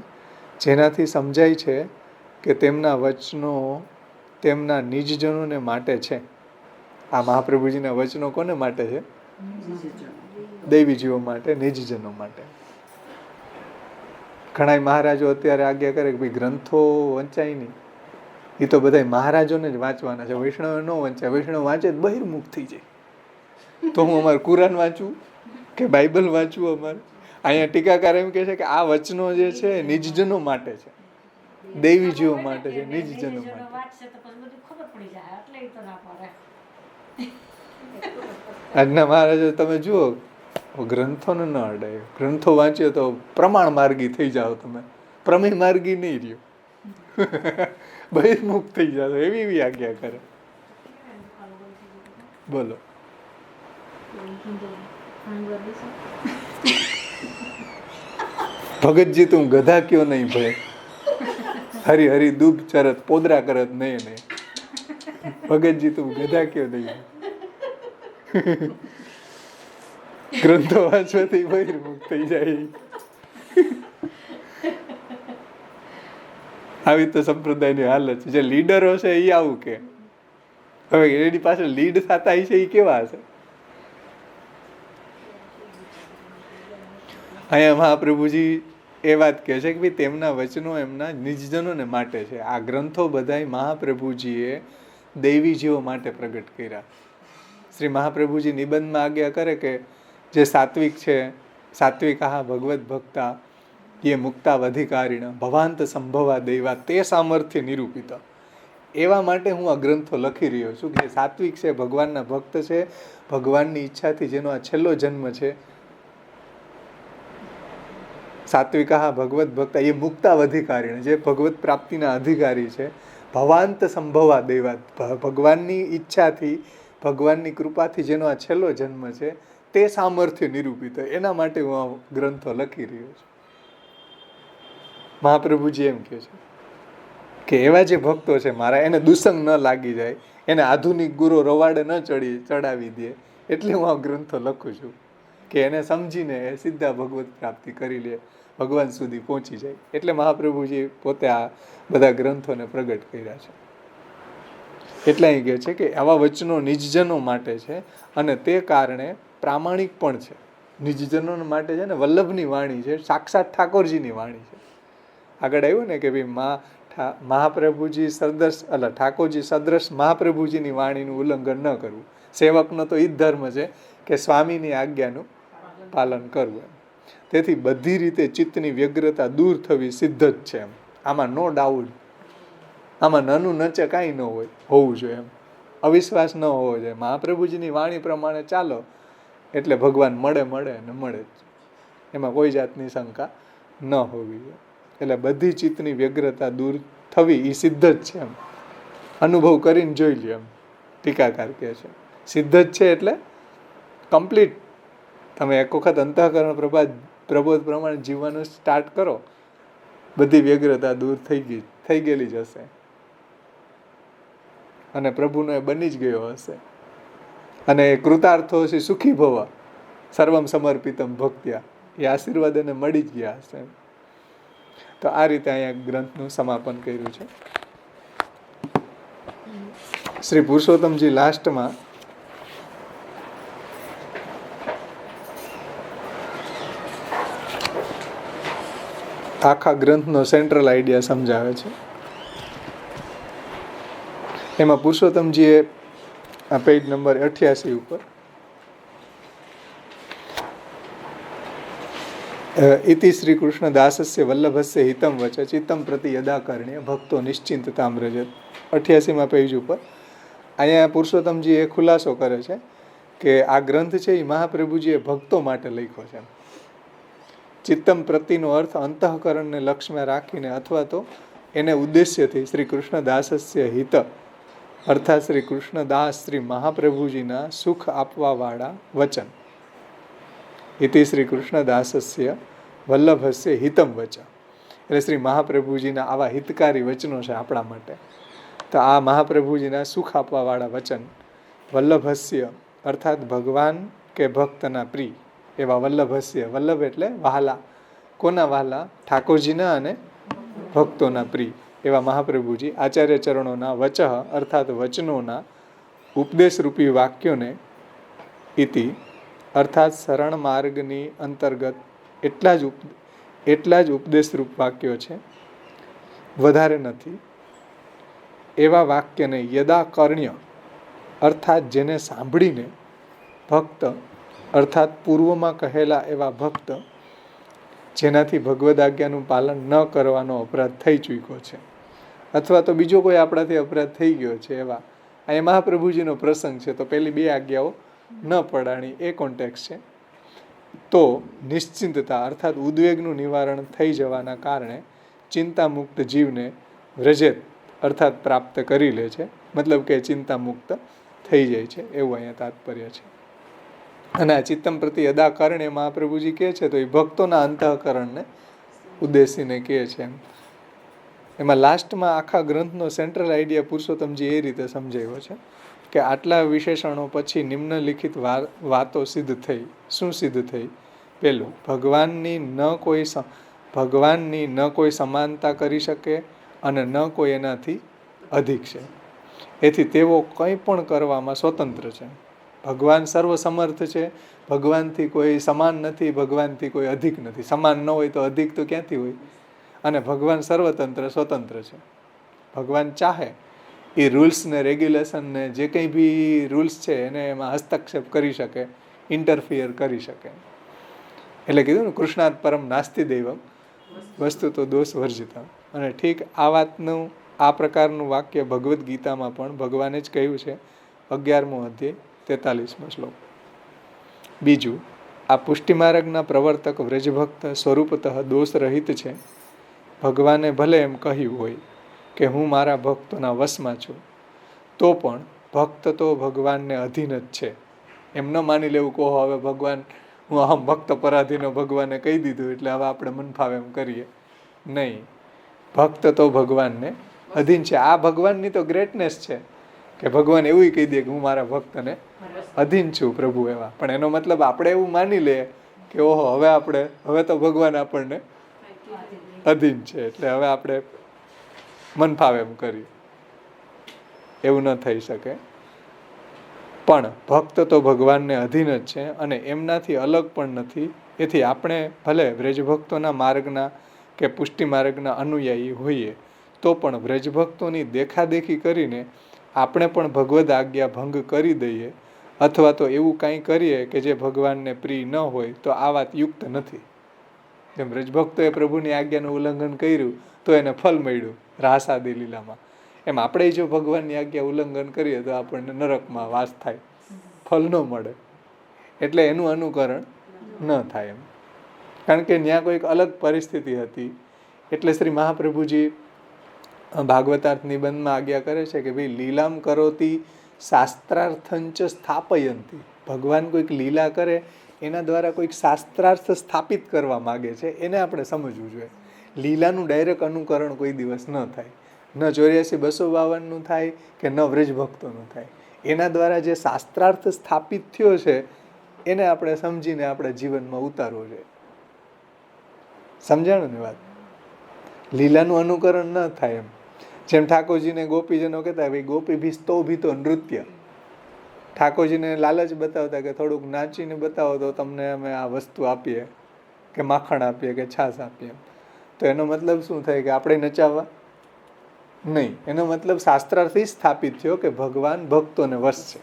જેનાથી સમજાય છે કે તેમના વચનો તેમના નિજજનોને માટે છે. આ મહાપ્રભુજીના વચનો કોને માટે છે? દૈવી જીવો માટે, નિજજનો માટે. ઘણા મહારાજો અત્યારે આજ્ઞા કરે કે ભાઈ ગ્રંથો વંચાય નહીં, એ તો બધા મહારાજોને જ વાંચવાના છે, વૈષ્ણવ ન વંચાય. વૈષ્ણવ વાંચે જ બહિર્મુખ થઈ જાય. તો હું અમારે કુરાન વાંચું કે બાઇબલ વાંચવું? અમારે અહીંયા ટીકાકાર એમ કહે છે કે આ વચનો જે છે નિજજનો માટે છે, દૈવી જીવો માટે છે, નિજજનો માટે. આજના મહારાજો તમે જુઓ, ગ્રંથોને ન અડાય. ગ્રંથો વાંચ્યો તો પ્રમાણ માર્ગી થઈ જાઓ તમે, પ્રમેય માર્ગી નહીં રહ્યો, બહિર્મુખ થઈ જાઓ, એવી આજ્ઞા કરે. બોલો. ભગતજી તું ગધા કયો નહીં ભાઈ, હરી હરી દુબ ચરત પોદરા કરત નહીં નહીં. ભગતજી તું ગધા કયો નહીં. ગ્રંથો વાંચવાથી બહિર્મુખ થઈ જાય. આવી તો સંપ્રદાયની હાલત છે. જે લીડરો છે એ આવું કે હવે એની પાસે લીડ થતા છે એ કેવા હશે? અહીંયા મહાપ્રભુજી એ વાત કહે છે કે ભાઈ તેમના વચનો એમના નિજજનોને માટે છે. આ ગ્રંથો બધાય મહાપ્રભુજીએ દૈવી જીવો માટે પ્રગટ કર્યા. શ્રી મહાપ્રભુજી નિબંધમાં આજ્ઞા કરે કે જે સાત્વિક છે, સાત્વિકા ભગવત ભક્તા એ મુક્તા અધિકારીણ ભવાંત સંભવા દૈવા તે સામર્થ્ય નિરૂપિત. એવા માટે હું આ ગ્રંથો લખી રહ્યો છું કે સાત્વિક છે, ભગવાનના ભક્ત છે, ભગવાનની ઈચ્છાથી જેનો આ છેલ્લો જન્મ છે. સાત્વિકા ભગવત ભક્તા એ મુક્તા અધિકારીણ, જે ભગવત પ્રાપ્તિના અધિકારી છે. ભવાંત સંભવા દૈવા, ભગવાનની ઈચ્છાથી, ભગવાનની કૃપાથી જેનો આ છેલ્લો જન્મ છે તે સામર્થ્ય નિરૂપિત. એના માટે હું આ ગ્રંથો લખી રહ્યો છું. મહાપ્રભુજી એમ કહે છે કે એવા જે ભક્તો છે મારા, એને દુસંગ ન લાગી જાય, એને આધુનિક ગુરુ રવાડે ન ચડાવી દે, એટલે હું આ ગ્રંથો લખું છું કે એને સમજીને એ સીધા ભગવત પ્રાપ્તિ કરી લે, ભગવાન સુધી પહોંચી જાય. એટલે મહાપ્રભુજી પોતે આ બધા ગ્રંથોને પ્રગટ કર્યા છે. એટલે અહીં કહે છે કે આવા વચનો નિજજનો માટે છે અને તે કારણે પ્રામાણિક પણ છે. નિજજનો માટે છે ને વલ્લભની વાણી છે, સાક્ષાત ઠાકોરજીની વાણી છે. આગળ આવ્યું ને કે ભાઈ મહાપ્રભુજી સદૃશ ઠાકોરજી સદૃશ મહાપ્રભુજીની વાણીનું ઉલ્લંઘન ન કરવું. સેવકનો તો એ જ ધર્મ છે કે સ્વામીની આજ્ઞાનું પાલન કરવું. તેથી બધી રીતે ચિત્તની વ્યગ્રતા દૂર થવી સિદ્ધ જ છે. એમ આમાં નો ડાઉટ, આમાં નાનું નચે કાંઈ ન હોય, હોવું જોઈએ. એમ અવિશ્વાસ ન હોવો જોઈએ. મહાપ્રભુજીની વાણી પ્રમાણે ચાલો એટલે ભગવાન મળે ને મળે જ, એમાં કોઈ જાતની શંકા ન હોવી જોઈએ. એટલે બધી ચિત્તની વ્યગ્રતા દૂર થવી એ સિદ્ધ જ છે. એમ અનુભવ કરીને જોઈ લ્યો. એમ ટીકાકાર કહે છે સિદ્ધ જ છે એટલે કમ્પ્લીટ. તમે એક વખત અંતઃકરણ પ્રબોધ પ્રમાણે જીવવાનું સ્ટાર્ટ કરો, બધી વ્યગ્રતા દૂર થઈ ગયેલી જ હશે અને પ્રભુનો એ બની જ ગયો હશે. અને કૃતાર્થો છે સુખી ભવ સર્વમ સમર્પિતમ ભક્ત્યા, એ આશીર્વાદ એને મળી જ ગયા હશે. તો આ રીતે અહીંયા ગ્રંથનું સમાપન કર્યું છે. શ્રી પુરુષોત્તમજી લાસ્ટમાં આખા ગ્રંથનો સેન્ટ્રલ આઈડિયા સમજાવે છે. એમાં પુરુષોત્તમજીએ આ પેજ નંબર 88 ઉપર ઇતિ શ્રી કૃષ્ણ દાસસ્ય વલ્લભસ્ય હિતમ વચ ચિત્તમ પ્રતિ યદાકરણ્ય ભક્તો નિશ્ચિંતતામ રજત 88માં પેજ ઉપર અહીંયા પુરુષોત્તમજી એ ખુલાસો કરે છે કે આ ગ્રંથ છે એ મહાપ્રભુજીએ ભક્તો માટે લખ્યો છે. ચિત્તમ પ્રતિનો અર્થ અંતઃકરણને લક્ષ્યમાં રાખીને અથવા તો એને ઉદ્દેશ્યથી શ્રી કૃષ્ણ દાસસ્ય હિત અર્થાત શ્રી કૃષ્ણદાસ શ્રી મહાપ્રભુજીના સુખ આપવાવાળા વચન. ઇતિ શ્રી કૃષ્ણદાસસ્ય વલ્લભસ્ય હિતમ વચ, એટલે શ્રી મહાપ્રભુજીના આવા હિતકારી વચનો છે આપણા માટે. તો આ મહાપ્રભુજીના સુખ આપવાવાળા વચન વલ્લભસ્ય અર્થાત ભગવાન કે ભક્તના પ્રિય એવા વલ્લભસ્ય, વલ્લભ એટલે વહાલા. કોના વહાલા? ઠાકોરજીના અને ભક્તોના પ્રિય એવા મહાપ્રભુજી આચાર્ય ચરણોના વચઃ અર્થાત વચનોના ઉપદેશરૂપી વાક્યોને ઇતિ અર્થાત શરણ માર્ગની અંતર્ગત એટલા જ ઉપદેશરૂપ વાક્યો છે, વધારે નથી. એવા વાક્યને યદાકર્ણ્ય અર્થાત જેને સાંભળીને ભક્ત અર્થાત પૂર્વમાં કહેલા એવા ભક્ત જેનાથી ભગવદ આજ્ઞાનું પાલન ન કરવાનો અપરાધ થઈ ચૂક્યો છે અથવા તો બીજો કોઈ આપણાથી અપરાધ થઈ ગયો છે એવા, અહીંયા મહાપ્રભુજીનો પ્રસંગ છે તો પેલી 2 આજ્ઞાઓ ન પડાણી એ કોન્ટેક્સ છે. તો નિશ્ચિંતતા અર્થાત ઉદ્વેગનું નિવારણ થઈ જવાના કારણે ચિંતા મુક્ત જીવને વ્રજેત અર્થાત પ્રાપ્ત કરી લે છે, મતલબ કે ચિંતા મુક્ત થઈ જાય છે એવું અહીંયા તાત્પર્ય છે. અને આ ચિત્તમ પ્રતિ અદાકરણે મહાપ્રભુજી કહે છે તો એ ભક્તોના અંતઃકરણને ઉદ્દેશીને કહે છે. એમાં લાસ્ટમાં આખા ગ્રંથનો સેન્ટ્રલ આઈડિયા પુરુષોત્તમજી એ રીતે સમજાવ્યો છે કે આટલા વિશેષણો પછી નિમ્નલિખિત વાતો સિદ્ધ થઈ. શું સિદ્ધ થઈ? પહેલું, ભગવાનની ન કોઈ સમાનતા કરી શકે અને ન કોઈ એનાથી અધિક છે. એથી તેઓ કંઈ પણ કરવામાં સ્વતંત્ર છે. ભગવાન સર્વસમર્થ છે, ભગવાનથી કોઈ સમાન નથી, ભગવાનથી કોઈ અધિક નથી. સમાન ન હોય તો અધિક તો ક્યાંથી હોય? અને ભગવાન સર્વતંત્ર સ્વતંત્ર છે. ભગવાન ચાહે એ રૂલ્સ ને રેગ્યુલેશન ને જે કંઈ બી રૂલ્સ છે એને એમાં હસ્તક્ષેપ કરી શકે, ઇન્ટરફિયર કરી શકે. એટલે કીધું ને કૃષ્ણાત પરમ નાસ્તિ દૈવમ વસ્તુ તો દોષ વર્જિતા. અને ઠીક આ વાતનું આ પ્રકારનું વાક્ય ભગવદ્ ગીતામાં પણ ભગવાને જ કહ્યું છે 11મો અધ્યાય 43મો શ્લોક. બીજું, આ પુષ્ટિમાર્ગના પ્રવર્તક વ્રજભક્ત સ્વરૂપતઃ દોષ રહિત છે. ભગવાને ભલે એમ કહ્યું હોય કે હું મારા ભક્તોના વશમાં છું, તો પણ ભક્ત તો ભગવાનને અધીન જ છે. એમ ન માની લેવું કહો હવે ભગવાન હું અહમ ભક્ત પરાધીનો ભગવાને કહી દીધું એટલે હવે આપણે મન ફાવે એમ કરીએ. નહીં, ભક્ત તો ભગવાનને અધીન છે. આ ભગવાનની તો ગ્રેટનેસ છે કે ભગવાન એવું કહી દે કે હું મારા ભક્તને અધીન છું પ્રભુ એવા. પણ એનો મતલબ આપણે એવું માની લઈએ કે ઓહો હવે તો ભગવાન આપણને અધીન છે એટલે હવે આપણે મન ફાવે એમ કરીએ. એવું ન થઈ શકે. પણ ભક્ત તો ભગવાનને અધીન જ છે અને એમનાથી અલગ પણ નથી. એથી આપણે ભલે વ્રજભક્તોના માર્ગના કે પુષ્ટિ માર્ગના અનુયાયી હોઈએ તો પણ વ્રજભક્તોની દેખાદેખી કરીને આપણે પણ ભગવદ આજ્ઞા ભંગ કરી દઈએ અથવા તો એવું કાંઈ કરીએ કે જે ભગવાનને પ્રિય ન હોય તો આ વાત યુક્ત નથી. જેમ વ્રજભક્તોએ પ્રભુની આજ્ઞાનું ઉલ્લંઘન કર્યું તો એને ફલ મળ્યું રાસાદી લીલામાં, એમ આપણે જો ભગવાનની આજ્ઞા ઉલ્લંઘન કરીએ તો આપણને નરકમાં વાસ થાય, ફલ ન મળે. એટલે એનું અનુકરણ ન થાય એમ, કારણ કે ત્યાં કોઈક અલગ પરિસ્થિતિ હતી. એટલે શ્રી મહાપ્રભુજી ભાગવતાર્થ નિબંધમાં આજ્ઞા કરે છે કે ભાઈ લીલામ કરોતી શાસ્ત્રાર્થંચ સ્થાપયંતી. ભગવાન કોઈક લીલા કરે એના દ્વારા કોઈક શાસ્ત્રાર્થ સ્થાપિત કરવા માગે છે, એને આપણે સમજવું જોઈએ. લીલાનું ડાયરેક્ટ અનુકરણ કોઈ દિવસ ન થાય, ન 84-252 થાય કે ન વ્રજ ભક્તોનું થાય. એના દ્વારા જે શાસ્ત્રાર્થ સ્થાપિત થયો છે એને આપણે સમજીને આપણા જીવનમાં ઉતારવો જોઈએ. સમજાણું ને વાત? લીલાનું અનુકરણ ન થાય એમ. જેમ ઠાકોરજીને ગોપીજનો કહેતા ભાઈ ગોપી ભીસ્તો ભીતો નૃત્ય. ઠાકોરજીને લાલચ બતાવતા કે થોડુંક નાચીને બતાવો તો તમને અમે આ વસ્તુ આપીએ, કે માખણ આપીએ, કે છાશ આપીએ. તો એનો મતલબ શું થાય કે આપણે નચાવવા નહીં. એનો મતલબ શાસ્ત્રાર્થી સ્થાપિત થયો કે ભગવાન ભક્તોને વશ છે.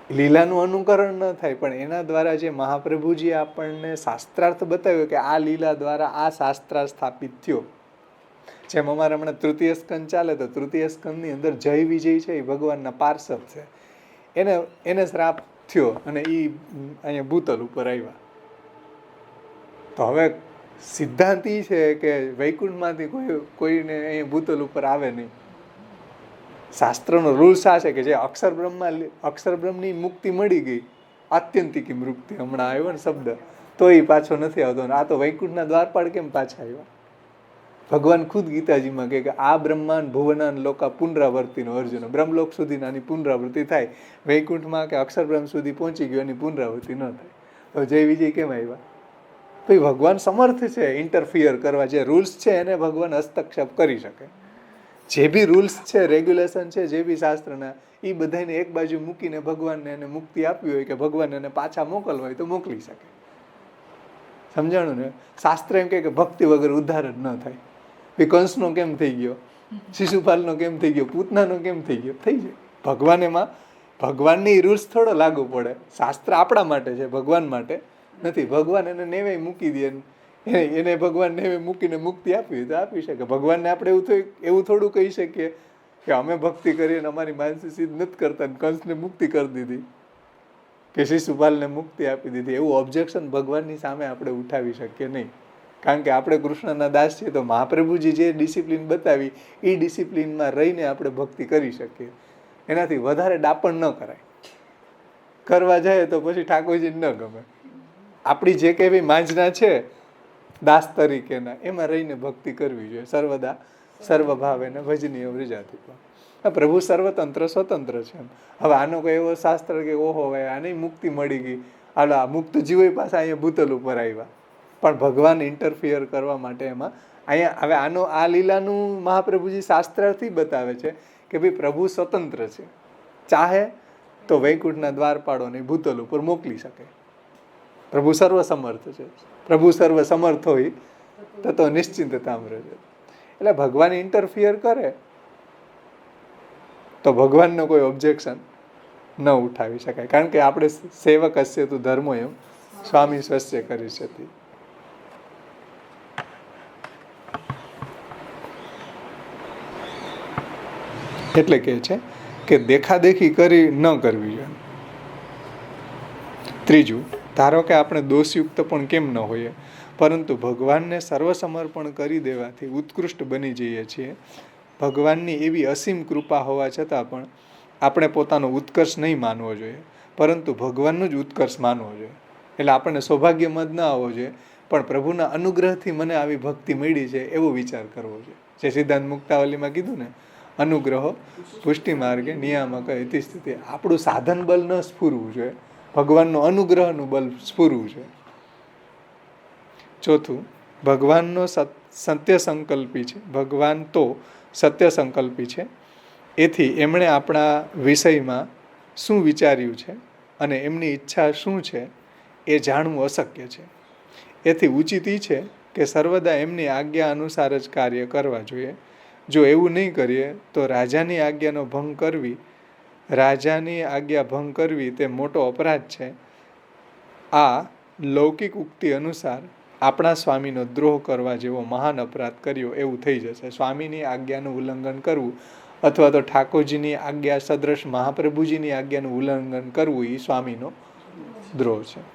લીલાનું અનુકરણ ન થાય, પણ એના દ્વારા જે મહાપ્રભુજી આપણને શાસ્ત્રાર્થ બતાવ્યો કે આ લીલા દ્વારા આ શાસ્ત્રાર્થ સ્થાપિત થયો. જેમ અમારે હમણાં તૃતીય સ્કંદ ચાલે તો તૃતીય સ્કંદની અંદર જય વિજય છે એ ભગવાનના પાર્ષદ છે. એને શ્રાપ થયો અને એ અહીંયા ભૂતલ ઉપર આવ્યા. તો હવે સિદ્ધાંત એ છે કે વૈકુંઠમાંથી કોઈને અહીંયા ભૂતલ ઉપર આવે નહીં. શાસ્ત્રનો રૂલ્સ આ છે કે જે અક્ષર બ્રહ્મની મુક્તિ મળી ગઈ, આત્યંતિક મુક્તિ હમણાં આવ્યો ને શબ્દ, તો એ પાછો નથી આવતો. આ તો વૈકુંઠના દ્વારપાળ કેમ પાછા આવ્યા? ભગવાન ખુદ ગીતાજીમાં કહે કે આ બ્રહ્માંડ ભુવનાન લોકા પુનરાવર્તિનો અર્જુન. બ્રહ્મલોક સુધી આની પુનરાવૃત્તિ થાય, વૈકુંઠમાં કે અક્ષર બ્રહ્મ સુધી પહોંચી ગયો એની પુનરાવૃત્તિ ન થાય. તો જય વિજય કેમ આવ્યા? ભાઈ ભગવાન સમર્થ છે ઇન્ટરફિયર કરવા. જે રૂલ્સ છે એને ભગવાન હસ્તક્ષેપ કરી શકે. જે બી રૂલ્સ છે, રેગ્યુલેશન છે, જે બી શાસ્ત્રના, એ બધાને એક બાજુ મૂકીને ભગવાનને એને મુક્તિ આપવી હોય કે ભગવાન એને પાછા મોકલવા હોય તો મોકલી શકે. સમજાણું ને? શાસ્ત્ર એમ કહે કે ભક્તિ વગર ઉદ્ધાર જ ન થાય. કંસનો કેમ થઈ ગયો, શિશુપાલનો કેમ થઈ ગયો, પૂતનાનો કેમ થઈ ગયો? થઈ જાય. ભગવાન એમાં ભગવાનની રૂલ્સ થોડો લાગુ પડે. શાસ્ત્ર આપણા માટે છે, ભગવાન માટે નથી. ભગવાન એને નેવે મૂકી દે, એને ભગવાન નેવે મૂકીને મુક્તિ આપવી તો આપી શકે. ભગવાનને આપણે એવું થોડું કહી શકીએ કે અમે ભક્તિ કરીને અમારી માનસી સિદ્ધ નથી કરતા, કંસને મુક્તિ કરી દીધી કે શિશુપાલને મુક્તિ આપી દીધી. એવું ઓબ્જેક્શન ભગવાનની સામે આપણે ઉઠાવી શકીએ નહીં. કારણ કે આપણે કૃષ્ણના દાસ છીએ. તો મહાપ્રભુજી જે ડિસિપ્લિન બતાવી એ ડિસિપ્લિનમાં રહીને આપણે ભક્તિ કરી શકીએ. એનાથી વધારે ડાપણ ન કરાય. કરવા જાય તો પછી ઠાકોરજીને ન ગમે. આપણી જે કંઈ માંજના છે દાસ તરીકેના, એમાં રહીને ભક્તિ કરવી જોઈએ. સર્વદા સર્વભાવ એને ભજનીય વ્રજાતિ. પ્રભુ સર્વતંત્ર સ્વતંત્ર છે. હવે આનો કોઈ એવો શાસ્ત્ર કે ઓહો ભાઈ આની મુક્તિ મળી ગઈ, હાલો આ મુક્ત જીવો પાછા અહીંયા ભૂતલ ઉપર આવ્યા. પણ ભગવાન ઇન્ટરફિયર કરવા માટે એમાં અહીંયા હવે આ લીલાનું મહાપ્રભુજી શાસ્ત્રથી બતાવે છે કે ભાઈ પ્રભુ સ્વતંત્ર છે. ચાહે તો વૈકુંઠના દ્વારપાળોને ભૂતલ ઉપર મોકલી શકે. પ્રભુ સર્વ સમર્થ છે. પ્રભુ સર્વ સમર્થ હોય તો નિશ્ચિંતતા રહે. એટલે ભગવાન ઇન્ટરફિયર કરે તો ભગવાનનો કોઈ ઓબ્જેક્શન ન ઉઠાવી શકાય. કારણ કે આપણે સેવક હશે તો ધર્મો એમ સ્વામી સ્વસ્ય કરી શકીએ. એટલે કહે છે કે દેખાદેખી કરી ન કરવી જોઈએ. ત્રીજું, ધારો કે આપણે દોષયુક્ત પણ કેમ ન હોઈએ, પરંતુ ભગવાનને સર્વસમર્પણ કરી દેવાથી ઉત્કૃષ્ટ બની જઈએ છીએ. ભગવાનની એવી અસીમ કૃપા હોવા છતાં પણ આપણે પોતાનો ઉત્કર્ષ નહીં માનવો જોઈએ, પરંતુ ભગવાનનું જ ઉત્કર્ષ માનવો જોઈએ. એટલે આપણને સૌભાગ્યમદ ન આવવો જોઈએ, પણ પ્રભુના અનુગ્રહથી મને આવી ભક્તિ મળી છે એવો વિચાર કરવો જોઈએ. જે સિદ્ધાંત મુક્તાવલીમાં કીધું ને, અનુગ્રહો પુષ્ટિ માર્ગે નિયામક ઇતિ સ્થિતિ. આપણું સાધન બલ ન સ્ફુરવું જોઈએ, ભગવાનનો અનુગ્રહનું બલ સ્ફુરવું જોઈએ. ચોથું, ભગવાનનો સત્ય સંકલ્પી છે. ભગવાન તો સત્ય સંકલ્પી છે. એથી એમણે આપણા વિષયમાં શું વિચાર્યું છે અને એમની ઈચ્છા શું છે એ જાણવું અશક્ય છે. એથી ઉચિત એ છે કે સર્વદા એમની આજ્ઞા અનુસાર જ કાર્ય કરવા જોઈએ. જો એવું નહીં કરીએ તો રાજાની આજ્ઞાનો ભંગ કરવી, રાજાની આજ્ઞા ભંગ કરવી તે મોટો અપરાધ છે. આ લૌકિક ઉક્તિ અનુસાર આપણા સ્વામીનો દ્રોહ કરવા જેવો મહાન અપરાધ કર્યો એવું થઈ જશે. સ્વામીની આજ્ઞાનું ઉલ્લંઘન કરવું અથવા તો ઠાકોરજીની આજ્ઞા સદ્રશ મહાપ્રભુજીની આજ્ઞાનું ઉલ્લંઘન કરવું એ સ્વામીનો દ્રોહ છે.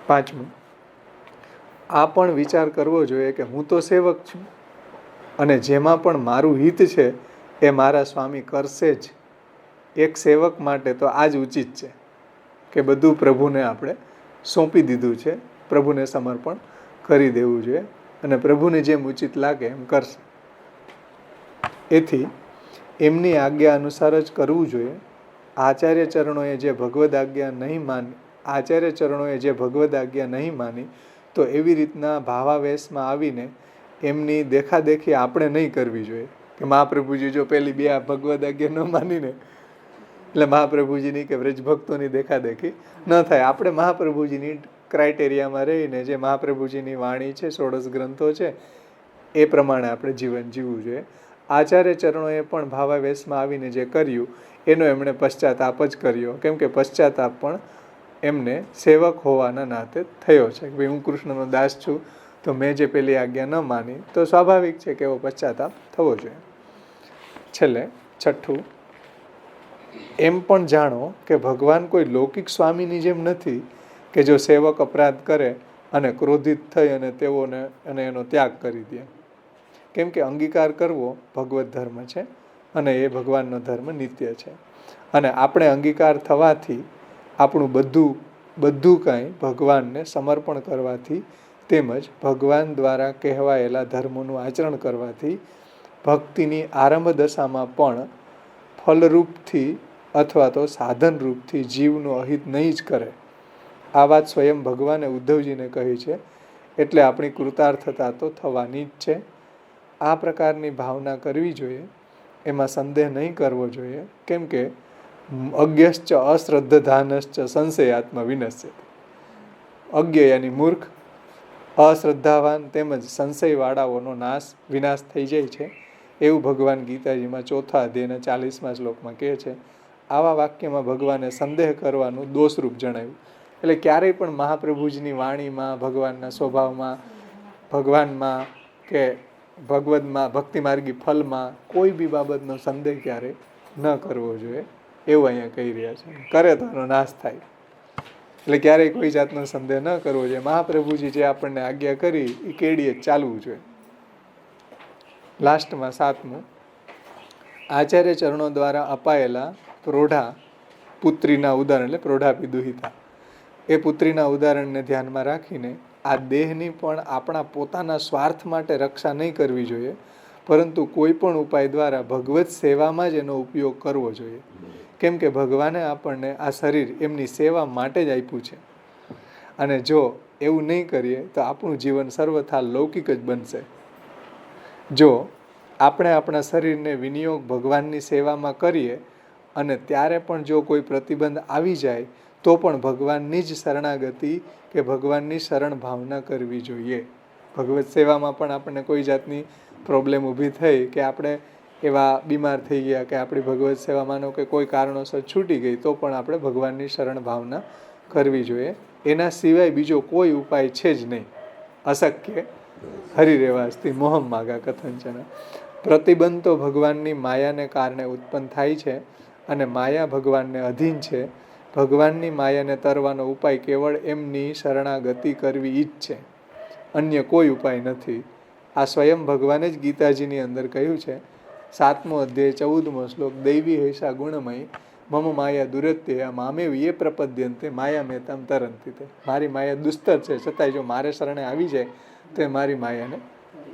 પાંચમું, આ પણ વિચાર કરવો જોઈએ કે હું તો સેવક છું અને જેમાં પણ મારું હિત છે એ મારા સ્વામી કરશે જ. એક સેવક માટે તો આ જ ઉચિત છે કે બધું પ્રભુને આપણે સોંપી દીધું છે, પ્રભુને સમર્પણ કરી દેવું જોઈએ અને પ્રભુને જેમ ઉચિત લાગે એમ કરશે. એથી એમની આજ્ઞા અનુસાર જ કરવું જોઈએ. આચાર્ય ચરણોએ જે ભગવદ આજ્ઞા નહીં માની તો એવી રીતના ભાવાવેશમાં આવીને એમની દેખાદેખી આપણે નહીં કરવી જોઈએ કે મહાપ્રભુજી જો પેલી બે આ ભગવદ આજ્ઞા ન માનીને એટલે મહાપ્રભુજીની કે વ્રજભક્તોની દેખાદેખી ન થાય. આપણે મહાપ્રભુજીની ક્રાઇટેરિયામાં રહીને જે મહાપ્રભુજીની વાણી છે, 16 ગ્રંથો છે, એ પ્રમાણે આપણે જીવન જીવવું જોઈએ. આચાર્ય ચરણોએ પણ ભાવાવેશમાં આવીને જે કર્યું એનો એમણે પશ્ચાતાપ જ કર્યો, કેમ કે પશ્ચાતાપ પણ એમને સેવક હોવાના નાતે થયો છે કે ભાઈ હું કૃષ્ણનો દાસ છું, તો મેં જે પેલી આજ્ઞા ન માની, તો સ્વાભાવિક છે કે એવો પશ્ચાતાપ થવો જોઈએ. છેલ્લે 6, એમ પણ જાણો કે ભગવાન કોઈ લૌકિક સ્વામીની જેમ નથી કે જો સેવક અપરાધ કરે અને ક્રોધિત થઈ અને તેઓને અને એનો ત્યાગ કરી દે. કેમ કે અંગીકાર કરવો ભગવત ધર્મ છે અને એ ભગવાનનો ધર્મ નિત્ય છે. અને આપણે અંગીકાર થવાથી આપણું બધું કાંઈ ભગવાનને સમર્પણ કરવાથી તેમજ ભગવાન દ્વારા કહેવાયેલા ધર્મોનું આચરણ કરવાથી ભક્તિની આરંભ દશામાં પણ ફલરૂપથી અથવા તો સાધન રૂપથી જીવનું અહિત નહીં જ કરે. આ વાત સ્વયં ભગવાને ઉદ્ધવજીને કહી છે, એટલે આપણી કૃતાર્થતા તો થવાની જ છે. આ પ્રકારની ભાવના કરવી જોઈએ, એમાં સંદેહ નહીં કરવો જોઈએ. કેમ કે અજ્ઞશ્ચ અશ્રદ્ધાનશ્ચ સંશયાત્મ વિનશ્યતિ. અજ્ઞ યાની મૂર્ખ, અશ્રદ્ધાવાન તેમજ સંશયવાળાઓનો વિનાશ થઈ જાય છે, એવું ભગવાન ગીતાજીમાં 4 અધ્યાયના 40મા શ્લોકમાં કહે છે. આવા વાક્યમાં ભગવાને સંદેહ કરવાનું દોષરૂપ જણાવ્યું. એટલે ક્યારેય પણ મહાપ્રભુજીની વાણીમાં, ભગવાનના સ્વભાવમાં, ભગવાનમાં કે ભગવદમાં, ભક્તિ માર્ગી ફલમાં કોઈ બી બાબતનો સંદેહ ક્યારેય ન કરવો જોઈએ, એવું અહીંયા કહી રહ્યા છે. કરે તો એનો નાશ થાય. એટલે ક્યારેય કોઈ જાતનો સંદેહ ન કરવો જોઈએ. મહાપ્રભુજી જે આપણને આજ્ઞા કરી એ કેડીએ જ ચાલવું જોઈએ. લાસ્ટમાં 7મું, આચાર્ય ચરણો દ્વારા અપાયેલા પ્રોઢા પુત્રીના ઉદાહરણ, એટલે પ્રોઢાપી દુહિતા, એ પુત્રીના ઉદાહરણને ધ્યાનમાં રાખીને આ દેહની પણ આપણા પોતાના સ્વાર્થ માટે રક્ષા નહીં કરવી જોઈએ, પરંતુ કોઈ પણ ઉપાય દ્વારા ભગવત સેવામાં જ એનો ઉપયોગ કરવો જોઈએ. કેમ કે ભગવાને આપણને આ શરીર એમની સેવા માટે જ આપ્યું છે. અને જો એવું નહીં કરીએ તો આપણું જીવન સર્વથા લૌકિક જ બનશે. જો આપણે આપણા શરીરને વિનિયોગ ભગવાનની સેવામાં કરીએ અને ત્યારે પણ જો કોઈ પ્રતિબંધ આવી જાય તો પણ ભગવાનની જ શરણાગતિ કે ભગવાનની શરણ ભાવના કરવી જોઈએ. ભગવત સેવામાં પણ આપણને કોઈ જાતની પ્રોબ્લેમ ઊભી થઈ કે આપણે એવા બીમાર થઈ ગયા કે આપણી ભગવત સેવા માનો કે કોઈ કારણોસર છૂટી ગઈ, તો પણ આપણે ભગવાનની શરણ ભાવના કરવી જોઈએ. એના સિવાય બીજો કોઈ ઉપાય છે જ નહીં. અશક્ય હરિરેવાસ્તિ મોહમ માગા કથંચન. પ્રતિબંધ તો ભગવાનની માયાને કારણે ઉત્પન્ન થાય છે અને માયા ભગવાનને અધીન છે. ભગવાનની માયાને તરવાનો ઉપાય કેવળ એમની શરણાગતિ કરવી જ છે, અન્ય કોઈ ઉપાય નથી. આ સ્વયં ભગવાને જ ગીતાજીની અંદર કહ્યું છે. 7મો અધ્યાય 14મો શ્લોક, દૈવી હૈસા ગુણમય મમ માયા દુરત્ય મામે એ પ્રપદ્યંતે માયા મેતામ તરંતી. તે મારી માયા દુસ્તર છે, છતાંય જો મારે શરણે આવી જાય તો એ મારી માયાને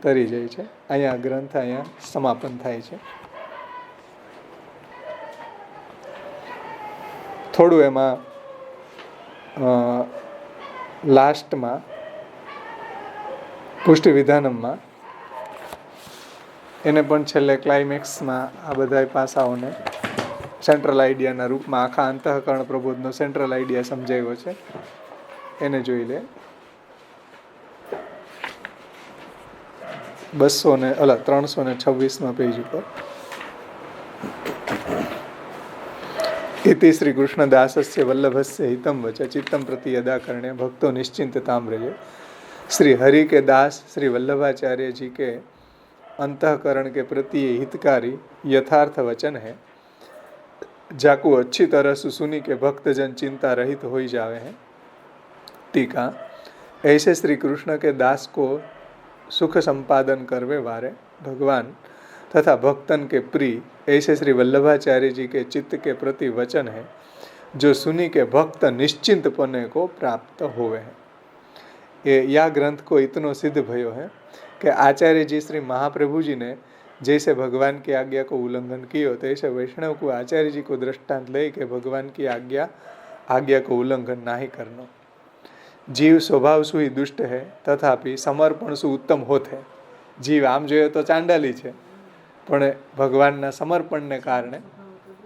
તરી જાય છે. અહીંયા ગ્રંથ અહીંયા સમાપન થાય છે. થોડું એમાં લાસ્ટમાં પુષ્ટિ વિધાનમમાં એને પણ છેલ્લે ક્લાઇમેક્સમાં આ બધા પાસાઓને સેન્ટ્રલ આઈડિયાના રૂપમાં આખા અંતઃકરણ પ્રબોધનો સેન્ટ્રલ આઈડિયા સમજાવ્યો છે. એને જોઈ લે. 326મા પેજ ઉપર ઇતિ શ્રી કૃષ્ણદાસસ્ય વલ્લભસ્ય હિતમ વચ ચિત્તમ પ્રતિ યદા કરણે ભક્તો નિશ્ચિંતતામ રજે. श्री हरि के दास श्री वल्लभाचार्य जी के अंतःकरण के प्रति हितकारी यथार्थ वचन है, जाको अच्छी तरह से सुनी के भक्तजन चिंता रहित हो जावे हैं. टीका, ऐसे श्री कृष्ण के दास को सुख संपादन करवे वारे भगवान तथा भक्तन के प्रिय ऐसे श्री वल्लभाचार्य जी के चित्त के प्रति वचन है, जो सुनी के भक्त निश्चिंत पने को प्राप्त होवे हैं. ये यह ग्रंथ को इतनो सिद्ध भयो है कि आचार्य जी श्री महाप्रभु जी ने जैसे भगवान की आज्ञा को उल्लंघन किया, तैसे वैष्णव को आचार्य जी को दृष्टांत ले कि भगवान की आज्ञा को उल्लंघन नहीं करना. जीव स्वभाव सु ही दुष्ट है, तथापि समर्पण सु उत्तम होत है. જીવ આમ જોઈએ તો ચાંડાલી છે, પણ ભગવાનના સમર્પણને કારણે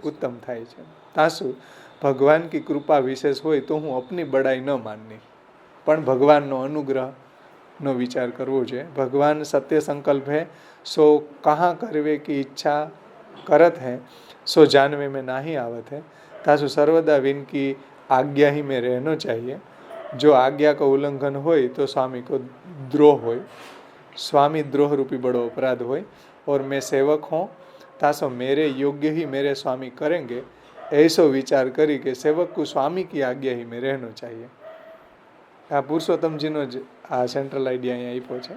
ઉત્તમ થાય છે. તાસુ ભગવાન કી કૃપા વિશેષ હોય તો હું અપની બડાઈ ન માનની, પણ ભગવાનનો અનુગ્રહનો વિચાર કરવો જોઈએ. ભગવાન સત્ય સંકલ્પ હૈ સો કहाँ કરવે की ઈચ્છા करत है सो जानवे में नहीं आवत है. तासु सर्वदा विनकी आज्ञा ही में रहना चाहिए. जो आज्ञा का उल्लंघन હોય तो स्वामी को द्रोह હોય, स्वामी द्रोह रूपी बड़ो अपराध હોય. और मैं सेवक हूँ तासो मेरे योग्य ही मेरे स्वामी करेंगे, ऐसो विचार करी કે સેવક को स्वामी की आज्ञा ही में रहना चाहिए. આ પુરુષોત્તમજીનો જ આ સેન્ટ્રલ આઈડિયા અહીંયા આપ્યો છે.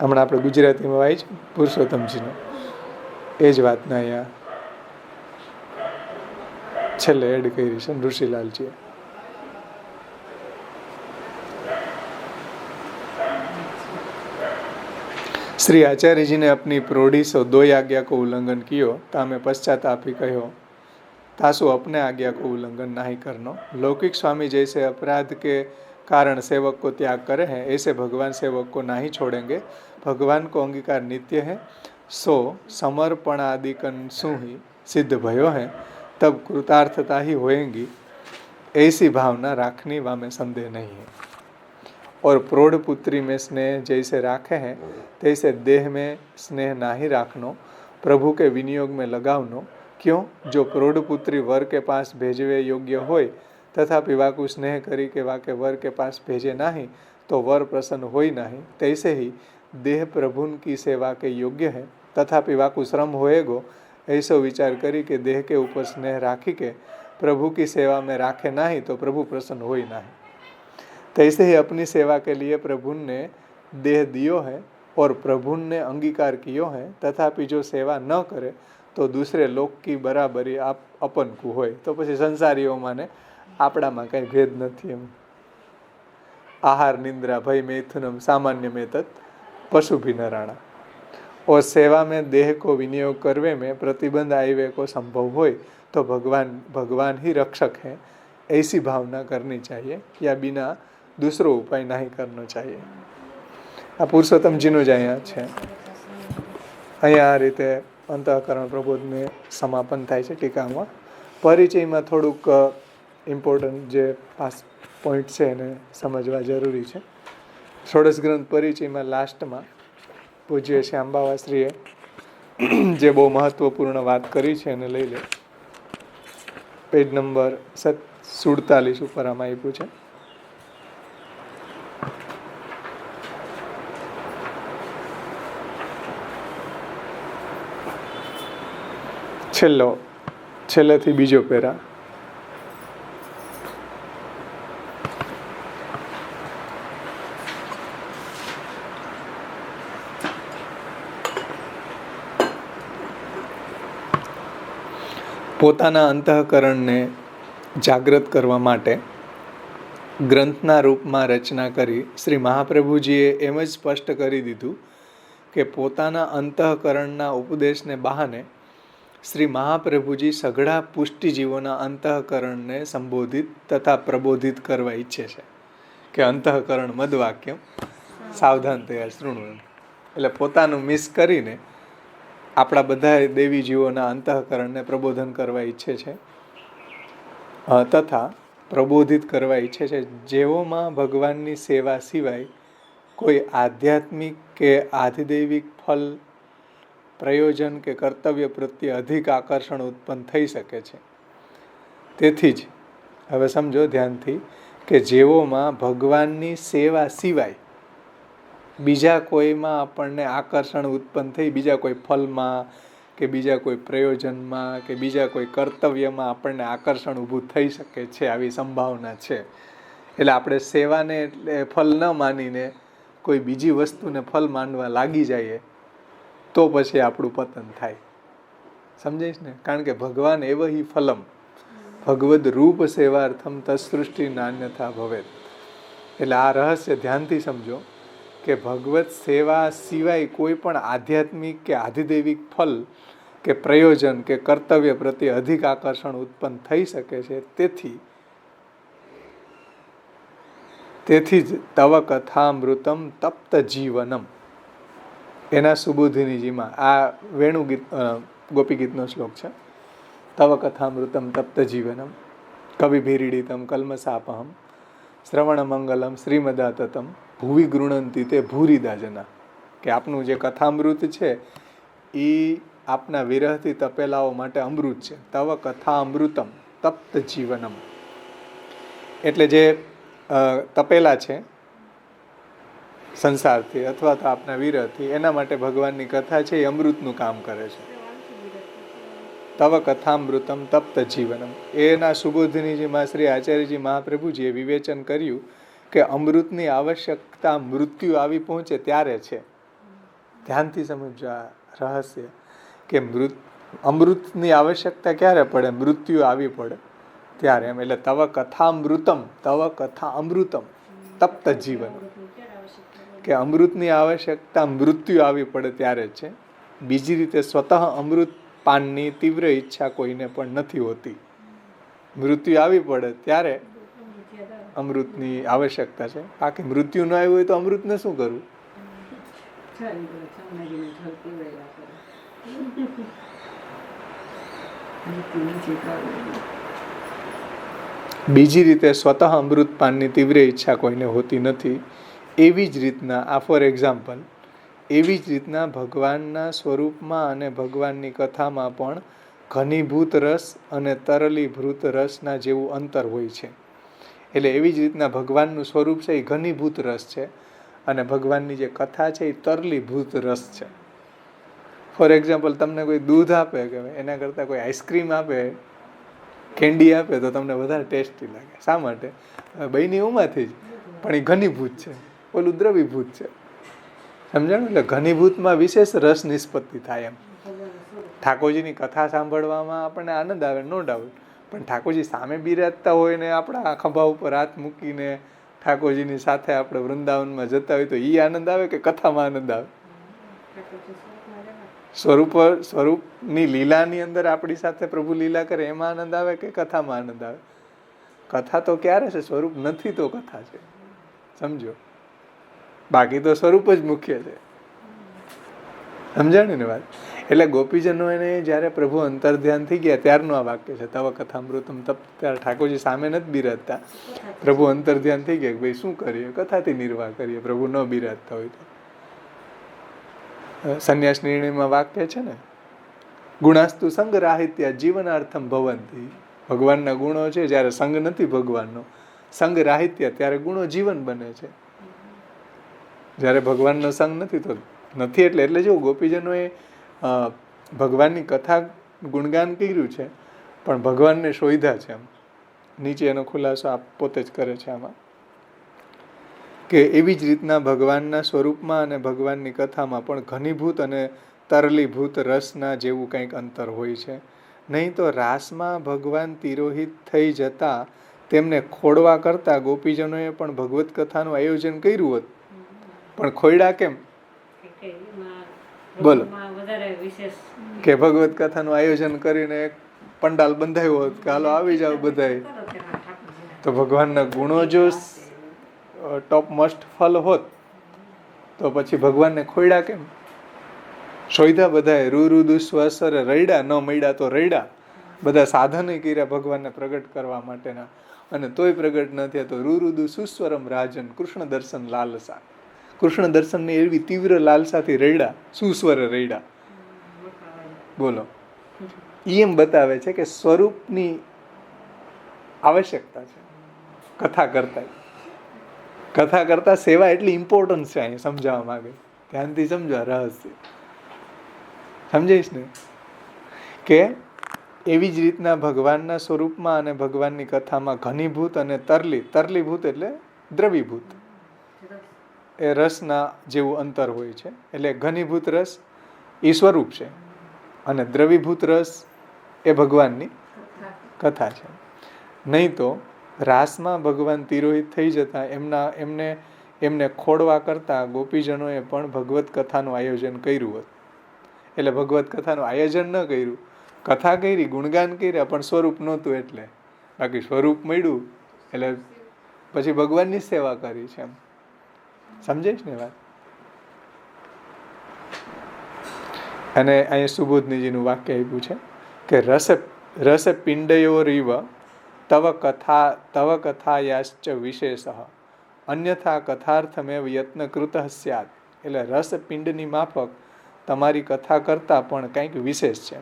હમણાં આપણે ગુજરાતીમાં વાંચ પુરુષોત્તમજીનો એ જ વાતના અહીંયા છેલ્લે એડ કરી છે ઋષિલાલજીએ. श्री आचार्य जी ने अपनी प्रौढ़ी सो 2 आज्ञा को उल्लंघन कियो, तामे पश्चाताप ही कहो तासु अपने आज्ञा को उल्लंघन नहीं करनो. लौकिक स्वामी जैसे अपराध के कारण सेवक को त्याग करे हैं, ऐसे भगवान सेवक को नहीं छोड़ेंगे. भगवान को अंगीकार नित्य है, सो समर्पणादिकन सु ही सिद्ध भयो है, तब कृतार्थता ही होएगी. ऐसी भावना राखनी वामे संदेह नहीं है. और प्रौढ़ पुत्री में स्नेह जैसे राखे हैं तैसे देह में स्नेह नहीं राखनो, प्रभु के विनियोग में लगावनो. क्यों? जो प्रौढ़ पुत्री वर के पास भेजवे योग्य होय तथापि वाकु स्नेह करी के वाके वर के पास भेजे नहीं तो वर प्रसन्न होई नहीं. तैसे ही देह प्रभुन की सेवा के योग्य है तथापि वाकु श्रम होएगो, ऐसो विचार करी के देह के ऊपर स्नेह राखी के प्रभु की सेवा में राखे नहीं तो प्रभु प्रसन्न होई नहीं. तैसे ही अपनी सेवा के लिए प्रभु ने देह दियो है और प्रभु ने अंगीकार कियो है, तथापि जो सेवा न करे तो दूसरे लोक की बराबरी आप अपन को होय. तो પછી સંસારીઓમાં ને આપણામાં કંઈ ભેદ નથી એમ. आहार निंद्रा भय मैथुनम सामान्य में तत् पशु भी नराणा. और सेवा में देह को विनियोग करवे में प्रतिबंध आयवे को संभव होय तो भगवान ही रक्षक है, ऐसी भावना करनी चाहिए, या बिना दूसरो उपाय नहीं करना चाहिए. આ પુરુષોત્તમજીનું જ અહીંયા છે. અહીંયા આ રીતે અંતઃકરણ પ્રબોધને સમાપન થાય છે ટીકામાં. પરિચયમાં થોડુંક ઇમ્પોર્ટન્ટ જે 5 પોઈન્ટ છે એને સમજવા જરૂરી છે. ષોડશ ગ્રંથ પરિચયમાં લાસ્ટમાં પૂજ્ય શ્યામબાવાશ્રીએ જે બહુ મહત્વપૂર્ણ વાત કરી છે એને લઈ લે. પેજ નંબર 47 ઉપર આમાં આપ્યું છે. છેલ્લેથી બીજો પેરા. પોતાના અંતઃકરણને જાગૃત કરવા માટે ગ્રંથના રૂપમાં રચના કરી શ્રી મહાપ્રભુજીએ એમ જ સ્પષ્ટ કરી દીધું કે પોતાના અંતઃકરણના ઉપદેશને બહાને શ્રી મહાપ્રભુજી સઘળા પુષ્ટિજીવોના અંતઃકરણને સંબોધિત તથા પ્રબોધિત કરવા ઈચ્છે છે કે અંતઃકરણ મદવાક્યમ સાવધાન થયા શૃણુ. એટલે પોતાનું મિસ કરીને આપણા બધા દેવી જીવોના અંતઃકરણને પ્રબોધન કરવા ઈચ્છે છે તથા પ્રબોધિત કરવા ઈચ્છે છે, જેઓમાં ભગવાનની સેવા સિવાય કોઈ આધ્યાત્મિક કે આધિદૈવિક ફલ, પ્રયોજન કે કર્તવ્ય પ્રત્યે અધિક આકર્ષણ ઉત્પન્ન થઈ શકે છે. તેથી જ હવે સમજો ધ્યાનથી કે જેઓમાં ભગવાનની સેવા સિવાય બીજા કોઈમાં આપણને આકર્ષણ ઉત્પન્ન થઈ, બીજા કોઈ ફલમાં કે બીજા કોઈ પ્રયોજનમાં કે બીજા કોઈ કર્તવ્યમાં આપણને આકર્ષણ ઊભું થઈ શકે છે, આવી સંભાવના છે. એટલે આપણે સેવાને એટલે ફલ ન માનીને કોઈ બીજી વસ્તુને ફલ માનવા લાગી જઈએ તો પછી આપણું પતન થાય. સમજાઈશ ને? કારણ કે ભગવાન એવ હિ ફલમ ભગવદ રૂપ સેવાર્થમ તત્સૃષ્ટિ નાન્યથા ભવેત. એટલે આ રહસ્ય ધ્યાનથી સમજો કે ભગવત સેવા સિવાય કોઈ પણ આધ્યાત્મિક કે આધિદૈવિક ફલ કે પ્રયોજન કે કર્તવ્ય પ્રત્યે અધિક આકર્ષણ ઉત્પન્ન થઈ શકે છે. તેથી તેથી જ તવ કથામૃતમ તપ્ત જીવનમ, એના સુબોધિનીજીમાં આ વેણુ ગીત ગોપી ગીતનો શ્લોક છે. તવ કથામૃતમ તપ્ત જીવનમ કવિભીરીડિતમ કલ્મસાપહમ શ્રવણ મંગલમ શ્રીમદાતતમ ભુવિ ગૃણંતી તે ભૂરિદા જના, કે આપનું જે કથામૃત છે એ આપના વિરહથી તપેલાઓ માટે અમૃત છે. તવ કથા અમૃતમ તપ્ત જીવનમ, એટલે જે તપેલા છે સંસારથી અથવા તો આપના વિરહથી, એના માટે ભગવાનની કથા છે એ અમૃતનું કામ કરે છે. તવ કથામૃતમ તપ્ત જીવનમ, એના સુબોધિનીજીમાં શ્રી આચાર્યજી મહાપ્રભુજીએ વિવેચન કર્યું કે અમૃતની આવશ્યકતા મૃત્યુ આવી પહોંચે ત્યારે છે. ધ્યાનથી સમજો આ રહસ્ય, કે અમૃતની આવશ્યકતા ક્યારે પડે? મૃત્યુ આવી પડે ત્યારે. એમ એટલે તવ કથામૃતમ, તવ કથા અમૃતમ તપ્ત જીવન, કે અમૃતની આવશ્યકતા મૃત્યુ આવી પડે ત્યારે છે. બીજી રીતે સ્વતઃ અમૃત પાનની તીવ્ર ઈચ્છા કોઈને પણ નથી હોતી. મૃત્યુ આવી પડે ત્યારે અમૃતની આવશ્યકતા છે. બાકી મૃત્યુ ન આવ્યું હોય તો અમૃતને શું કરવું? બીજી રીતે સ્વતઃ અમૃત પાનની તીવ્ર ઈચ્છા કોઈને હોતી નથી. એવી જ રીતના આ ફોર એક્ઝામ્પલ, એવી જ રીતના ભગવાનના સ્વરૂપમાં અને ભગવાનની કથામાં પણ ઘનીભૂત રસ અને તરલીભૂત રસના જેવું અંતર હોય છે. એટલે એવી જ રીતના ભગવાનનું સ્વરૂપ છે એ ઘનીભૂત રસ છે અને ભગવાનની જે કથા છે એ તરલીભૂત રસ છે. ફોર એક્ઝામ્પલ, તમને કોઈ દૂધ આપે કે એના કરતાં કોઈ આઈસ્ક્રીમ આપે, કેન્ડી આપે તો તમને વધારે ટેસ્ટી લાગે. શા માટે? બની ઉમાંથી જ, પણ એ ઘનીભૂત છે, ઓલું દ્રવીભૂત છે. સમજાણું? એટલે ઘનીભૂતમાં વિશેષ રસ નિષ્પત્તિ થાય. એમ ઠાકોરજીની કથા સાંભળવામાં આપણને આનંદ આવે, નો ડાઉટ, પણ ઠાકોરજી સામે બિરાજતા હોય ને આપણા ખભા ઉપર હાથ મૂકીને ઠાકોરજીની સાથે આપણે વૃંદાવનમાં જતા હોય તો એ આનંદ આવે કે કથામાં આનંદ આવે? સ્વરૂપની લીલાની અંદર આપણી સાથે પ્રભુ લીલા કરે એમાં આનંદ આવે કે કથામાં આનંદ આવે? કથા તો ક્યારે છે? સ્વરૂપ નથી તો કથા છે. સમજો? બાકી તો સ્વરૂપ જ મુખ્ય છે. સમજાણી ને વાત? એટલે ગોપીજનોને જ્યારે પ્રભુ અંતર ધ્યાન થઈ ગયા ત્યારનું આ વાક્ય છે, તવ કથામૃતમ તપ. ત્યારે ઠાકોરજી સામે નથી બિરાજતા, પ્રભુ અંતર ધ્યાન થઈ ગયા કે ભાઈ શું કરીએ, કથાથી નિર્વાહ કરીએ, પ્રભુ ન બિરાજતા હોય તો. સંન્યાસ નિર્ણયમાં વાક્ય છે ને, ગુણાસ્તુ સંગ રાહિત્યા જીવનાર્થમ ભવંતી. ભગવાનના ગુણો છે, જ્યારે સંગ નથી ભગવાનનો, સંગ રાહિત્યા ત્યારે ગુણો જીવન બને છે. જ્યારે ભગવાનનો સંગ નથી તો નથી. એટલે જો ગોપીજનોએ ભગવાનની કથા ગુણગાન કર્યું છે પણ ભગવાનને શોધ્યા છે. એમ નીચે એનો ખુલાસો આપ પોતે જ કરે છે આમાં, કે એવી જ રીતના ભગવાનના સ્વરૂપમાં અને ભગવાનની કથામાં પણ ઘનીભૂત અને તરલીભૂત રસના જેવું કંઈક અંતર હોય છે. નહીં તો રાસમાં ભગવાન તિરોહિત થઈ જતા તેમને ખોડવા કરતા ગોપીજનોએ પણ ભગવત કથાનું આયોજન કર્યું હોત, પણ ખોયડા કેમ? બોલો, કે ભગવત કથાનું આયોજન કરીને એક પંડાલ બંધાયું હોત કે હાલો આવી જાવ બધાય, તો ભગવાનના ગુણો જો ટોપ મોસ્ટ ફલ હોત તો પછી ભગવાનને ખોયડા કેમ? શોધ્યા બધાએ, રૂ દુસ્વાસર રૈડા, ન મળ્યા તો રૈડા. બધા સાધન કર્યા ભગવાનને પ્રગટ કરવા માટેના, અને તોય પ્રગટ ન થયા તો રૂ સુસ્વરમ રાજન કૃષ્ણ દર્શન લાલસા. કૃષ્ણ દર્શનની એવી તીવ્ર લાલસાથી રૈડા, સુસ્વર રૈડા. બોલો, એમ બતાવે છે કે સ્વરૂપની આવશ્યકતા છે કથા કરતા સેવા એટલી ઇમ્પોર્ટન્ટ છે. અહીંયા સમજાવવા માંગે, ધ્યાનથી સમજો રહસ્ય, સમજાઈશ ને? કે એવી જ રીતના ભગવાનના સ્વરૂપમાં અને ભગવાનની કથામાં ઘનીભૂત અને તરલીભૂત એટલે દ્રવીભૂત એ રસના જેવું અંતર હોય છે. એટલે ઘનીભૂત રસ એ સ્વરૂપ છે અને દ્રવીભૂત રસ એ ભગવાનની કથા છે. નહીં તો રાસમાં ભગવાન તિરોહિત થઈ જતા એમને ખોડવા કરતા ગોપીજનોએ પણ ભગવત કથાનું આયોજન કર્યું હોત. એટલે ભગવત કથાનું આયોજન ન કર્યું, કથા કરી, ગુણગાન કર્યા, પણ સ્વરૂપ નહોતું. એટલે બાકી સ્વરૂપ મળ્યું એટલે પછી ભગવાનની સેવા કરી છે. એમ સમજાય ને વાત? અને અહીંયા સુબોધનીજીનું વાક્ય આપ્યું છે કે રસ પિંડયોરીવ તવ કથાયાશ્ચ વિશેષ અન્યથા કથાર્થમેવ યત્ન કૃત સ્યાત. એટલે રસ પિંડની માફક તમારી કથા કરતાં પણ કંઈક વિશેષ છે.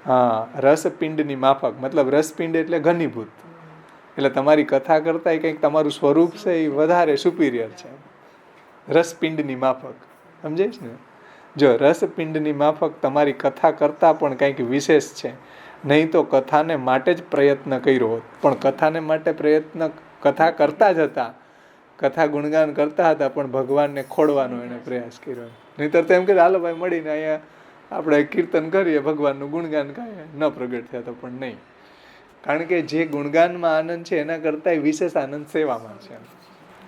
હા, રસપિંડની માફક મતલબ રસપિંડ એટલે ઘનીભૂત, એટલે તમારી કથા કરતાં કંઈક તમારું સ્વરૂપ છે એ વધારે સુપિરિયર છે. રસપિંડની માફક સમજાય ને? જો રસપિંડની માફક તમારી કથા કરતાં પણ કંઈક વિશેષ છે, નહીં તો કથાને માટે જ પ્રયત્ન કર્યો હોત. પણ કથાને માટે પ્રયત્ન કથા કરતા જ હતા, કથા ગુણગાન કરતા હતા, પણ ભગવાનને ખોડવાનો એને પ્રયાસ કર્યો. નહીંતર તો એમ કે હાલો ભાઈ મળીને અહીંયા આપણે કીર્તન કરીએ, ભગવાનનું ગુણગાન ગાઈએ, ન પ્રગટ થયા તો પણ નહીં. કારણ કે જે ગુણગાનમાં આનંદ છે એના કરતાં વિશેષ આનંદ સેવામાં છે,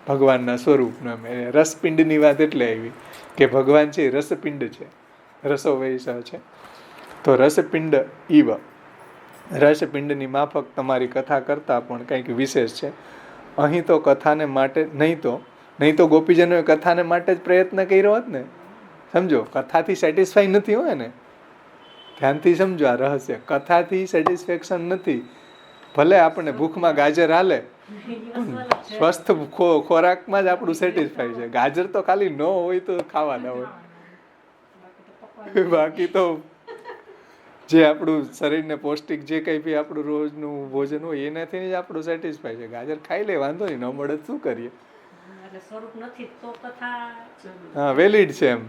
ભગવાનના સ્વરૂપનો. એમ રસપિંડની વાત એટલે આવી કે ભગવાન છે રસપિંડ છે, રસો વૈસ છે. તો રસપિંડ ઈવ, રસપિંડની માફક તમારી કથા કરતાં પણ કંઈક વિશેષ છે. અહીં તો કથાને માટે નહીં તો ગોપીજનોએ કથાને માટે જ પ્રયત્ન કર્યો હોત ને. સમજો, કથાથી સેટિસ્ફાઈ નથી હોય ને, ધ્યાનથી સમજો આ રહસ્ય. કથાથી સેટિસ્ફેક્શન નથી. ભલે આપણને ભૂખમાં ગાજર હાલે, સ્વસ્થ ખોરાકમાં જ આપણું સેટિસ્ફાઈ છે. ગાજર તો ખાલી ન હોય તો ખાવાના હોય, બાકી તો જે આપણું શરીરને પૌષ્ટિક જે કંઈ બી આપણું રોજનું ભોજન હોય એનાથી જ આપણું સેટિસ્ફાઈ છે. ગાજર ખાઈ લે, વાંધો નહીં, ન મળે શું કરીએ? હા, વેલિડ છે એમ,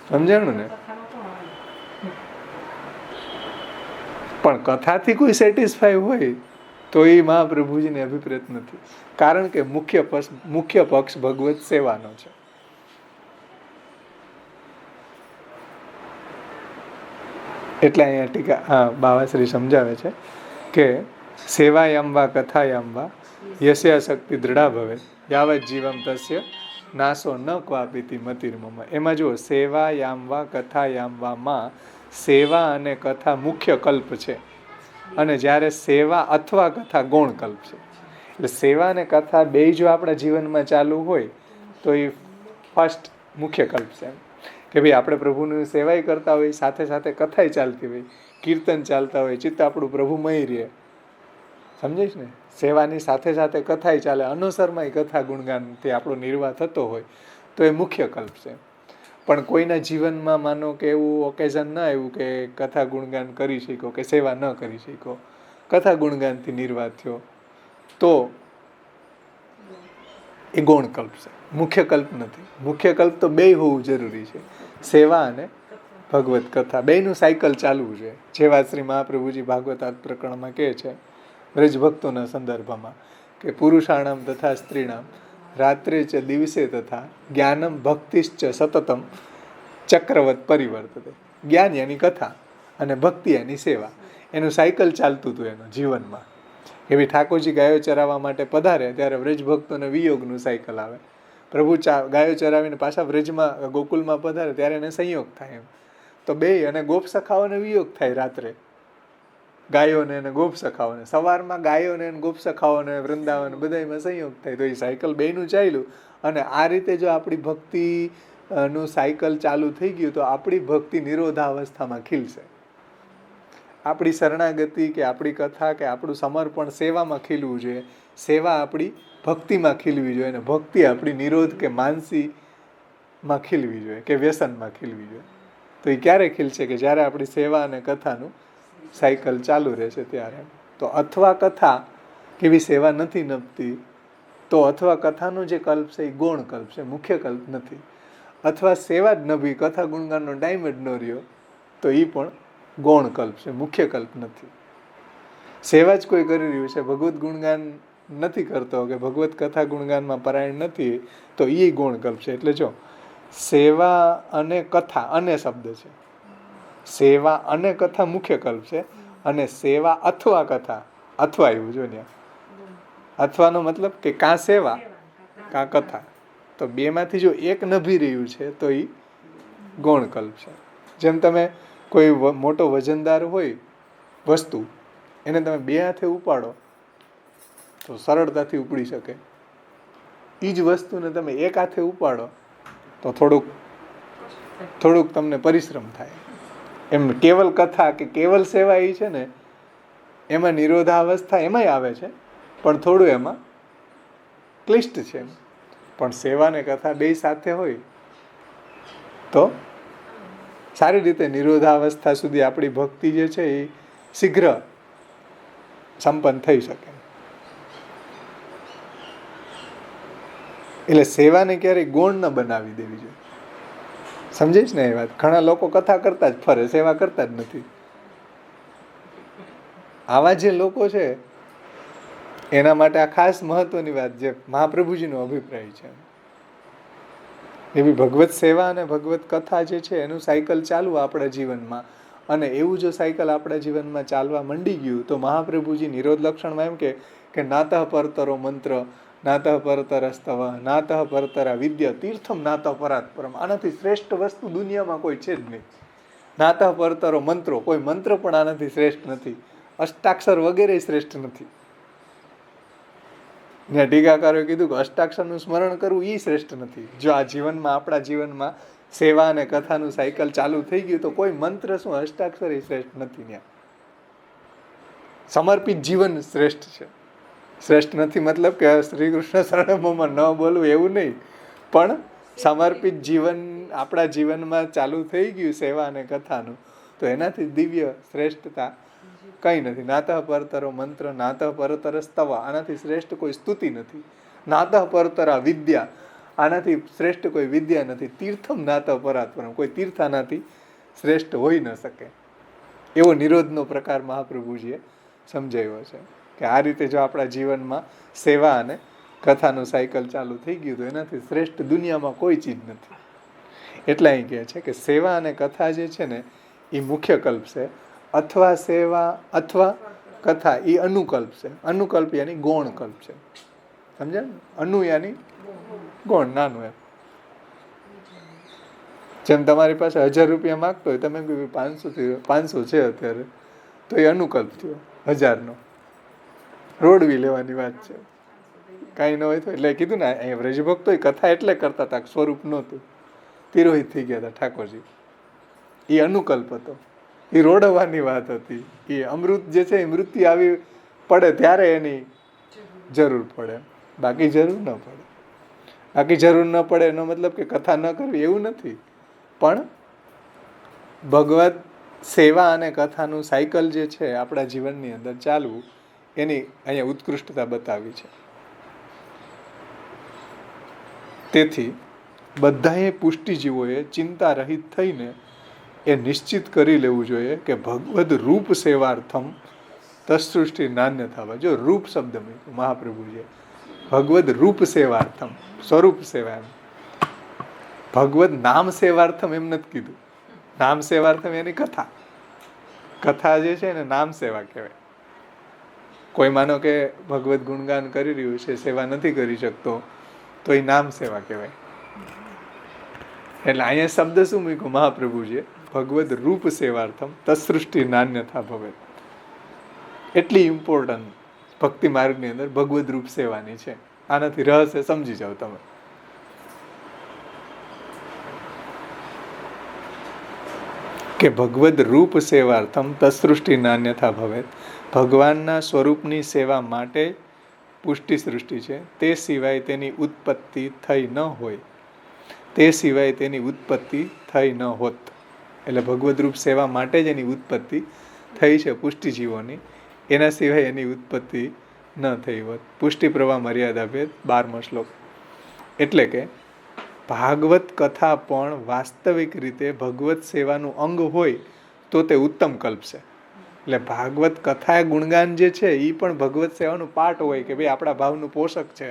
સમજાણું ને? પણ કથાથી કોઈ સેટિસ્ફાઈ હોય તો એ મહાપ્રભુજીને અભિપ્રેત નથી. કારણ કે મુખ્ય પક્ષ ભગવત સેવાનો છે. એટલે અહીંયા ટીકા બાવાશ્રી સમજાવે છે કે સેવાયામ વા કથાયામ વા યસ્યા શક્તિ દૃઢા ભવે યાવત જીવમ તસ્ય નાસો ન ક્વાપીતિ મતિર્મમ. એમાં જુઓ, સેવાયામ વા કથાયામ વા માં સેવા અને કથા મુખ્ય કલ્પ છે, અને જ્યારે સેવા અથવા કથા ગૌણ કલ્પ છે. એટલે સેવા અને કથા બે જો આપણા જીવનમાં ચાલુ હોય તો એ ફર્સ્ટ મુખ્ય કલ્પ છે. કે ભાઈ આપણે પ્રભુની સેવાય કરતા હોય, સાથે સાથે કથાય ચાલતી હોય, કીર્તન ચાલતા હોય, ચિત્ત આપણું પ્રભુમય રહે. સમજાય ને? સેવાની સાથે સાથે કથાય ચાલે, અનુસરમાં કથા ગુણગાનથી આપણો નિર્વાહ થતો હોય તો એ મુખ્ય કલ્પ છે. પણ કોઈના જીવનમાં માનો કે એવું ઓકેઝન ન આવ્યું કે કથા ગુણગાન કરી શીખો કે સેવા ન કરી શીખો, કથા ગુણગાનથી નિર્વાહ થયો, તો એ ગૌણ કલ્પ છે, મુખ્ય કલ્પ નથી. મુખ્ય કલ્પ તો બે હોવું જરૂરી છે, સેવા અને ભગવત કથા, બેયનું સાયકલ ચાલવું છે. જેવા શ્રી મહાપ્રભુજી ભાગવત પ્રકરણમાં કહે છે વ્રજભક્તોના સંદર્ભમાં કે પુરુષાણામ તથા સ્ત્રીણામ રાત્રે ચ દિવસે તથા જ્ઞાનમ ભક્તિશ્ચ સતતમ ચક્રવત પરિવર્તતે. જ્ઞાન એની કથા અને ભક્તિ એની સેવા, એનું સાયકલ ચાલતું હતું એનું જીવનમાં. એવી ઠાકોરજી ગાયો ચરાવવા માટે પધારે ત્યારે વ્રજભક્તોને વિયોગનું સાયકલ આવે. પ્રભુ ગાયો ચરાવીને પાછા વ્રજમાં ગોકુલમાં પધારે ત્યારે એને સંયોગ થાય. એમ તો બે અને ગોપ સખાઓને વિયોગ થાય રાત્રે, ગાયોને અને ગોપ સખાઓને. સવારમાં ગાયોને અને ગોપ સખાઓને વૃંદાવન બધામાં સંયોગ થાય. તો એ સાયકલ બેયનું ચાલ્યું. અને આ રીતે જો આપણી ભક્તિનું સાયકલ ચાલુ થઈ ગયું તો આપણી ભક્તિ નિરોધાવસ્થામાં ખીલશે. આપણી શરણાગતિ કે આપણી કથા કે આપણું સમર્પણ સેવામાં ખીલવું જોઈએ, સેવા આપણી ભક્તિમાં ખીલવી જોઈએ, અને ભક્તિ આપણી નિરોધ કે માનસીમાં ખીલવી જોઈએ કે વ્યસનમાં ખીલવી જોઈએ. તો એ ક્યારે ખીલશે? કે જ્યારે આપણી સેવા અને કથાનું સાયકલ ચાલુ રહેશે ત્યારે. તો અથવા કથા કેવી સેવા નથી નભતી, તો અથવા કથાનો જે કલ્પ છે એ ગૌણ કલ્પ છે, મુખ્ય કલ્પ નથી. અથવા સેવા જ નભી, કથા ગુણગાનનો ટાઈમ જ ન રહ્યો, તો એ પણ ગૌણ કલ્પ છે, મુખ્ય કલ્પ નથી. સેવા જ કોઈ કરી રહ્યું છે, ભગવત ગુણગાન નથી કરતો કે ભગવત કથા ગુણગાનમાં પરાયણ નથી, તો એ ગૌણ કલ્પ છે. એટલે જો સેવા અને કથા, અને શબ્દ છે, સેવા અને કથા મુખ્ય કલ્પ છે, અને સેવા અથવા કથા, અથવા એવું જો ને, અથવાનો મતલબ કે કાં સેવા કાં કથા, તો બેમાંથી જો એક નભી રહ્યું છે તો એ ગૌણ કલ્પ છે. જેમ તમે કોઈ મોટો વજનદાર હોય વસ્તુ, એને તમે બે હાથે ઉપાડો તો સરળતાથી ઉપડી શકે. એ જ વસ્તુને તમે એક હાથે ઉપાડો તો થોડુંક તમને પરિશ્રમ થાય. એમ કેવલ કથા કે કેવલ સેવા એ છે ને, એમાં નિરોધાવસ્થા એમાંય આવે છે, પણ થોડું એમાં ક્લિષ્ટ છે. પણ સેવા ને કથા બે સાથે હોય તો સારી રીતે નિરોધાવસ્થા સુધી આપણી ભક્તિ જે છે એ શીઘ્ર સંપન્ન થઈ શકે. એટલે સેવાને ક્યારેય ગૌણ ન બનાવી દેવી જોઈએ. સમજીશ ને એ વાત? ઘણા લોકો કથા કરતા જ ફરે, સેવા કરતા જ નથી. આવા જે લોકો છે એના માટે આ ખાસ મહત્વની વાત, જે મહાપ્રભુજીનો અભિપ્રાય છે. એવી ભગવત સેવા અને ભગવત કથા જે છે એનું સાયકલ ચાલુ આપણા જીવનમાં, અને એવું જો સાયકલ આપણા જીવનમાં ચાલવા મંડી ગયું તો મહાપ્રભુજી નિરોધ લક્ષણમાં એમ કે નાતઃ પરતરો મંત્ર, નાતઃ પરતર સ્તવ, નાતઃ પરતરા વિદ્યા, તીર્થમ નાતઃ પરાત પરમ. આનાથી શ્રેષ્ઠ વસ્તુ દુનિયામાં કોઈ છે જ નહીં. નાતઃ પરતરો મંત્રો, કોઈ મંત્ર પણ આનાથી શ્રેષ્ઠ નથી. અષ્ટાક્ષર વગેરે શ્રેષ્ઠ નથી. ત્યાં ટીકાકારોએ કીધું કે અષ્ટાક્ષરનું સ્મરણ કરવું એ શ્રેષ્ઠ નથી. જો આ જીવનમાં, આપણા જીવનમાં સેવા અને કથાનું સાયકલ ચાલુ થઈ ગયું તો કોઈ મંત્ર શું, અષ્ટાક્ષર એ શ્રેષ્ઠ નથી. ત્યાં સમર્પિત જીવન શ્રેષ્ઠ છે. શ્રેષ્ઠ નથી મતલબ કે શ્રી કૃષ્ણ શરણમમાં ન બોલવું એવું નહીં, પણ સમર્પિત જીવન આપણા જીવનમાં ચાલુ થઈ ગયું સેવા અને કથાનું, તો એનાથી દિવ્ય શ્રેષ્ઠતા કંઈ નથી. નાતઃ પરતરો મંત્ર, નાતઃ પરતર સ્તવ, આનાથી શ્રેષ્ઠ કોઈ સ્તુતિ નથી. નાતઃ પરતરા વિદ્યા, આનાથી શ્રેષ્ઠ કોઈ વિદ્યા નથી. તીર્થમ નાતઃ પરાત્પરમ, કોઈ તીર્થ આનાથી શ્રેષ્ઠ હોઈ ન શકે. એવો નિરોધનો પ્રકાર મહાપ્રભુજીએ સમજાવ્યો છે કે આ રીતે જો આપણા જીવનમાં સેવા અને કથાનું સાયકલ ચાલુ થઈ ગયું તો એનાથી શ્રેષ્ઠ દુનિયામાં કોઈ ચીજ નથી. એટલે અહીં કહે છે કે સેવા અને કથા જે છે ને એ મુખ્ય કલ્પ છે, અથવા સેવા અથવા કથા એ અનુકલ્પ છે. અનુકલ્પ યાની ગૌણ કલ્પ છે. સમજ્યા ને? અનુ યાની ગૌણ, નાનું એમ. જેમ તમારી પાસે 1000 રૂપિયા માગતો હોય, તમે કહ્યું 500 છે અત્યારે, તો એ અનુકલ્પ થયો 1000નો. રોડવી લેવાની વાત છે, કાંઈ ન હોય તો. એટલે કીધું ને, અહીંયા વ્રજભક્તો કથા એટલે કરતા હતા, સ્વરૂપ નહોતું. તિરોહિત થઈ ગયા હતા ઠાકોરજી. એ અનુકલ્પ હતો, એ રોડવાની વાત હતી. એ અમૃત જે છે એ મૃત્યુ આવી પડે ત્યારે એની જરૂર પડે, બાકી જરૂર ન પડે. બાકી જરૂર ન પડે એનો મતલબ કે કથા ન કરવી એવું નથી, પણ ભગવત સેવા અને કથાનું સાયકલ જે છે આપણા જીવનની અંદર ચાલવું, એની અહીંયા ઉત્કૃષ્ટતા બતાવી છે. તેથી બધાએ પુષ્ટિજીવોએ ચિંતા રહિત થઈને એ નિશ્ચિત કરી લેવું જોઈએ કે ભગવદ રૂપ સેવાર્થમ તત્સૃષ્ટિ નાન્ય થવા. જો રૂપ શબ્દ મૂક્યો મહાપ્રભુજીએ, ભગવદ રૂપ સેવાર્થમ, સ્વરૂપ સેવા. એમ ભગવદ નામ સેવાર્થમ એમ નથી કીધું. નામ સેવાર્થમ એની કથા, કથા જે છે એને નામ સેવા કહેવાય. કોઈ માનો કે ભગવદ ગુણગાન કરી રહ્યું છે, સેવા નથી કરી શકતો, તો એ નામ સેવા કહેવાય. એટલે અહીંયા શબ્દ શું મૂક્યું મહાપ્રભુજીએ? ભગવદ રૂપ સેવાર્થમ તત્સૃષ્ટિ નાન્યથા ભવેત. એટલી ઇમ્પોર્ટન્ટ ભક્તિ માર્ગની અંદર ભગવદ રૂપ સેવાની છે. આનાથી રહસ્ય સમજી જાઓ તમે. કે ભગવદ રૂપ સેવાર્થમ તત્સૃષ્ટિ નાન્યથા ભવેત. ભગવાનના સ્વરૂપની સેવા માટે પુષ્ટિ સૃષ્ટિ છે, તે સિવાય તેની ઉત્પત્તિ થઈ ન હોય, તે સિવાય તેની ઉત્પત્તિ થઈ ન હોત. એટલે ભગવદ રૂપ સેવા માટે જ એની ઉત્પત્તિ થઈ છે પુષ્ટિજીવોની, એના સિવાય એની ઉત્પત્તિ ન થઈ હોત. પુષ્ટિ પ્રવાહ મર્યાદા ભેદ 12મો શ્લોક. એટલે કે ભાગવત કથા પણ વાસ્તવિક રીતે ભગવત સેવાનું અંગ હોય તો તે ઉત્તમ કલ્પ છે. એટલે ભાગવત કથા ગુણગાન જે છે એ પણ ભગવત સેવાનું પાર્ટ હોય કે ભાઈ આપણા ભાવનું પોષક છે,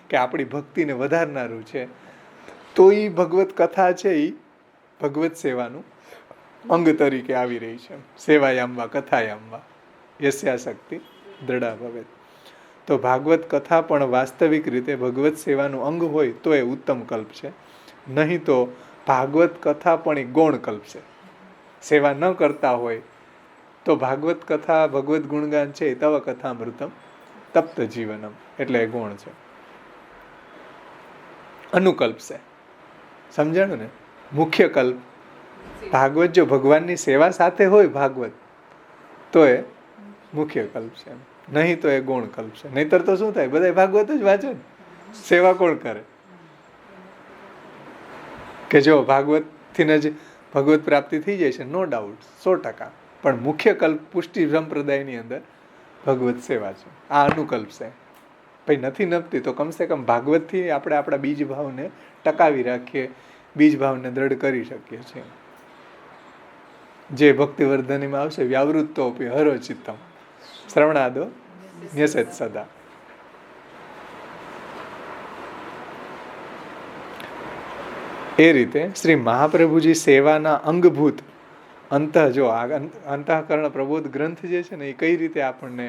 કે આપણી ભક્તિને વધારનારું છે, તો એ ભગવત કથા છે એ ભગવત સેવાનું અંગ તરીકે આવી રહી છે. સેવાયામવા કથાયામવા યસ્યાશક્તિ દ્રઢા ભવેત. તો ભાગવત કથા પણ વાસ્તવિક રીતે ભગવત સેવાનું અંગ હોય તો એ ઉત્તમ કલ્પ છે. નહીં તો ભાગવત કથા પણ એ ગૌણ કલ્પ છે. સેવા ન કરતા હોય તો ભાગવત કથા, ભગવત ગુણગાન છે એ તવ કથામૃતમ તપ્ત જીવનમ એટલે એ ગુણ છે. અનુકલ્પ છે, સમજાણું ને? મુખ્ય કલ્પ ભાગવત, જો ભગવાનની સેવા સાથે હોય ભાગવત તો એ મુખ્ય કલ્પ છે, નહીં તો એ ગૌણ કલ્પ છે. નહીતર તો શું થાય, બધા ભાગવત જ વાંચે ને, સેવા કોણ કરે? કે જો ભાગવતથી જ ભગવત પ્રાપ્તિ થઈ જાય છે, નો ડાઉટ, 100%. પણ મુખ્ય કલ્પ પુષ્ટિ સંપ્રદાયની અંદર ભગવત સેવા છે. આ અનુકલ્પ છે. ભાઈ નથી નપતી તો કમસે કમ ભાગવતથી આપણે આપણા બીજ ભાવને ટકાવી રાખીએ, બીજ ભાવને દ્રઢ કરી શકીએ છીએ. જે ભક્તિવર્ધનીમાં આવશે, વ્યાવૃત્તોપી હરો ચિત્તમ શ્રવણાદો ન્યસેત સદા. એ રીતે શ્રી મહાપ્રભુજી સેવાના અંગભૂત અંતઃકરણ પ્રબોધ ગ્રંથ જે છે ને, એ કઈ રીતે આપણને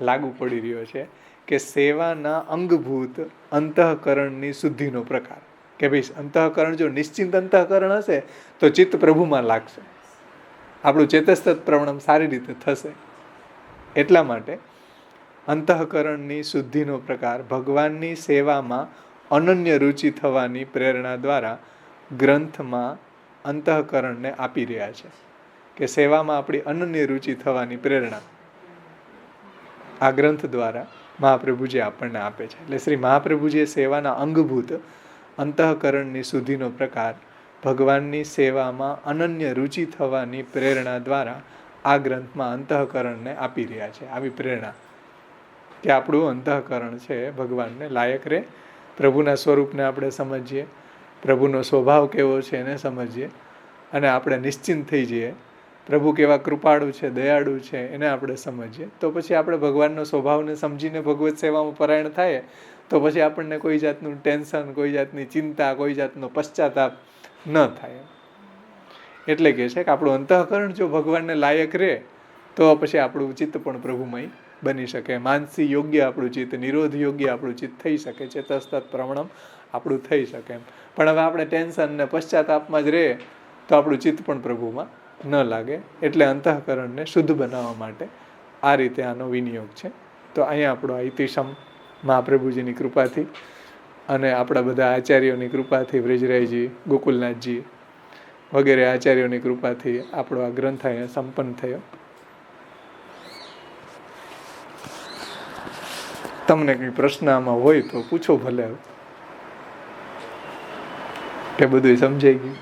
લાગુ પડી રહ્યો છે કે સેવાના અંગભૂત અંતઃકરણની શુદ્ધિનો પ્રકાર. કે ભાઈ અંતઃકરણ જો નિશ્ચિંત અંતઃકરણ હશે તો ચિત્ત પ્રભુમાં લાગશે, આપણું ચેતસ્તત પ્રવણમ સારી રીતે થશે. એટલા માટે અંતઃકરણની શુદ્ધિનો પ્રકાર ભગવાનની સેવામાં અનન્ય રુચિ થવાની પ્રેરણા દ્વારા ગ્રંથમાં અંતઃકરણને આપી રહ્યા છે. કે સેવામાં આપણી અનન્ય રુચિ થવાની પ્રેરણા આ ગ્રંથ દ્વારા મહાપ્રભુજી આપણને આપે છે. એટલે શ્રી મહાપ્રભુજીએ સેવાના અંગભૂત અંતઃકરણની શુદ્ધિનો પ્રકાર ભગવાનની સેવામાં અનન્ય રુચિ થવાની પ્રેરણા દ્વારા આ ગ્રંથમાં અંતઃકરણને આપી રહ્યા છે. આવી પ્રેરણા કે આપણું અંતઃકરણ છે ભગવાનને લાયક રહે, પ્રભુના સ્વરૂપને આપણે સમજીએ, પ્રભુનો સ્વભાવ કેવો છે એને સમજીએ, અને આપણે નિશ્ચિંત થઈ જઈએ, પ્રભુ કેવા કૃપાળુ છે, દયાળુ છે એને આપણે સમજીએ, તો પછી આપણે ભગવાનનો સ્વભાવને સમજીને ભગવત સેવામાં પરાયણ થાય તો પછી આપણને કોઈ જાતનું ટેન્શન, કોઈ જાતની ચિંતા, કોઈ જાતનો પશ્ચાતાપ ન થાય. એટલે કે છે કે આપણું અંતઃકરણ જો ભગવાનને લાયક રહે તો પછી આપણું ચિત્ત પણ પ્રભુમય બની શકે, માનસી યોગ્ય આપણું ચિત્ત, નિરોધ યોગ્ય આપણું ચિત્ત થઈ શકે, ચેતસ્તત પ્રવણમ આપણું થઈ શકે. પણ હવે આપણે ટેન્શન ને પશ્ચાતાપમાં જ રહે તો આપણું ચિત્ત પણ પ્રભુમાં ન લાગે. એટલે અંતઃકરણને શુદ્ધ બનાવવા માટે આ રીતે આનો વિનિયોગ છે. તો અહીંયા આપણો ઇતિશમ મહાપ્રભુજીની કૃપાથી અને આપણા બધા આચાર્યોની કૃપાથી, વ્રજરાયજી, ગોકુલનાથજી વગેરે આચાર્યોની કૃપાથી આપણો આ ગ્રંથ અહીંયા સંપન્ન થયો. તમને કંઈ પ્રશ્ન આમાં હોય તો પૂછો ભલે. કે બધું સમજાઈ ગયું?